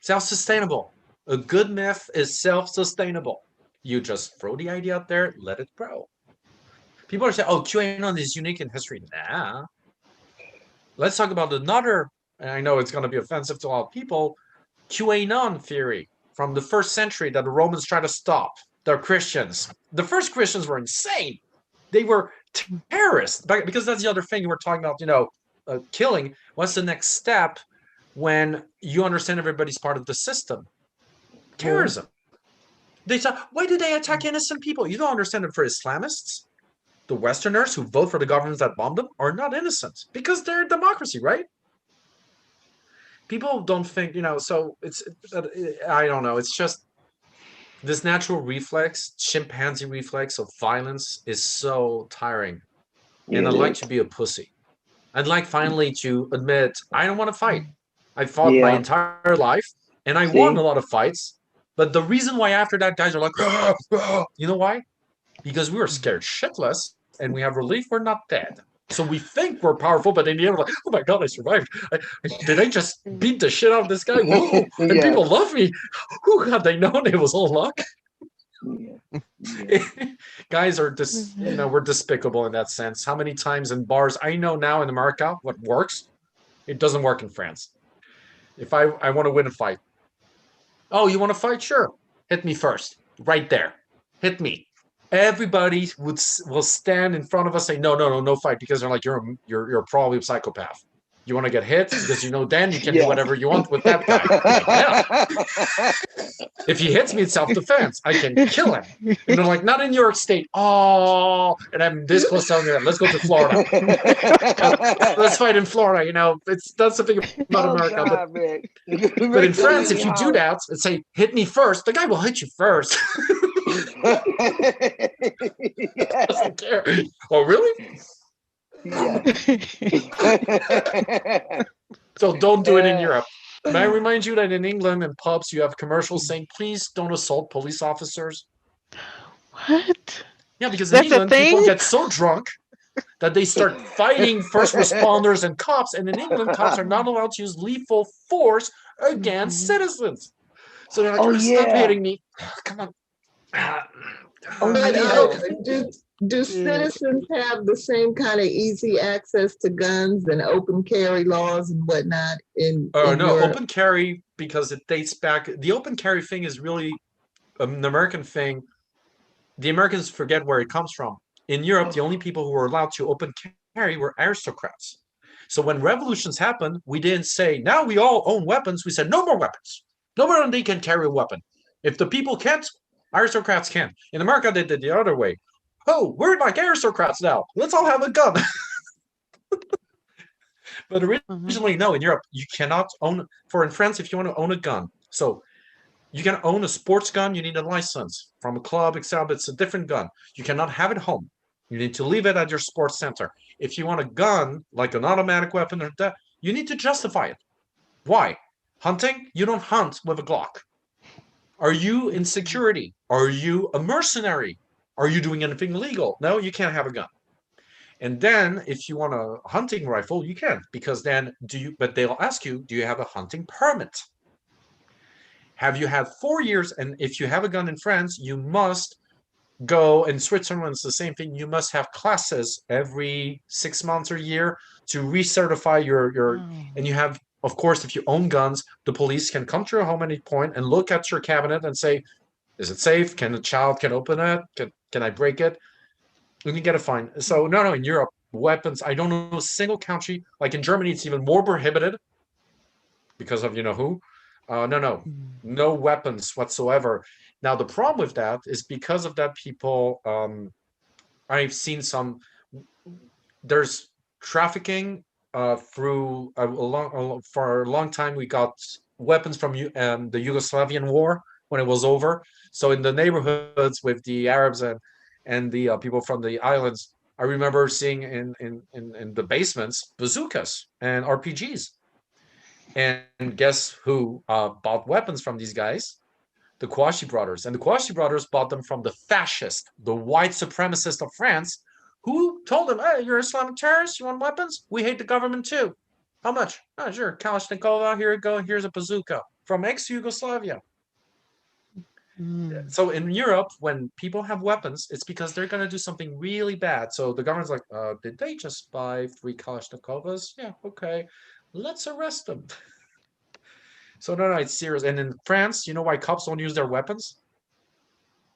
Self-sustainable. A good myth is self-sustainable. You just throw the idea out there, let it grow. People are saying, oh, QAnon is unique in history. Nah. Let's talk about another, and I know it's going to be offensive to a lot of people, QAnon theory from the 1st century that the Romans tried to stop. They're Christians. The first Christians were insane. They were terrorists. Because that's the other thing we're talking about, killing. What's the next step when you understand everybody's part of the system? Terrorism. They thought, why do they attack innocent people? You don't understand it. For Islamists, the Westerners who vote for the governments that bomb them are not innocent because they're a democracy, right? People don't think, so I don't know. It's just this natural reflex, chimpanzee reflex of violence is so tiring. And I'd like to be a pussy. I'd like finally to admit, I don't want to fight. I fought my entire life and I won a lot of fights. But the reason why after that guys are like, you know why? Because we were scared shitless and we have relief we're not dead. So we think we're powerful, but in the end, we're like, oh my God, I survived. Did I just beat the shit out of this guy? Whoa, and people love me. Who had they known it was all luck? Guys are just, we're despicable in that sense. How many times in bars, I know now in America, what works, it doesn't work in France. If I want to win a fight, oh, you want to fight? Sure. Hit me first. Right there. Hit me. Everybody will stand in front of us, say, no fight, because they're like, you're probably a psychopath. You want to get hit because then you can do whatever you want with that guy. Like, yeah. If he hits me in self-defense, I can kill him. And they're like, not in New York State. Oh, and I'm this close telling you that. Let's go to Florida. Let's fight in Florida. That's the thing about America. God, but in France, if you do that and say, hit me first, the guy will hit you first. Doesn't care. Oh, really? Yeah. So don't do it in Europe. May I remind you that in England and pubs, you have commercials saying, please don't assault police officers. What? Yeah, because That's in England, a thing? people get so drunk that they start fighting first responders and cops. And in England, cops are not allowed to use lethal force against citizens. So they're like, stop hitting me. Come on. Do citizens have the same kind of easy access to guns and open carry laws and whatnot in no, Europe? open carry, because it dates back. The open carry thing is really an American thing. The Americans forget where it comes from. In Europe, the only people who were allowed to open carry were aristocrats. So when revolutions happened, we didn't say, now we all own weapons. We said, no more weapons. Nobody can carry a weapon. If the people can't, aristocrats can. In America, they did the other way. Oh, we're like aristocrats now. Let's all have a gun. But originally, no, in Europe, you cannot own, in France, if you want to own a gun. So you can own a sports gun, you need a license from a club, etc. But it's a different gun. You cannot have it home. You need to leave it at your sports center. If you want a gun, like an automatic weapon or that, you need to justify it. Why? Hunting? You don't hunt with a Glock. Are you in security? Are you a mercenary? Are you doing anything illegal? No, you can't have a gun. And then if you want a hunting rifle, you can, because then but they'll ask you, do you have a hunting permit? Have you had 4 years? And if you have a gun in France, you must go, in Switzerland, it's the same thing. You must have classes every 6 months or a year to recertify your and you have, of course, if you own guns, the police can come to your home at any point and look at your cabinet and say, is it safe? Can a child open it? Can I break it? And you get a fine. So no, in Europe, weapons, I don't know a single country, like in Germany, it's even more prohibited because of who. No weapons whatsoever. Now, the problem with that is because of that, people, I've seen there's trafficking through for a long time. We got weapons from the Yugoslavian war when it was over. So in the neighborhoods with the Arabs and the people from the islands, I remember seeing in the basements bazookas and RPGs. And guess who bought weapons from these guys? the Kouachi brothers. And the Kouachi brothers bought them from the fascist, the white supremacist of France, who told them, hey, you're Islamic terrorists, you want weapons? We hate the government too. How much? Oh, sure, Kalashnikova, here you go, here's a bazooka from ex-Yugoslavia. Mm. So in Europe, when people have weapons, it's because they're going to do something really bad. So the government's like, did they just buy 3 Kalashnikovas? Yeah, okay, let's arrest them. So no, it's serious. And in France, you know why cops don't use their weapons?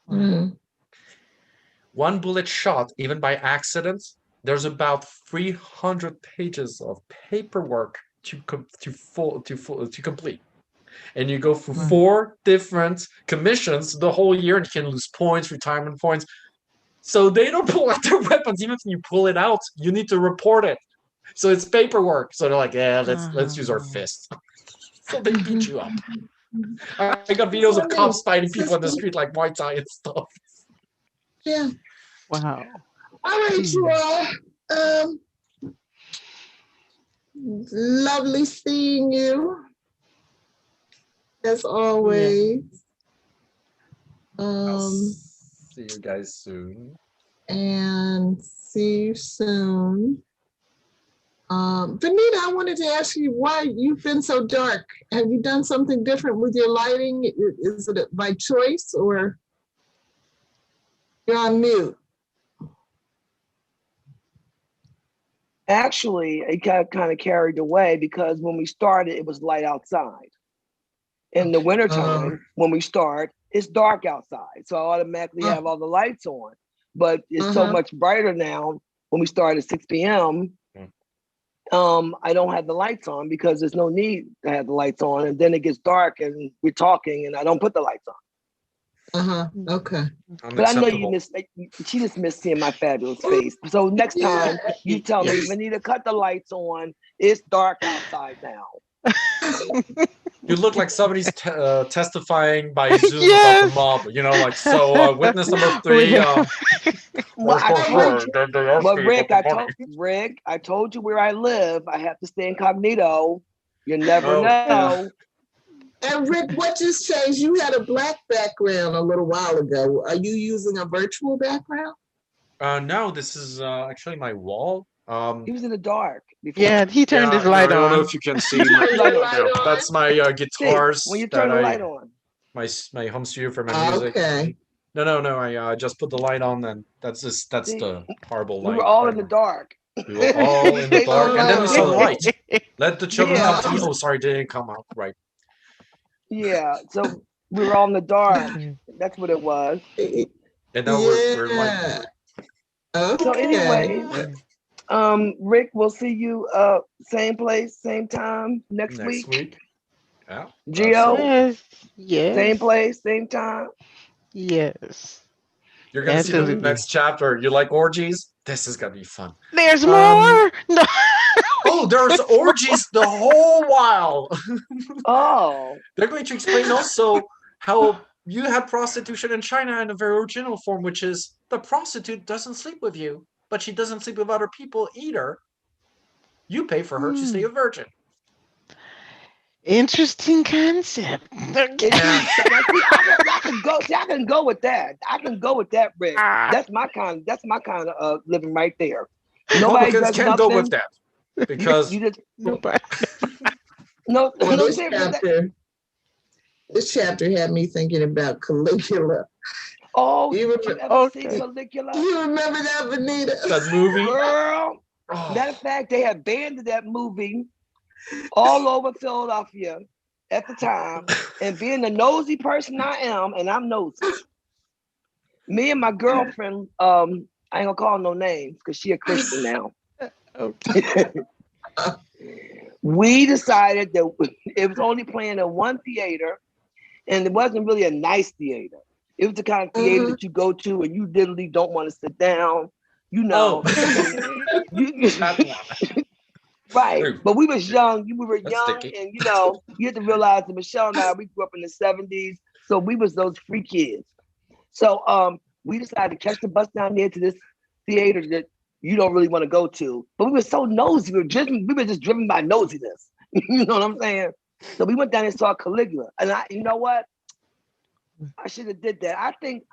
Mhm. One bullet shot, even by accident, there's about 300 pages of paperwork to complete. And you go through 4 different commissions the whole year, and you can lose points, retirement points. So they don't pull out their weapons. Even if you pull it out, you need to report it. So it's paperwork. So they're like, yeah, let's use our fists. So they beat you up. I got videos of cops fighting people in the street like Muay Thai and stuff. Yeah. Wow. All right, you all. Lovely seeing you. As always. See you guys soon. And see you soon. Venita, I wanted to ask you why you've been so dark. Have you done something different with your lighting? Is it by choice or you're on mute? Actually, it got kind of carried away because when we started, it was light outside. In the wintertime, when we start, it's dark outside. So I automatically have all the lights on. But it's so much brighter now when we start at 6 p.m. I don't have the lights on because there's no need to have the lights on. And then it gets dark and we're talking and I don't put the lights on. Okay. But I know you missed, she just missed seeing my fabulous face. So next time you tell me, Venita, cut the lights on. It's dark outside now. You look like somebody's testifying by Zoom about the mob. You know, like, so witness number 3. Rick, I told you where I live. I have to stay incognito. You never know. And Rick, what just changed? You had a black background a little while ago. Are you using a virtual background? No, this is actually my wall. He was in the dark before. Yeah, he turned his light on. I don't know if you can see. That's my guitars. When you turn the light on. My home studio for my music. Okay. No. I just put the light on, and that's the horrible light. We were all in the dark. We were all in the dark, and then we saw the light. Let the children come to me. Oh, sorry, they didn't come out right. Yeah, so we were all in the dark. That's what it was. And now we're like. Okay. So anyway, Rick, we'll see you same place, same time next week. Yeah. Gio, yes. Same place, same time. Yes. You're gonna see the next chapter. You like orgies? This is gonna be fun. There's more. No. Oh, there's orgies the whole while. Oh. They're going to explain also how you had prostitution in China in a very original form, which is the prostitute doesn't sleep with you, but she doesn't sleep with other people either. You pay for her to stay a virgin. Interesting concept. I can go with that. I can go with that, Rick. That's my kind of living right there. Nobody Republicans can't go with that because this chapter had me thinking about Caligula. Oh, you ever see Caligula? You remember that, Venita? That movie? Girl. Matter of fact, they had banned that movie all over Philadelphia at the time. And being the nosy person I am, and I'm nosy. Me and my girlfriend, I ain't gonna call her no names because she a Christian now. Okay. We decided that it was only playing in one theater, and it wasn't really a nice theater. It was the kind of theater that you go to and you literally don't want to sit down, you know. Right. But we was young. We were young, and you know, you have to realize that Michelle and I, we grew up in the 70s, so we was those free kids. So we decided to catch the bus down there to this theater that you don't really want to go to. But we were so nosy. We were just driven by nosiness. You know what I'm saying? So we went down and saw Caligula. And you know what? I should have did that. I think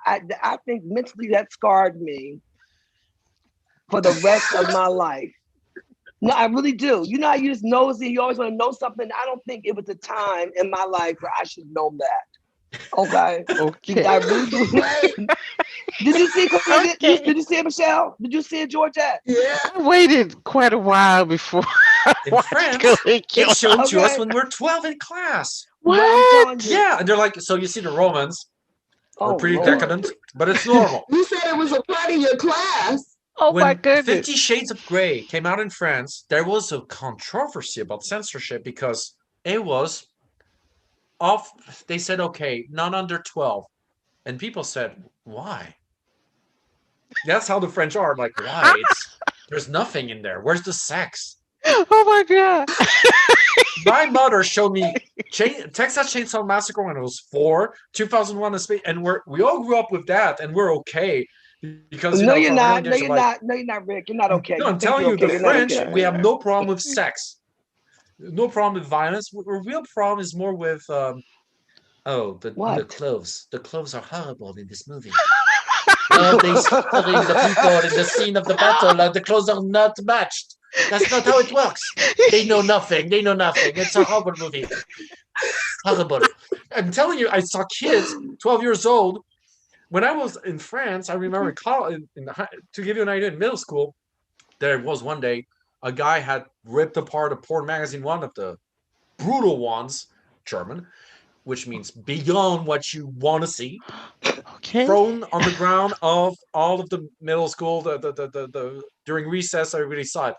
mentally that scarred me for the rest of my life. No, I really do. You know, you just nosy. You always want to know something. I don't think it was a time in my life where I should have known that. Okay. Okay. I really do. Did you see? Okay. Did you see it, Michelle? Did you see it, Georgette? Yeah. I waited quite a while before I In watched France, Caligula. it's shown to us Okay. when we're 12 in class. But I'm telling you. Yeah, and they're like, so you see the Romans are Oh, pretty Lord. decadent, but it's normal. You said it was a part of your class. Oh my When goodness. 50 Shades of Grey came out in France, there was a controversy about censorship because it was off. They said, okay, none under 12. And people said, why? That's how the French are. Like, why? There's nothing in there. Where's the sex? Oh my God. My mother showed me Texas Chainsaw Massacre when I was 4, 2001, and we all grew up with that, and we're okay because No, you're not. No, No, you're not. No, you're not, Rick. You're not okay. No, I'm think telling you're you, okay. the You're not French, okay. we have no problem with sex, no problem with violence. Our real problem is more with the What? clothes. The clothes are horrible in this movie. Oh, they slaughtering the people in the scene of the battle. The clothes are not matched. That's not how it works. They know nothing. They know nothing. It's a horrible movie. Horrible. I'm telling you, I saw kids, 12 years old. When I was in France, I remember to give you an idea, in middle school, there was one day a guy had ripped apart a porn magazine, one of the brutal ones, German, which means beyond what you want to see. Okay. Thrown on the ground of all of the middle school. The during recess, everybody saw it.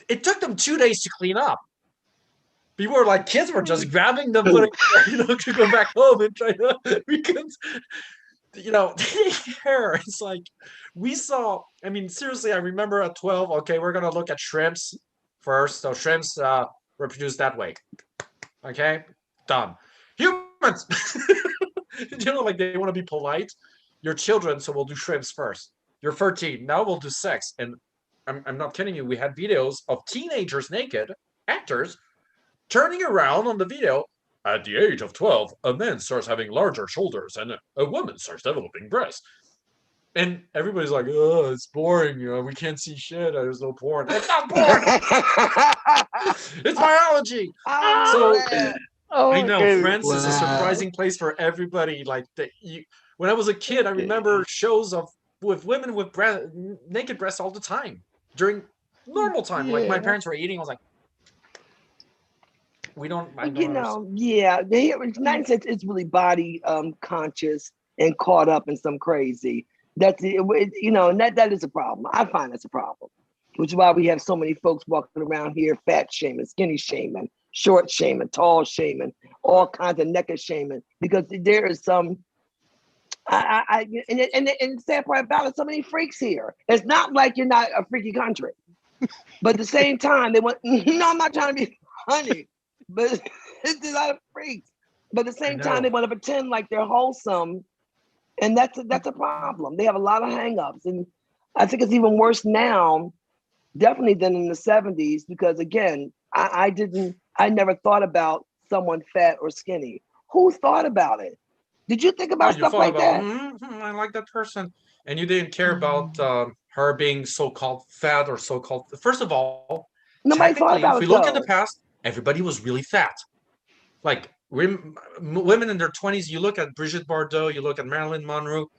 It took them 2 days to clean up. People were like, kids were just grabbing them, to go back home and try to because they care. It's like we saw. I mean, seriously, I remember at 12. Okay, we're gonna look at shrimps first. So shrimps reproduce that way. Okay, done. Humans. Like they want to be polite. You're children, so we'll do shrimps first. You're 13. Now we'll do sex. And I'm not kidding you. We had videos of teenagers naked, actors, turning around on the video. At the age of 12, a man starts having larger shoulders and a woman starts developing breasts. And everybody's like, oh, it's boring. We can't see shit. There's no porn. It's not porn. It's biology. I know goodness. France is a surprising place for everybody. Like when I was a kid, I remember shows with women with naked breasts all the time during normal time. Like my parents were eating, I was like, we don't. It's not that it's really body conscious and caught up in some crazy. That's and that is a problem. I find that's a problem, which is why we have so many folks walking around here, fat shaming, skinny shaming, short shaming, tall shaming, all kinds of naked shaming, because there is some. And the sad part about it, so many freaks here. It's not like you're not a freaky country, but at the same time, they want. No, I'm not trying to be funny, but it's a lot of freaks. But at the same time, they want to pretend like they're wholesome, and that's a problem. They have a lot of hangups, and I think it's even worse now, definitely than in the 70s, because again, I never thought about someone fat or skinny. Who thought about it? Did you think about stuff like that? I like that person. And you didn't care about her being so-called fat or so-called. First of all, nobody thought about if we look in the past, everybody was really fat. Like women in their 20s, you look at Brigitte Bardot, you look at Marilyn Monroe,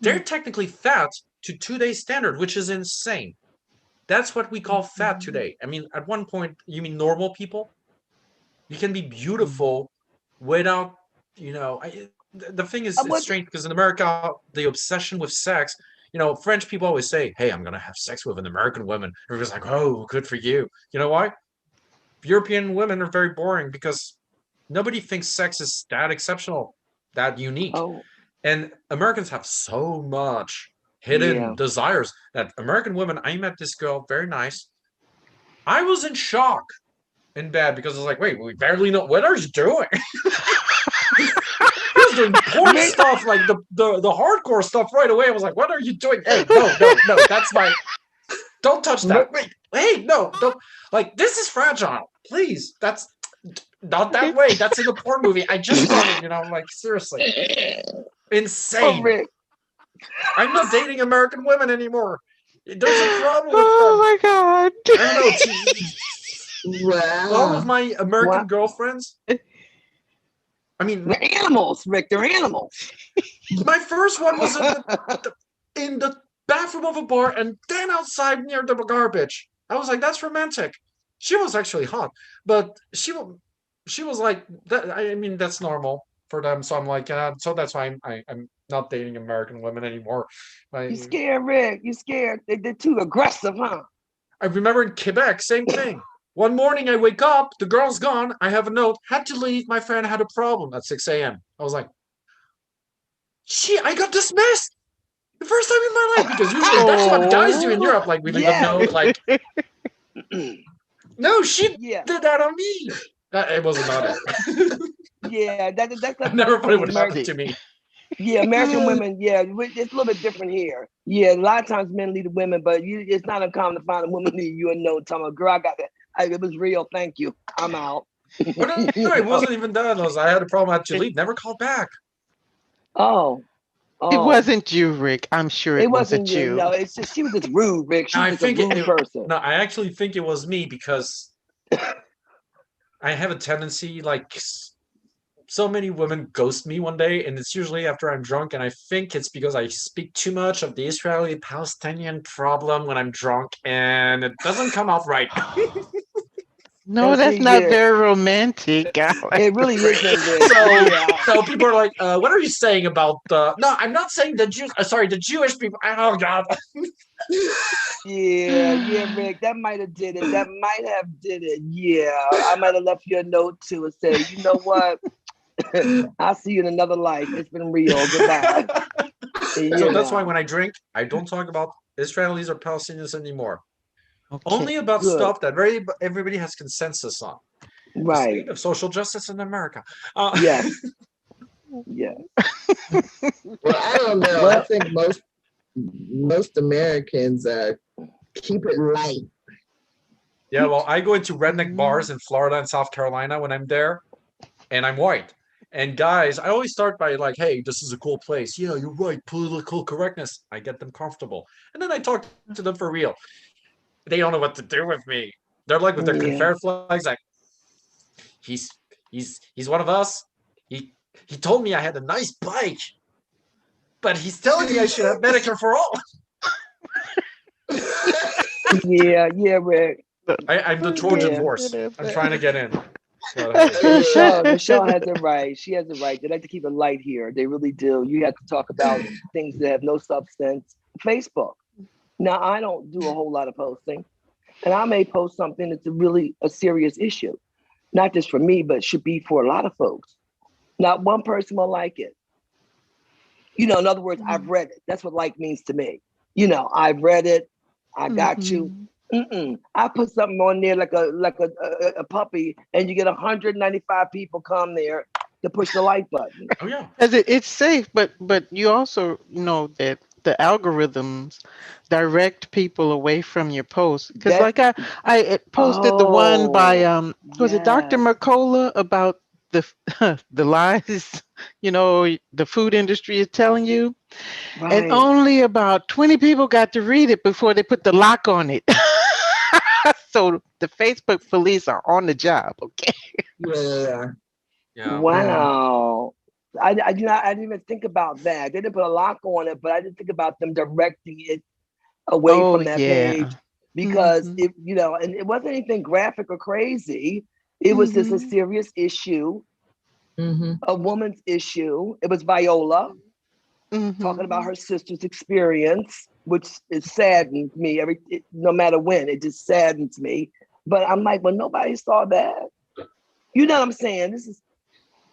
they're technically fat to today's standard, which is insane. That's what we call fat today. I mean, at one point, you mean normal people? You can be beautiful without, the thing is, it's strange because in America, the obsession with sex, French people always say, hey, I'm going to have sex with an American woman. Everybody's like, oh, good for you. You know why? European women are very boring because nobody thinks sex is that exceptional, that unique. And Americans have so much hidden desires that American women, I met this girl, very nice. I was in shock in bed because I was like, wait, we barely know. What are you doing? He was doing porn stuff, like the hardcore stuff right away. I was like, what are you doing? Hey, no, that's my... Don't touch that. Wait, hey, no, don't. Like, this is fragile. Please, Not that way. That's in a porn movie. I just saw it, like seriously. Oh, Insane. Rick. I'm not dating American women anymore. There's a problem with them. Oh my God. I don't know. All of Wow. my American What? girlfriends, I mean, They're animals, Rick. They're animals. my first one was in the bathroom of a bar and then outside near the garbage. I was like, that's romantic. She was actually hot, but she was like that. I mean, that's normal for them. So I'm like, so that's why I'm not dating American women anymore. You scared, Rick. You scared. They're too aggressive, huh? I remember in Quebec, same thing. One morning I wake up, the girl's gone. I have a note, had to leave. My friend had a problem at 6 a.m. I was like, I got dismissed. The first time in my life, because usually that's what guys do in Europe. Like we leave a note, like no, she Yeah. did that on me. It wasn't on it. Yeah, that's I never thought it would happen American. to me. Yeah, American women. Yeah, it's a little bit different here. Yeah, a lot of times men lead the women, but it's not uncommon to find a woman lead you and no time. Girl, I got that. It was real. Thank you. I'm out. Oh, no, it wasn't even that. I had a problem. I had to leave. Never called back. Oh. It wasn't you, Rick. I'm sure it wasn't you. No, it's just she was just rude, Rick. She I was just a think rude person. No, I actually think it was me because I have a tendency, like so many women ghost me one day, and it's usually after I'm drunk, and I think it's because I speak too much of the Israeli-Palestinian problem when I'm drunk, and it doesn't come out right. No, that's not very romantic. It really isn't. So people are like, "What are you saying about?" No, I'm not saying the Jews. Sorry, the Jewish people. Oh God. Yeah, Rick. That might have did it. Yeah, I might have left you a note too and said, you know what? I'll see you in another life. It's been real. Goodbye. So that's why when I drink, I don't talk about Israelis or Palestinians anymore. Okay. Only about stuff that everybody has consensus on. Right. The state of social justice in America. Yes. Yeah. Well, I don't know. I think most Americans keep it light. Yeah, well, I go into redneck bars in Florida and South Carolina when I'm there, and I'm white. And guys, I always start by like, hey, this is a cool place. Yeah, you're right. Political correctness. I get them comfortable. And then I talk to them for real. They don't know what to do with me. They're like with their Confederate flags, like, he's one of us. He told me I had a nice bike, but he's telling me I should have Medicare for all. Yeah, Rick. I'm the Trojan horse. I'm trying to get in. Michelle has it right. She has it right. They like to keep it light here. They really do. You have to talk about things that have no substance. Facebook. Now, I don't do a whole lot of posting, and I may post something that's really a serious issue, not just for me, but should be for a lot of folks. Not one person will like it. In other words, I've read it. That's what like means to me. I've read it. I got you. I put something on there like a puppy, and you get 195 people come there to push the like button. Oh yeah, it's safe, but you also know that the algorithms direct people away from your posts. Because like I posted the one by was it Dr. Mercola about the lies the food industry is telling you, and only about 20 people got to read it before they put the lock on it. So the Facebook police are on the job. Okay. Yeah. Wow. I didn't even think about that. They didn't put a lock on it, but I didn't think about them directing it away from that page, because and it wasn't anything graphic or crazy. It was just a serious issue, a woman's issue. It was Viola talking about her sister's experience, which is saddened me no matter when. It just saddens me. But I'm like, well, nobody saw that. You know what I'm saying?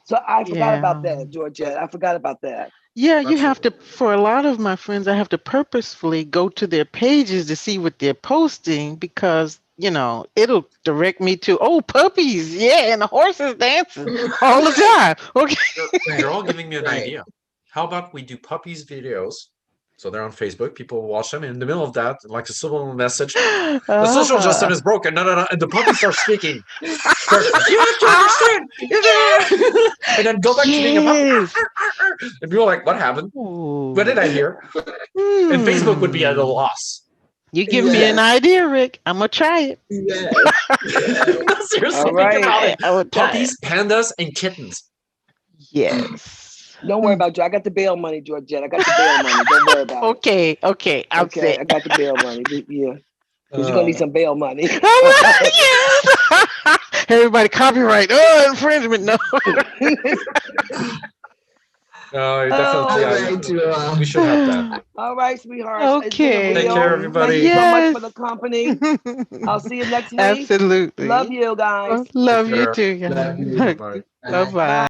So I forgot about that, Georgette. I forgot about that. Yeah, you have to, for a lot of my friends, I have to purposefully go to their pages to see what they're posting, because, it'll direct me to, puppies. Yeah, and the horses dancing all the time. Okay. You're all giving me an idea. How about we do puppies videos So they're on Facebook. People watch them. And in the middle of that, like a subliminal message, the social system is broken. No, no, no. And the puppy starts speaking. You have to understand. And then go back to being a puppy. Yes. And people are like, what happened? Ooh. What did I hear? And Facebook would be at a loss. You give me an idea, Rick. I'm gonna try it. Yes. No, seriously, All think right. about it. I would try Puppies, pandas, and kittens. Yes. Don't worry about you. I got the bail money, Georgette. I got the bail money. Don't worry about Okay. I'll it. Okay, I say. got the bail money. Yeah. Because you're gonna need some bail money. Yes. Everybody copyright. Oh, infringement. No. No, definitely. All right, Joel. We should have that. All right, sweetheart. It's been a Okay. Take real- care, everybody. Thank you so much Yes. for the company. I'll see you next week. Absolutely. Love you guys. Love Take you care. too. Love you. Bye. Bye bye.